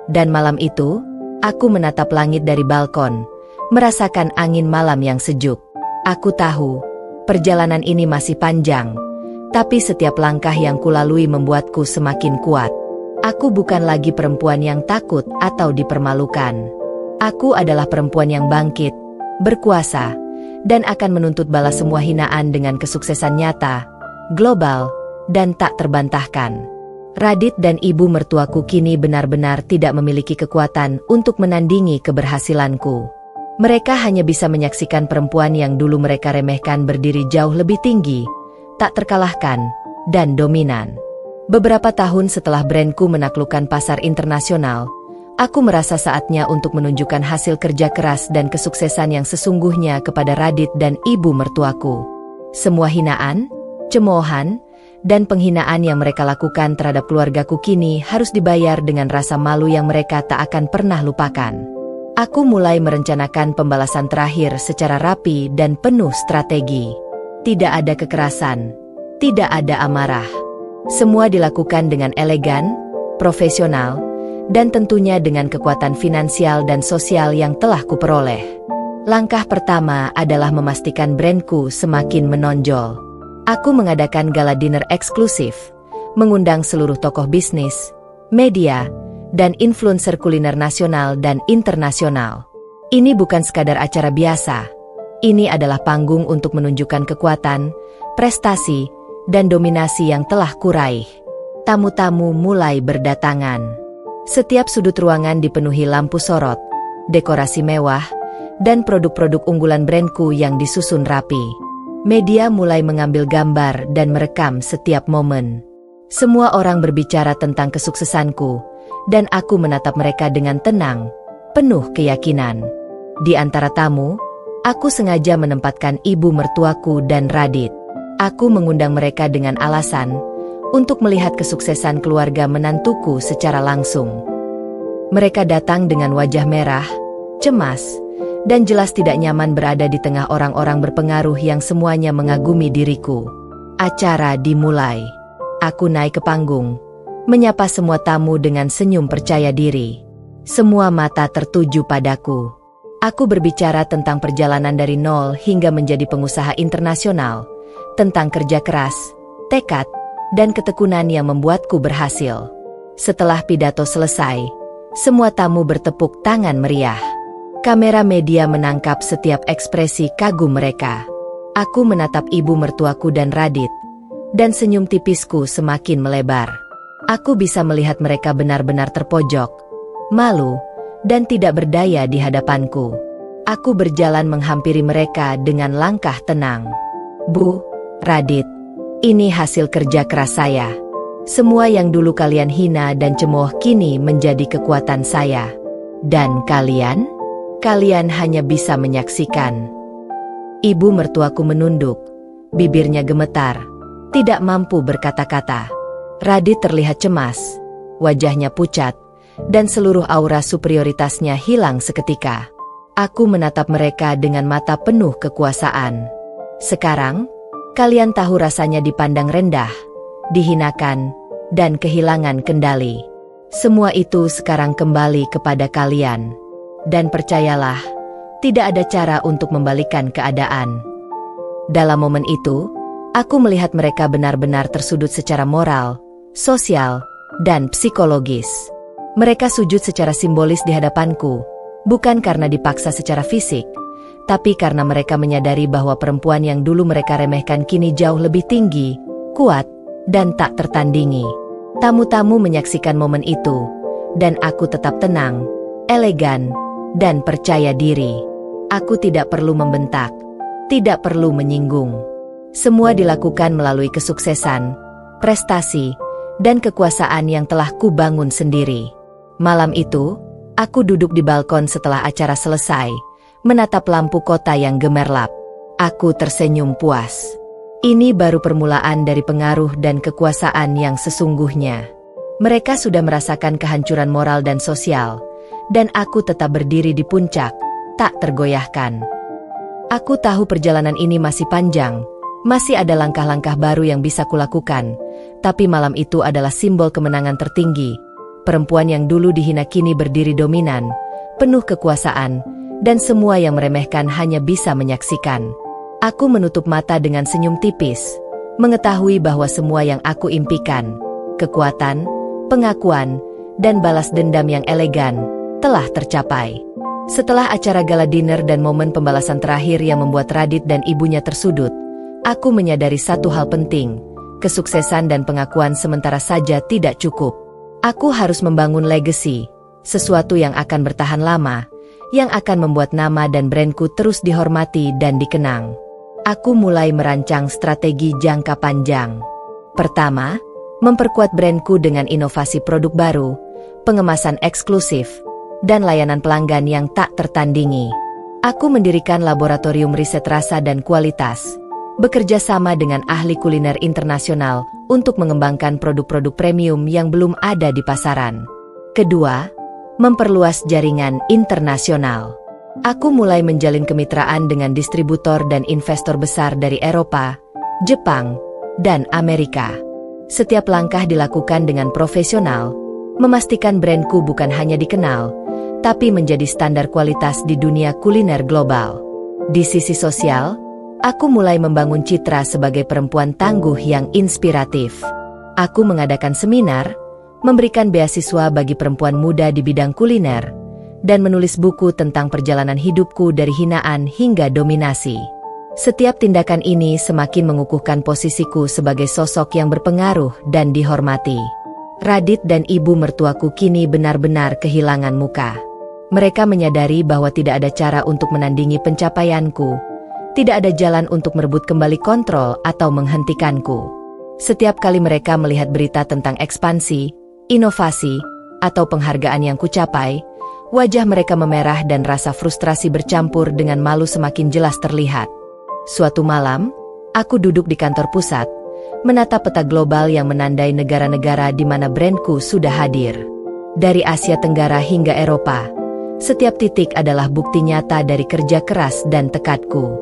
Dan malam itu, aku menatap langit dari balkon, merasakan angin malam yang sejuk. Aku tahu, perjalanan ini masih panjang, tapi setiap langkah yang kulalui membuatku semakin kuat. Aku bukan lagi perempuan yang takut atau dipermalukan. Aku adalah perempuan yang bangkit, berkuasa, dan akan menuntut balas semua hinaan dengan kesuksesan nyata, global, dan tak terbantahkan. Radit dan ibu mertuaku kini benar-benar tidak memiliki kekuatan untuk menandingi keberhasilanku. Mereka hanya bisa menyaksikan perempuan yang dulu mereka remehkan berdiri jauh lebih tinggi, tak terkalahkan, dan dominan. Beberapa tahun setelah brandku menaklukkan pasar internasional, aku merasa saatnya untuk menunjukkan hasil kerja keras dan kesuksesan yang sesungguhnya kepada Radit dan ibu mertuaku. Semua hinaan, cemoohan, dan penghinaan yang mereka lakukan terhadap keluargaku kini harus dibayar dengan rasa malu yang mereka tak akan pernah lupakan. Aku mulai merencanakan pembalasan terakhir secara rapi dan penuh strategi. Tidak ada kekerasan, tidak ada amarah. Semua dilakukan dengan elegan, profesional, dan tentunya dengan kekuatan finansial dan sosial yang telah kuperoleh. Langkah pertama adalah memastikan brandku semakin menonjol. Aku mengadakan gala dinner eksklusif, mengundang seluruh tokoh bisnis, media, dan influencer kuliner nasional dan internasional. Ini bukan sekadar acara biasa. Ini adalah panggung untuk menunjukkan kekuatan, prestasi, dan dominasi yang telah kuraih. Tamu-tamu mulai berdatangan. Setiap sudut ruangan dipenuhi lampu sorot, dekorasi mewah, dan produk-produk unggulan brandku yang disusun rapi. Media mulai mengambil gambar dan merekam setiap momen. Semua orang berbicara tentang kesuksesanku, dan aku menatap mereka dengan tenang, penuh keyakinan. Di antara tamu, aku sengaja menempatkan ibu mertuaku dan Radit. Aku mengundang mereka dengan alasan untuk melihat kesuksesan keluarga menantuku secara langsung. Mereka datang dengan wajah merah, cemas, dan jelas tidak nyaman berada di tengah orang-orang berpengaruh yang semuanya mengagumi diriku. Acara dimulai. Aku naik ke panggung, menyapa semua tamu dengan senyum percaya diri. Semua mata tertuju padaku. Aku berbicara tentang perjalanan dari nol hingga menjadi pengusaha internasional, tentang kerja keras, tekad, dan ketekunan yang membuatku berhasil. Setelah pidato selesai, semua tamu bertepuk tangan meriah. Kamera media menangkap setiap ekspresi kagum mereka. Aku menatap ibu mertuaku dan Radit, dan senyum tipisku semakin melebar. Aku bisa melihat mereka benar-benar terpojok, malu, dan tidak berdaya di hadapanku. Aku berjalan menghampiri mereka dengan langkah tenang. Bu, Radit, ini hasil kerja keras saya. Semua yang dulu kalian hina dan cemooh kini menjadi kekuatan saya. Dan kalian? Kalian hanya bisa menyaksikan. Ibu mertuaku menunduk, bibirnya gemetar, tidak mampu berkata-kata. Radit terlihat cemas, wajahnya pucat, dan seluruh aura superioritasnya hilang seketika. Aku menatap mereka dengan mata penuh kekuasaan. Sekarang, kalian tahu rasanya dipandang rendah, dihinakan, dan kehilangan kendali. Semua itu sekarang kembali kepada kalian. Dan percayalah, tidak ada cara untuk membalikkan keadaan. Dalam momen itu, aku melihat mereka benar-benar tersudut secara moral, sosial, dan psikologis. Mereka sujud secara simbolis di hadapanku, bukan karena dipaksa secara fisik, tapi karena mereka menyadari bahwa perempuan yang dulu mereka remehkan kini jauh lebih tinggi, kuat, dan tak tertandingi. Tamu-tamu menyaksikan momen itu, dan aku tetap tenang, elegan, dan percaya diri. Aku tidak perlu membentak, tidak perlu menyinggung. Semua dilakukan melalui kesuksesan, prestasi, dan kekuasaan yang telah kubangun sendiri. Malam itu, aku duduk di balkon setelah acara selesai, menatap lampu kota yang gemerlap. Aku tersenyum puas. Ini baru permulaan dari pengaruh dan kekuasaan yang sesungguhnya. Mereka sudah merasakan kehancuran moral dan sosial, dan aku tetap berdiri di puncak, tak tergoyahkan. Aku tahu perjalanan ini masih panjang, masih ada langkah-langkah baru yang bisa kulakukan, tapi malam itu adalah simbol kemenangan tertinggi. Perempuan yang dulu dihina kini berdiri dominan, penuh kekuasaan, dan semua yang meremehkan hanya bisa menyaksikan. Aku menutup mata dengan senyum tipis, mengetahui bahwa semua yang aku impikan, kekuatan, pengakuan, dan balas dendam yang elegan, telah tercapai. Setelah acara gala dinner dan momen pembalasan terakhir yang membuat Radit dan ibunya tersudut, aku menyadari satu hal penting. Kesuksesan dan pengakuan sementara saja tidak cukup. Aku harus membangun legacy, sesuatu yang akan bertahan lama, yang akan membuat nama dan brandku terus dihormati dan dikenang. Aku mulai merancang strategi jangka panjang. Pertama, memperkuat brandku dengan inovasi produk baru, pengemasan eksklusif, dan layanan pelanggan yang tak tertandingi. Aku mendirikan laboratorium riset rasa dan kualitas, bekerja sama dengan ahli kuliner internasional untuk mengembangkan produk-produk premium yang belum ada di pasaran. Kedua, memperluas jaringan internasional. Aku mulai menjalin kemitraan dengan distributor dan investor besar dari Eropa, Jepang, dan Amerika. Setiap langkah dilakukan dengan profesional, memastikan brandku bukan hanya dikenal, tapi menjadi standar kualitas di dunia kuliner global. Di sisi sosial, aku mulai membangun citra sebagai perempuan tangguh yang inspiratif. Aku mengadakan seminar, memberikan beasiswa bagi perempuan muda di bidang kuliner, dan menulis buku tentang perjalanan hidupku dari hinaan hingga dominasi. Setiap tindakan ini semakin mengukuhkan posisiku sebagai sosok yang berpengaruh dan dihormati. Radit dan ibu mertuaku kini benar-benar kehilangan muka. Mereka menyadari bahwa tidak ada cara untuk menandingi pencapaianku, tidak ada jalan untuk merebut kembali kontrol atau menghentikanku. Setiap kali mereka melihat berita tentang ekspansi, inovasi, atau penghargaan yang kucapai, wajah mereka memerah dan rasa frustrasi bercampur dengan malu semakin jelas terlihat. Suatu malam, aku duduk di kantor pusat, menatap peta global yang menandai negara-negara di mana brandku sudah hadir. Dari Asia Tenggara hingga Eropa, setiap titik adalah bukti nyata dari kerja keras dan tekadku.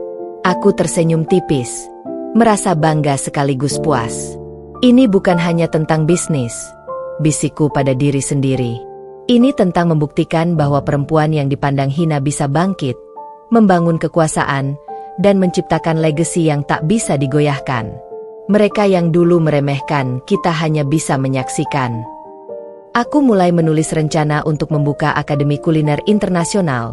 Aku tersenyum tipis, merasa bangga sekaligus puas. Ini bukan hanya tentang bisnis, bisikku pada diri sendiri. Ini tentang membuktikan bahwa perempuan yang dipandang hina bisa bangkit, membangun kekuasaan, dan menciptakan legasi yang tak bisa digoyahkan. Mereka yang dulu meremehkan, kita hanya bisa menyaksikan. Aku mulai menulis rencana untuk membuka Akademi Kuliner Internasional,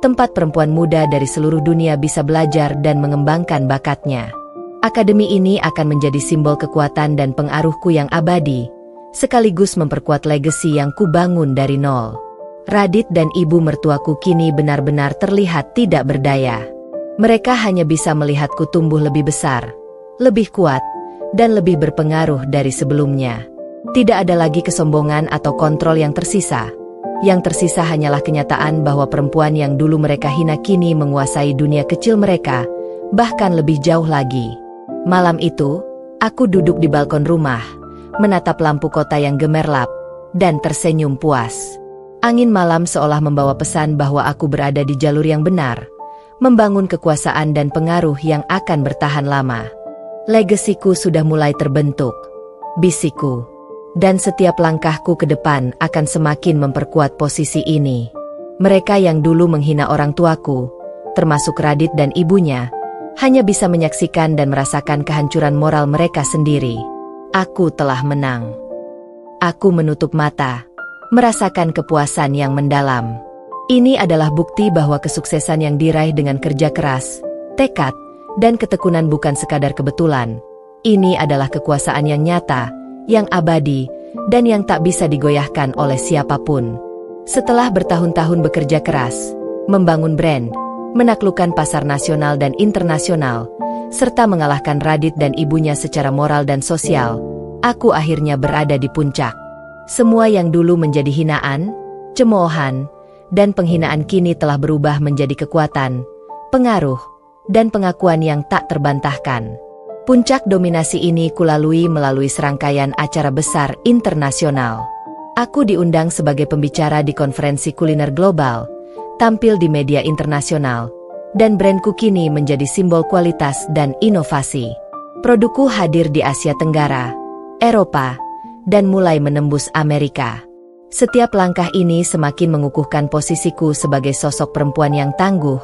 tempat perempuan muda dari seluruh dunia bisa belajar dan mengembangkan bakatnya. Akademi ini akan menjadi simbol kekuatan dan pengaruhku yang abadi, sekaligus memperkuat legasi yang kubangun dari nol. Radit dan ibu mertuaku kini benar-benar terlihat tidak berdaya. Mereka hanya bisa melihatku tumbuh lebih besar, lebih kuat, dan lebih berpengaruh dari sebelumnya. Tidak ada lagi kesombongan atau kontrol yang tersisa. Yang tersisa hanyalah kenyataan bahwa perempuan yang dulu mereka hina kini menguasai dunia kecil mereka, bahkan lebih jauh lagi. Malam itu, aku duduk di balkon rumah, menatap lampu kota yang gemerlap, dan tersenyum puas. Angin malam seolah membawa pesan bahwa aku berada di jalur yang benar, membangun kekuasaan dan pengaruh yang akan bertahan lama. Legasiku sudah mulai terbentuk, bisikku, dan setiap langkahku ke depan akan semakin memperkuat posisi ini. Mereka yang dulu menghina orang tuaku, termasuk Radit dan ibunya, hanya bisa menyaksikan dan merasakan kehancuran moral mereka sendiri. Aku telah menang. Aku menutup mata, merasakan kepuasan yang mendalam. Ini adalah bukti bahwa kesuksesan yang diraih dengan kerja keras, tekad, dan ketekunan bukan sekadar kebetulan. Ini adalah kekuasaan yang nyata, yang abadi, dan yang tak bisa digoyahkan oleh siapapun. Setelah bertahun-tahun bekerja keras, membangun brand, menaklukkan pasar nasional dan internasional, serta mengalahkan Radit dan ibunya secara moral dan sosial, aku akhirnya berada di puncak. Semua yang dulu menjadi hinaan, cemoohan, dan penghinaan kini telah berubah menjadi kekuatan, pengaruh, dan pengakuan yang tak terbantahkan. Puncak dominasi ini kulalui melalui serangkaian acara besar internasional. Aku diundang sebagai pembicara di konferensi kuliner global, tampil di media internasional, dan brandku kini menjadi simbol kualitas dan inovasi. Produkku hadir di Asia Tenggara, Eropa, dan mulai menembus Amerika. Setiap langkah ini semakin mengukuhkan posisiku sebagai sosok perempuan yang tangguh,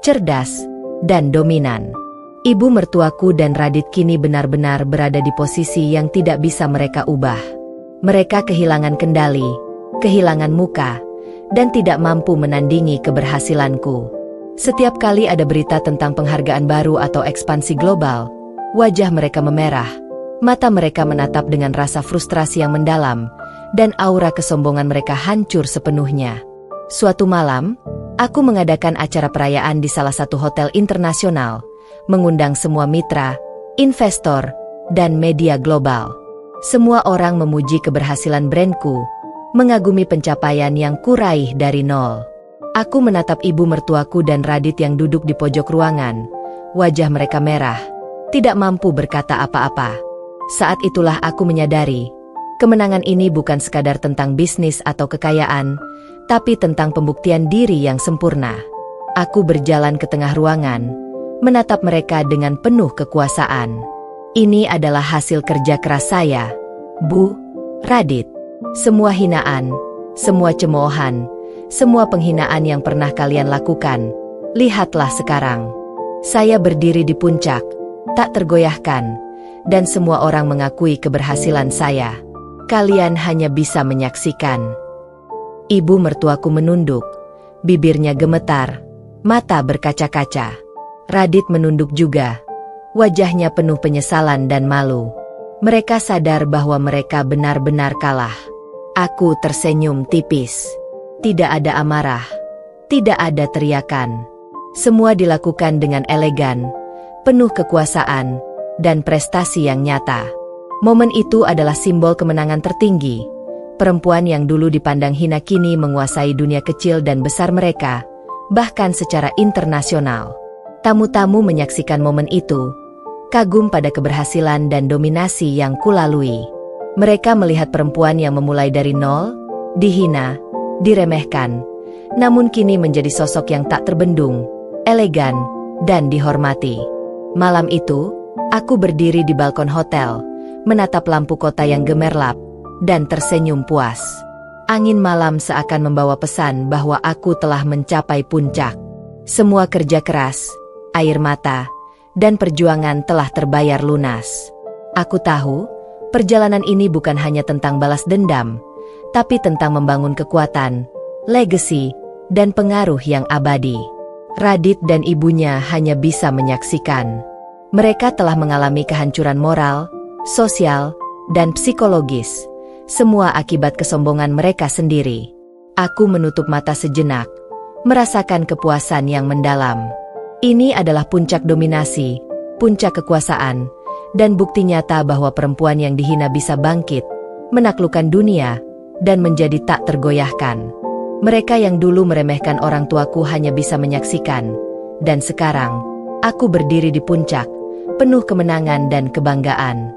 cerdas, dan dominan. Ibu mertuaku dan Radit kini benar-benar berada di posisi yang tidak bisa mereka ubah. Mereka kehilangan kendali, kehilangan muka, dan tidak mampu menandingi keberhasilanku. Setiap kali ada berita tentang penghargaan baru atau ekspansi global, wajah mereka memerah, mata mereka menatap dengan rasa frustrasi yang mendalam, dan aura kesombongan mereka hancur sepenuhnya. Suatu malam, aku mengadakan acara perayaan di salah satu hotel internasional, mengundang semua mitra, investor, dan media global. Semua orang memuji keberhasilan brandku, mengagumi pencapaian yang kuraih dari nol. Aku menatap ibu mertuaku dan Radit yang duduk di pojok ruangan. Wajah mereka merah, tidak mampu berkata apa-apa. Saat itulah aku menyadari, kemenangan ini bukan sekadar tentang bisnis atau kekayaan, tapi tentang pembuktian diri yang sempurna. Aku berjalan ke tengah ruangan, menatap mereka dengan penuh kekuasaan. Ini adalah hasil kerja keras saya, Bu, Radit. Semua hinaan, semua cemoohan, semua penghinaan yang pernah kalian lakukan, lihatlah sekarang. Saya berdiri di puncak, tak tergoyahkan, dan semua orang mengakui keberhasilan saya. Kalian hanya bisa menyaksikan. Ibu mertuaku menunduk, bibirnya gemetar, mata berkaca-kaca. Radit menunduk juga, wajahnya penuh penyesalan dan malu. Mereka sadar bahwa mereka benar-benar kalah. Aku tersenyum tipis. Tidak ada amarah, tidak ada teriakan. Semua dilakukan dengan elegan, penuh kekuasaan, dan prestasi yang nyata. Momen itu adalah simbol kemenangan tertinggi. Perempuan yang dulu dipandang hina kini menguasai dunia kecil dan besar mereka, bahkan secara internasional. Tamu-tamu menyaksikan momen itu, kagum pada keberhasilan dan dominasi yang kulalui. Mereka melihat perempuan yang memulai dari nol, dihina, diremehkan, namun kini menjadi sosok yang tak terbendung, elegan, dan dihormati. Malam itu, aku berdiri di balkon hotel, menatap lampu kota yang gemerlap, dan tersenyum puas. Angin malam seakan membawa pesan bahwa aku telah mencapai puncak. Semua kerja keras, air mata, dan perjuangan telah terbayar lunas. Aku tahu, perjalanan ini bukan hanya tentang balas dendam, tapi tentang membangun kekuatan, legasi, dan pengaruh yang abadi. Radit dan ibunya hanya bisa menyaksikan. Mereka telah mengalami kehancuran moral, sosial, dan psikologis, semua akibat kesombongan mereka sendiri. Aku menutup mata sejenak, merasakan kepuasan yang mendalam. Ini adalah puncak dominasi, puncak kekuasaan, dan bukti nyata bahwa perempuan yang dihina bisa bangkit, menaklukkan dunia, dan menjadi tak tergoyahkan. Mereka yang dulu meremehkan orang tuaku hanya bisa menyaksikan, dan sekarang, aku berdiri di puncak, penuh kemenangan dan kebanggaan.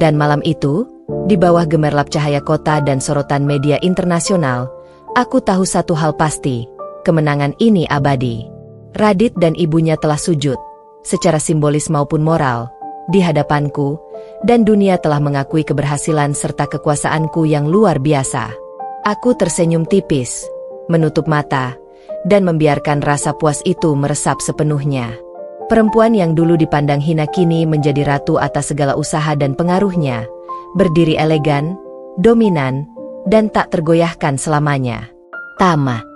Dan malam itu, di bawah gemerlap cahaya kota dan sorotan media internasional, aku tahu satu hal pasti, kemenangan ini abadi. Radit dan ibunya telah sujud, secara simbolis maupun moral, di hadapanku, dan dunia telah mengakui keberhasilan serta kekuasaanku yang luar biasa. Aku tersenyum tipis, menutup mata, dan membiarkan rasa puas itu meresap sepenuhnya. Perempuan yang dulu dipandang hina kini menjadi ratu atas segala usaha dan pengaruhnya, berdiri elegan, dominan, dan tak tergoyahkan selamanya. Tamat.